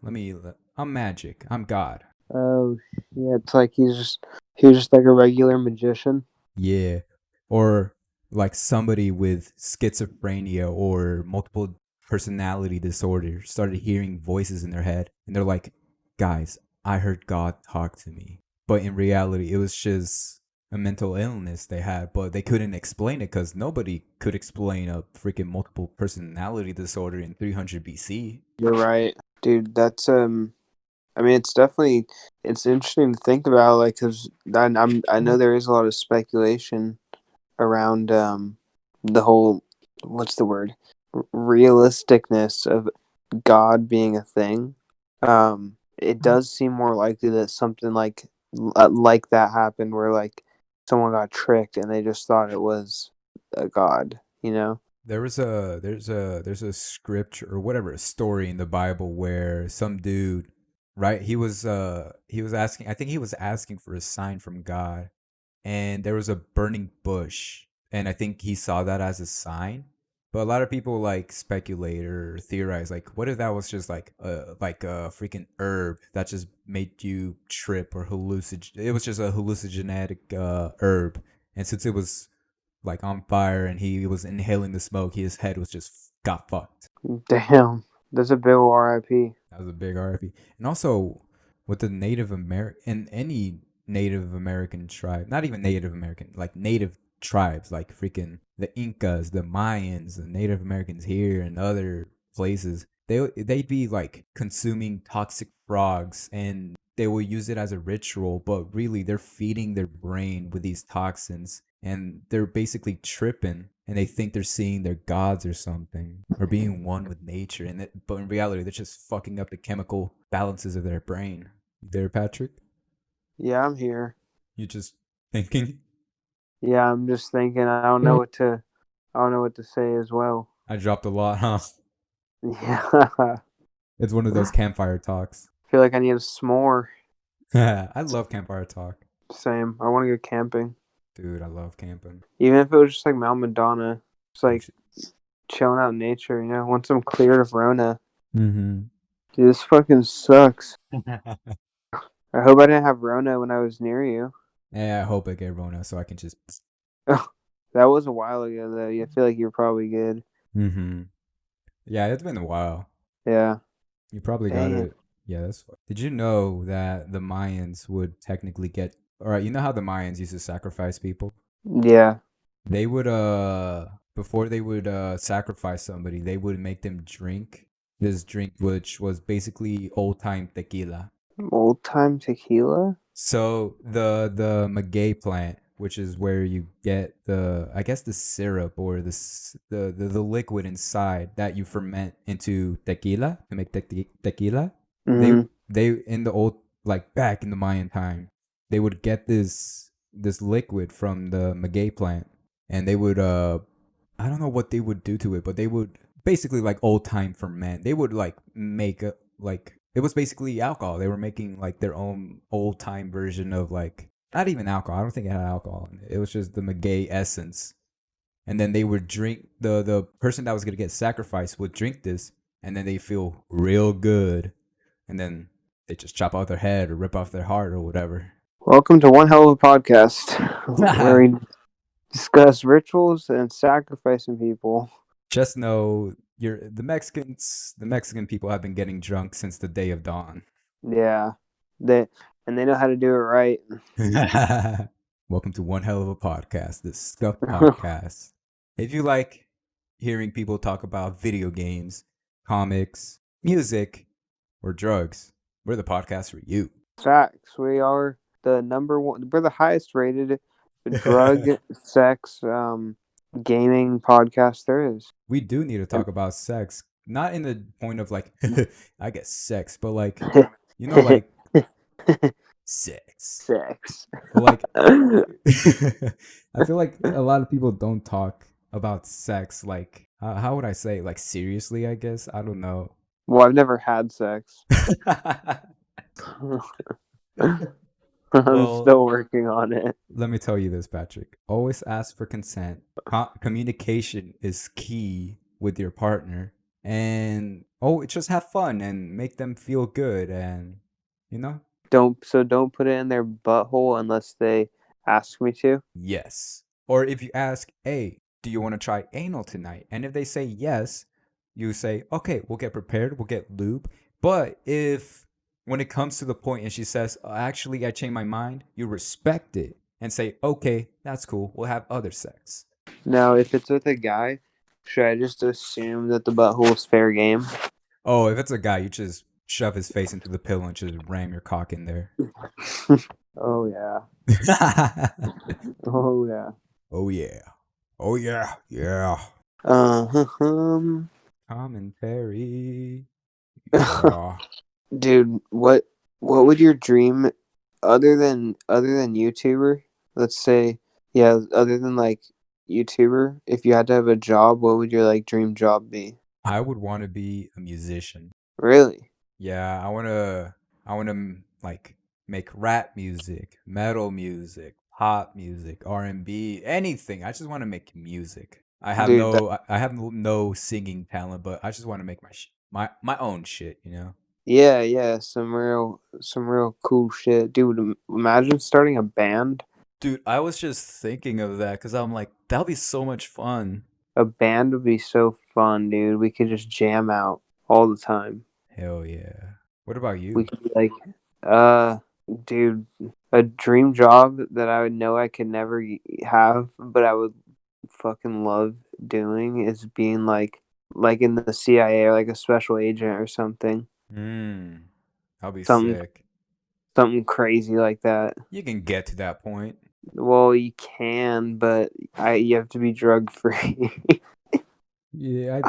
B: I'm magic. I'm God."
A: Oh, yeah. It's like he was just like a regular magician.
B: Yeah. Or like somebody with schizophrenia or multiple personality disorder started hearing voices in their head and they're like, "Guys, I heard God talk to me." But in reality, it was just a mental illness they had, but they couldn't explain it because nobody could explain a freaking multiple personality disorder in 300 BC.
A: You're right, dude. That's I mean, it's interesting to think about, like, because I know there is a lot of speculation around the whole, what's the word, realisticness of God being a thing. It does seem more likely that something like that happened, where like someone got tricked and they just thought it was a god. You know?
B: There's a scripture or whatever, a story in the Bible where some dude, right? He was asking, I think he was asking for a sign from God, and there was a burning bush, and I think he saw that as a sign. But a lot of people like speculate or theorize, like, what if that was just like a freaking herb that just made you trip or hallucin? It was just a hallucinogenic herb, and since it was like on fire and he was inhaling the smoke, his head was just got fucked.
A: Damn, that's a big ol' RIP.
B: That was a big RFE. And also with the Native American and any Native American tribe, not even Native American, like native tribes, like freaking the Incas, the Mayans, the Native Americans here and other places, they'd be like consuming toxic frogs and they will use it as a ritual, but really they're feeding their brain with these toxins and they're basically tripping and they think they're seeing their gods or something or being one with nature, but in reality they're just fucking up the chemical balances of their brain. You there, Patrick?
A: Yeah, I'm here.
B: You just thinking?
A: Yeah, I'm just thinking. I don't know what to say as well.
B: I dropped a lot, huh?
A: Yeah,
B: It's one of those campfire talks.
A: I feel like I need a s'more.
B: I love campfire talk.
A: Same. I want to go camping,
B: Dude, I love camping.
A: even if it was just like Mount Madonna, just
B: Oh,
A: like chilling out in nature. You know, once I'm cleared of Rona.
B: mm-hmm.
A: Dude, this fucking sucks. I hope I didn't have Rona when I was near you.
B: Yeah, I hope I get Rona so I can just.
A: That was a while ago, though. I feel like you're probably good.
B: Mm-hmm. Yeah, it's been a while.
A: Yeah.
B: You probably got
A: Damn.
B: it. Yeah, Did you know that the Mayans would technically get? All right, you know how the Mayans used to sacrifice people?
A: Yeah.
B: They would before they would sacrifice somebody, they would make them drink this drink which was basically old time tequila.
A: Old time tequila?
B: So the maguey plant, which is where you get the, I guess, the syrup or the liquid inside that you ferment into tequila to make tequila. They
A: Hmm.
B: they in the old, like back in the Mayan time, they would get this liquid from the maguey plant, and they would I don't know what they would do to it, but they would basically like old time ferment. They would like make a, like it was basically alcohol. They were making like their own old time version of, like, not even alcohol. I don't think it had alcohol in it. It was just the maguey essence. And then they would drink, the person that was gonna get sacrificed would drink this, and then they feel real good, and then they just chop out their head or rip off their heart or whatever.
A: Welcome to one hell of a podcast where we discuss rituals and sacrificing people.
B: Just know the Mexicans, the Mexican people have been getting drunk since the day of dawn.
A: Yeah, they know how to do it right.
B: Welcome to one hell of a podcast, the Scuff Podcast. If you like hearing people talk about video games, comics, music, or drugs, we're the podcast for you.
A: Facts. We are the number one. We're the highest rated drug, sex, gaming podcast there is.
B: We do need to talk about sex, not in the point of like, I guess sex, but like, like sex.
A: Sex.
B: But like, I feel like a lot of people don't talk about sex. Like, how would I say? Like, seriously, I guess. I don't know.
A: Well, I've never had sex. I'm
B: Well,
A: still working on it.
B: let me tell you this, Patrick. Always ask for consent. Communication is key with your partner. And just have fun and make them feel good, and
A: Don't put it in their butthole unless they ask me to.
B: yes. Or if you ask, hey, do you want to try anal tonight? And if they say yes, you say, okay, we'll get prepared, we'll get lube. But if when it comes to the point and she says, actually, I changed my mind, you respect it and say, okay, that's cool, we'll have other sex.
A: Now, if it's with a guy, should I just assume that the butthole is fair game?
B: Oh, if it's a guy, you just shove his face into the pillow and just ram your cock in there.
A: Oh yeah. Oh yeah.
B: Oh yeah. Oh yeah. Yeah. Commentary. Yeah.
A: Dude, what would your dream, other than YouTuber? Let's say, yeah, other than like YouTuber, if you had to have a job, what would your like dream job be?
B: I would want to be a musician.
A: Really?
B: Yeah, I want to like make rap music, metal music, pop music, R&B, anything. I just want to make music.
A: Dude,
B: I have no singing talent, but I just want to make my own shit,
A: yeah, some real cool shit. Dude, imagine starting a band.
B: Dude, I was just thinking of that because I'm like, that'll be so much fun.
A: A band would be so fun, dude. We could just jam out all the time.
B: Hell yeah. What about
A: We
B: you?
A: could be like, uh, dude, a dream job that I would know I could never have, but I would fucking love doing is being like in the CIA or like a special agent or something.
B: I'll be
A: Something
B: sick.
A: something crazy like that.
B: You can get to that point.
A: Well, you can, but you have to be drug free.
B: Yeah,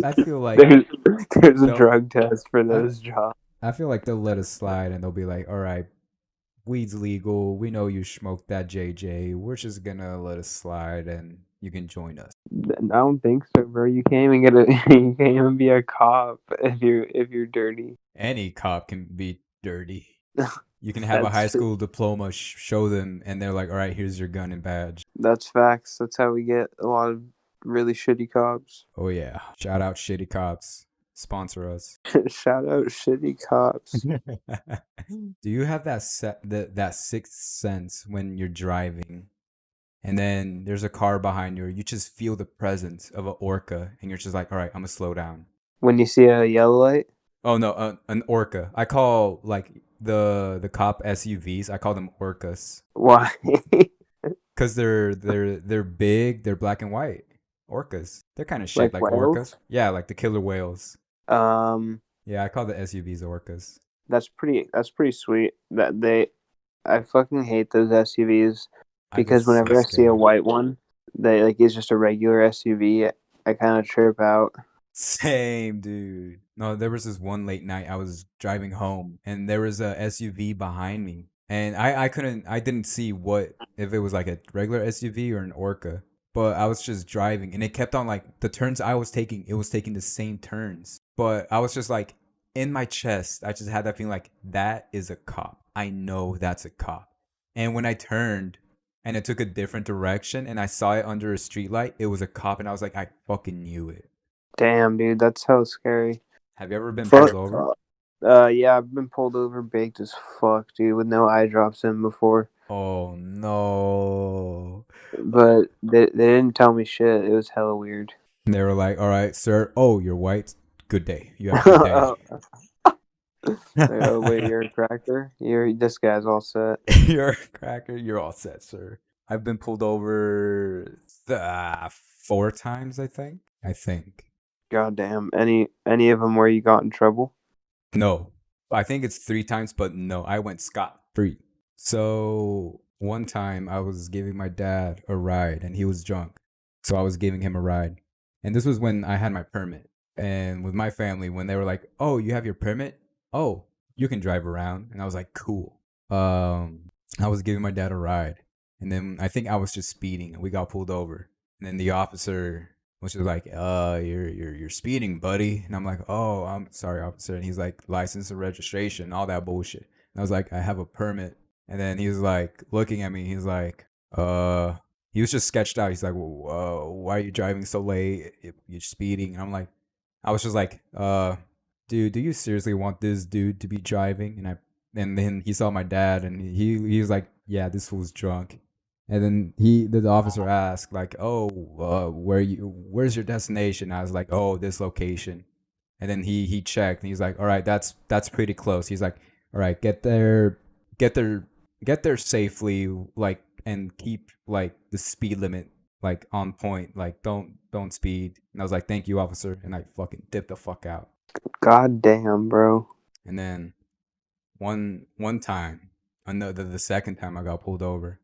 B: I feel like
A: There's a
B: they'll
A: drug test for
B: I,
A: those jobs.
B: I feel like they'll let us slide and they'll be like, all right, weed's legal. We know you smoked that JJ. We're just gonna let us slide and you can join us.
A: I don't think so, bro. You can't even get a you can't even be a cop if you're dirty.
B: Any cop can be dirty. You can have a high
A: That's
B: school diploma, show them, and they're like, all right, here's your gun and badge.
A: that's facts. That's how we get a lot of really shitty cops.
B: Oh, yeah. Shout out Shitty Cops. Sponsor us.
A: Shout out shitty cops.
B: Do you have that sixth sense when you're driving and then there's a car behind you, you just feel the presence of an orca and you're just like, all right, I'm gonna slow down.
A: When you see a yellow light?
B: Oh no, an orca. I call like the cop SUVs, I call them orcas.
A: Why?
B: Cause they're big, they're black and white. Orcas. They're kind of shaped
A: Like
B: like
A: whales?
B: orcas. Yeah, like the killer whales.
A: Um,
B: Yeah, I call the SUVs orcas.
A: that's pretty sweet. I fucking hate those SUVs
B: I get
A: because
B: so
A: whenever I see a
B: scared.
A: white one that like is just a regular SUV, I kind of trip out.
B: Same, dude. No, there was this one late night I was driving home and there was a SUV behind me. And I didn't see what if it was like a regular SUV or an Orca. But I was just driving and it kept on like the turns I was taking, it was taking the same turns. But I was just like in my chest, I just had that feeling like that is a cop. I know that's a cop. And when I turned and it took a different direction and I saw it under a streetlight, it was a cop and I was like, I fucking knew it.
A: Damn, dude, that's so scary.
B: Have you ever been pulled
A: Fuck.
B: over?
A: Yeah, I've been pulled over baked as fuck, dude, with no eye drops in before.
B: Oh no.
A: But they didn't tell me shit. It was hella weird.
B: They were like, all right, sir. Oh, you're white. Good day. You have a good day.
A: Oh, oh, wait, you're a cracker? This guy's all set.
B: You're a cracker. You're all set, sir. I've been pulled over 4 times, I think. I think.
A: Goddamn. Any of them where you got in trouble?
B: No, I think it's 3 times, but no, I went scot free. So one time I was giving my dad a ride and he was drunk. So I was giving him a ride. And this was when I had my permit. And with my family, when they were like, oh, you have your permit? Oh, you can drive around. And I was like, cool. I was giving my dad a ride. And then I think I was just speeding and we got pulled over. And then the officer was just like, you're speeding, buddy. And I'm like, oh, I'm sorry, officer. And he's like, license and registration, all that bullshit. And I was like, I have a permit. And then he was like, looking at me, he's like, he was just sketched out. He's like, well, why are you driving so late? You're speeding. And I'm like, I was just like, dude, do you seriously want this dude to be driving? And then he saw my dad and he was like, yeah, this fool's drunk. And then the officer asked like, "Oh, where's your destination?" I was like, "Oh, this location." And then he checked and he's like, "All right, that's pretty close." He's like, "All right, get there, get there safely, like, and keep like the speed limit like on point, like don't speed." And I was like, "Thank you, officer," and I fucking dipped the fuck out.
A: God damn, bro.
B: And then one time, another the second time I got pulled over.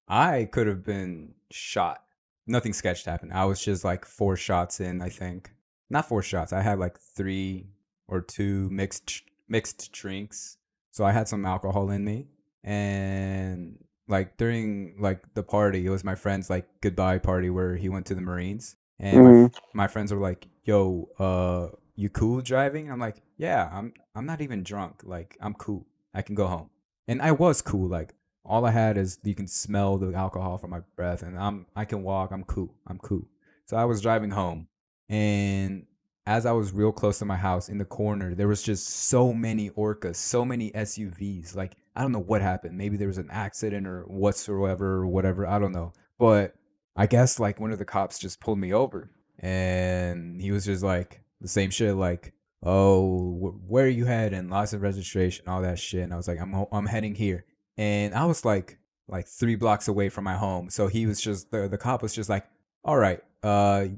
B: I could have been shot. Nothing sketched happened. I was just like 4 shots in, I think. Not 4 shots. I had like 3 or 2 mixed drinks. So I had some alcohol in me. And like during like the party, it was my friend's like goodbye party where he went to the Marines. And
A: Hmm.
B: my friends were like, "Yo, you cool driving?" I'm like, "Yeah, I'm not even drunk. Like I'm cool. I can go home." And I was cool. Like all I had is you can smell the alcohol from my breath, and I can walk. I'm cool. I'm cool. So I was driving home, and as I was real close to my house in the corner, there was just so many orcas, so many SUVs. Like I don't know what happened. Maybe there was an accident or whatsoever or whatever. I don't know. But I guess like one of the cops just pulled me over, and he was just like the same shit, like, "Oh, where are you heading? Lots of registration, all that shit." And I was like, I'm heading here." And I was like 3 blocks away from my home. So he was just the cop was just like, "All right,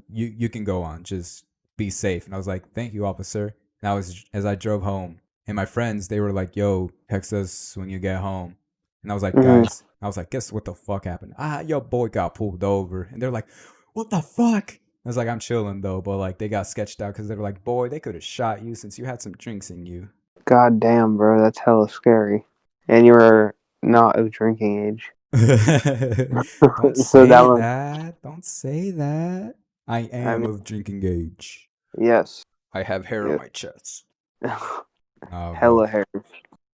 B: you can go on, just be safe." And I was like, "Thank you, officer." And I was as I drove home, and my friends they were like, "Yo, text us when you get home." And I was like,
A: Hmm.
B: "Guys," I was like, "Guess what the fuck happened? Your boy got pulled over." And they're like, "What the fuck?" I was like, "I'm chilling though," but like they got sketched out because they were like, "Boy, they could have shot you since you had some drinks in you."
A: God damn, bro. That's hella scary. And you were not of drinking age.
B: Don't
A: So that
B: say
A: was,
B: that. Don't say that. I
A: I
B: am
A: mean,
B: of drinking age.
A: yes.
B: I have hair on
A: Yes.
B: my chest. Oh, but
A: Hella hair.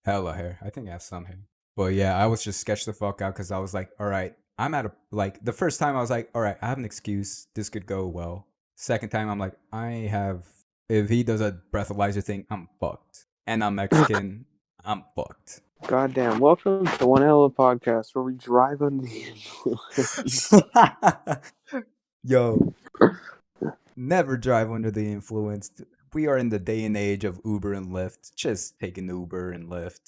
B: hella hair. I think I have some hair. But yeah, I was just sketched the fuck out because I was like, all right, I'm at a, like, the first time I was like, all right, I have an excuse. This could go well. Second time, I'm like, if he does a breathalyzer thing, I'm fucked. And I'm Mexican, I'm fucked.
A: Goddamn. Welcome to One Hell of a Podcast where we drive under the influence.
B: Yo, never drive under the influence. We are in the day and age of Uber and Lyft. Just take an Uber and Lyft.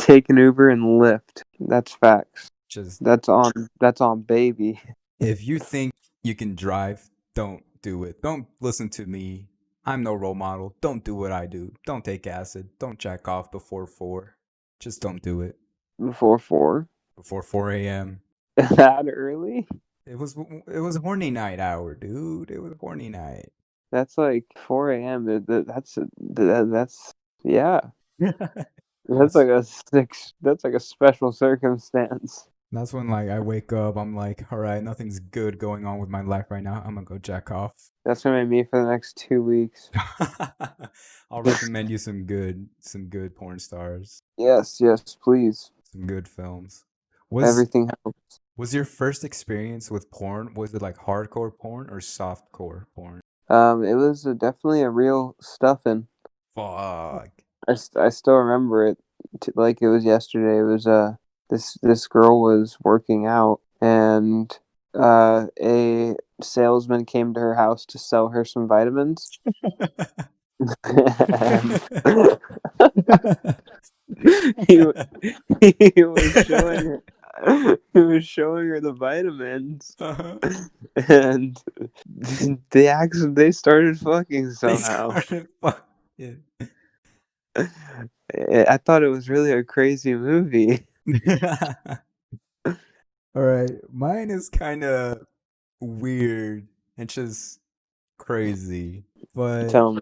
A: Take an Uber and Lyft. That's facts.
B: Just
A: That's on baby.
B: if you think you can drive, don't do it. Don't listen to me. I'm no role model. Don't do what I do. Don't take acid. Don't jack off before 4. Just don't do it.
A: Before 4.
B: Before 4 a.m.
A: That early?
B: It was horny night hour, dude. It was horny night.
A: That's like 4 a.m. That's yeah. That's
B: That's
A: like a six. That's like a special circumstance.
B: that's when like I wake up, I'm like, all right, nothing's good going on with my life right now. I'm gonna go jack off.
A: That's gonna be me for the next 2 weeks.
B: I'll recommend you some good porn stars,
A: Yes, yes, please.
B: some good films. Was
A: Everything helps.
B: was your first experience with porn? Was it like hardcore porn or softcore porn?
A: It was definitely a real stuffing.
B: Fuck.
A: I still remember it like it was yesterday. It was this girl was working out and a salesman came to her house to sell her some vitamins. And he wa- he was showing her the vitamins
B: Uh-huh.
A: and they started fucking
B: They
A: somehow.
B: started fucking.
A: I thought it was really a crazy movie.
B: All right, mine is kind of weird and just crazy, but
A: Tell me.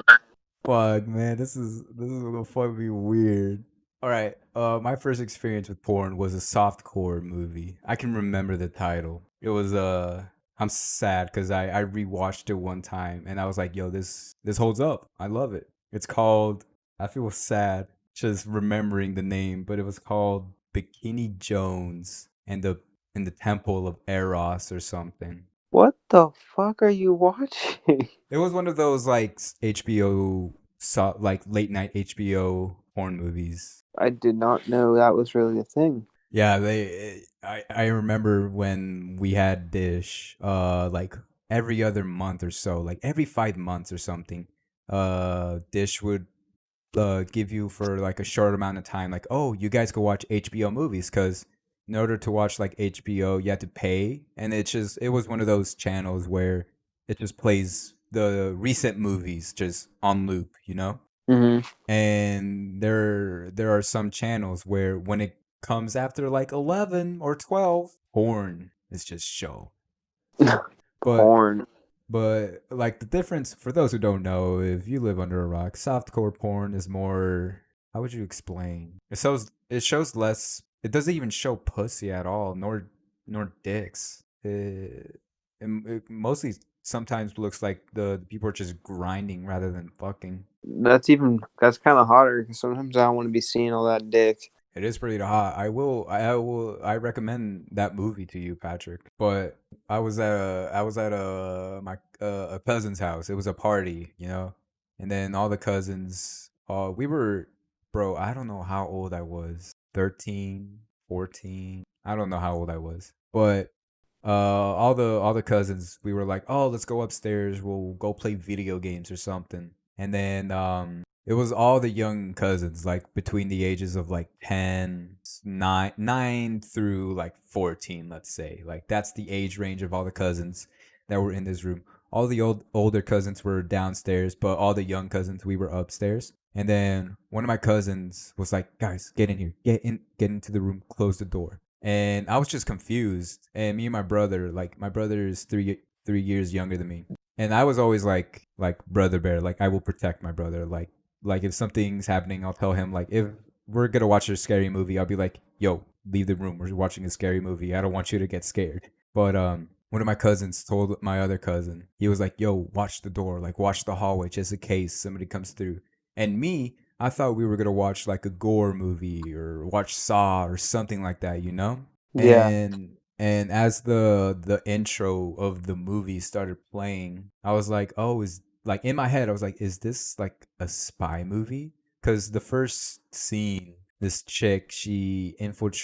B: fuck, man, this is gonna fuck me weird. All right, my first experience with porn was a softcore movie. I can remember the title. It was I'm sad because I rewatched it one time and I was like, yo, this holds up. I love it. It's called. I feel sad just remembering the name, but it was called Bikini Jones and the Temple of Eros or something.
A: What the fuck are you watching?
B: It was one of those like HBO like late night HBO porn movies.
A: I did not know that was really a thing.
B: Yeah, I remember when we had Dish like every other month or so, like every 5 months or something. Dish would give you for like a short amount of time like, "Oh, you guys go watch HBO movies cuz in order to watch like HBO, you had to pay." And it was one of those channels where it just plays the recent movies just on loop, you know?
A: Hmm.
B: And there are some channels where when it comes after like 11 or 12, porn is just show. But
A: Porn.
B: but like the difference for those who don't know, if you live under a rock, softcore porn is more, how would you explain? It shows less, it doesn't even show pussy at all, nor dicks. It mostly sometimes looks like the people are just grinding rather than fucking.
A: That's kind of hotter because sometimes I don't want to be seeing all that dick.
B: It is pretty hot. I recommend that movie to you, Patrick. But I was at a cousin's house. It was a party, you know, and then all the cousins. We were, bro. I don't know how old I was. 13, 14. I don't know how old I was, but all the cousins. We were like, oh, let's go upstairs. We'll go play video games or something. And then it was all the young cousins, like between the ages of like 10, 9 through like 14, let's say. Like that's the age range of all the cousins that were in this room. All the older cousins were downstairs, but all the young cousins, we were upstairs. And then one of my cousins was like, "Guys, get in here. Get into the room, close the door." And I was just confused. And me and my brother, like my brother is 3 years younger than me. And I was always like brother bear, like I will protect my brother. Like if something's happening, I'll tell him, like if we're gonna watch a scary movie, I'll be like, yo, leave the room. We're watching a scary movie. I don't want you to get scared. But one of my cousins told my other cousin, he was like, yo, watch the door, like watch the hallway just in case somebody comes through. And me, I thought we were gonna watch like a gore movie or watch Saw or something like that, you know?
A: Yeah,
B: And as the intro of the movie started playing, I was like, oh, is like in my head, I was like, is this like a spy movie? Because the first scene, this chick, she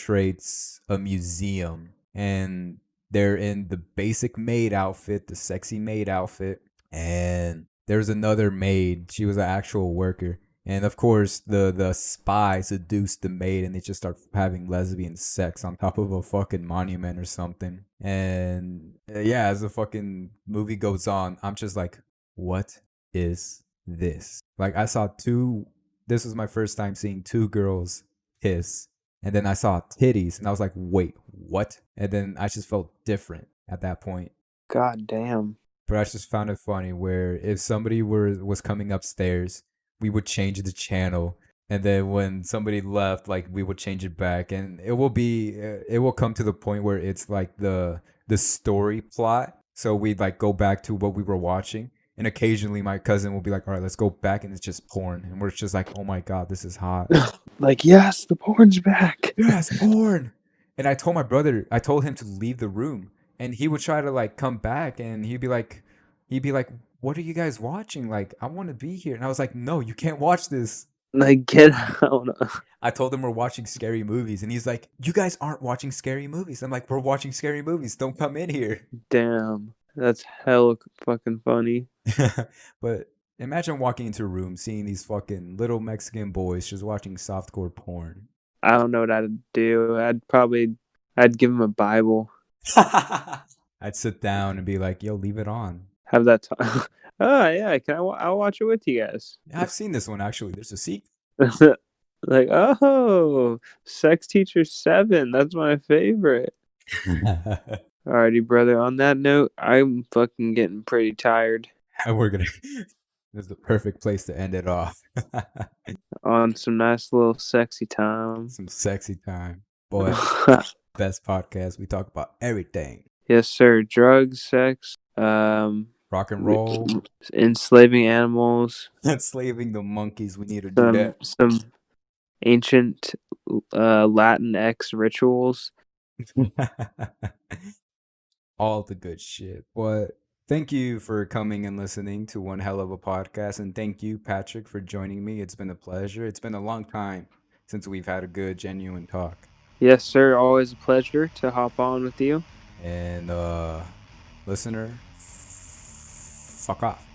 B: infiltrates a museum and they're in the basic maid outfit, the sexy maid outfit, and there's another maid. She was an actual worker. And of course, the spy seduced the maid, and they just start having lesbian sex on top of a fucking monument or something. And yeah, as the fucking movie goes on, I'm just like, what is this? Like, I saw two. This was my first time seeing two girls kiss, And then I saw titties, and I was like, wait, what? And then I just felt different at that point.
A: God damn.
B: But I just found it funny where if somebody was coming upstairs, we would change the channel, and then when somebody left, like we would change it back, and it will come to the point where it's like the story plot. So we'd like go back to what we were watching, and occasionally my cousin will be like, "All right, let's go back," and it's just porn, and we're just like, "Oh my god, this is hot."
A: Like, yes, the porn's back.
B: Yes, porn. And I told my brother, I told him to leave the room, and he would try to like come back, and he'd be like, "What are you guys watching? Like, I want to be here." And I was like, "No, you can't watch this."
A: Like, get out.
B: I told him we're watching scary movies, and he's like, "You guys aren't watching scary movies." I'm like, "We're watching scary movies. Don't come in here."
A: Damn. That's hella fucking funny.
B: But imagine walking into a room, seeing these fucking little Mexican boys just watching softcore porn.
A: I don't know what I'd do. I'd give him a Bible.
B: I'd sit down and be like, "Yo, leave it on."
A: Have that time. Oh, yeah. I'll watch it with you guys.
B: I've seen this one actually. There's a sequel.
A: Like, oh, Sex Teacher 7. That's my favorite. Alrighty, brother. On that note, I'm fucking getting pretty tired.
B: We're gonna. This is the perfect place to end it off.
A: On some nice little sexy time.
B: Some sexy time, boy. Best podcast. We talk about everything.
A: Yes, sir. Drugs, sex,
B: Rock and roll,
A: enslaving animals,
B: enslaving the monkeys. We need to do that.
A: some ancient Latinx rituals.
B: All the good shit. But thank you for coming and listening to one hell of a podcast, and thank you, Patrick, for joining me. It's been a pleasure. It's been a long time since we've had a good, genuine talk.
A: Yes, sir. Always a pleasure to hop on with you.
B: And listener, fuck off.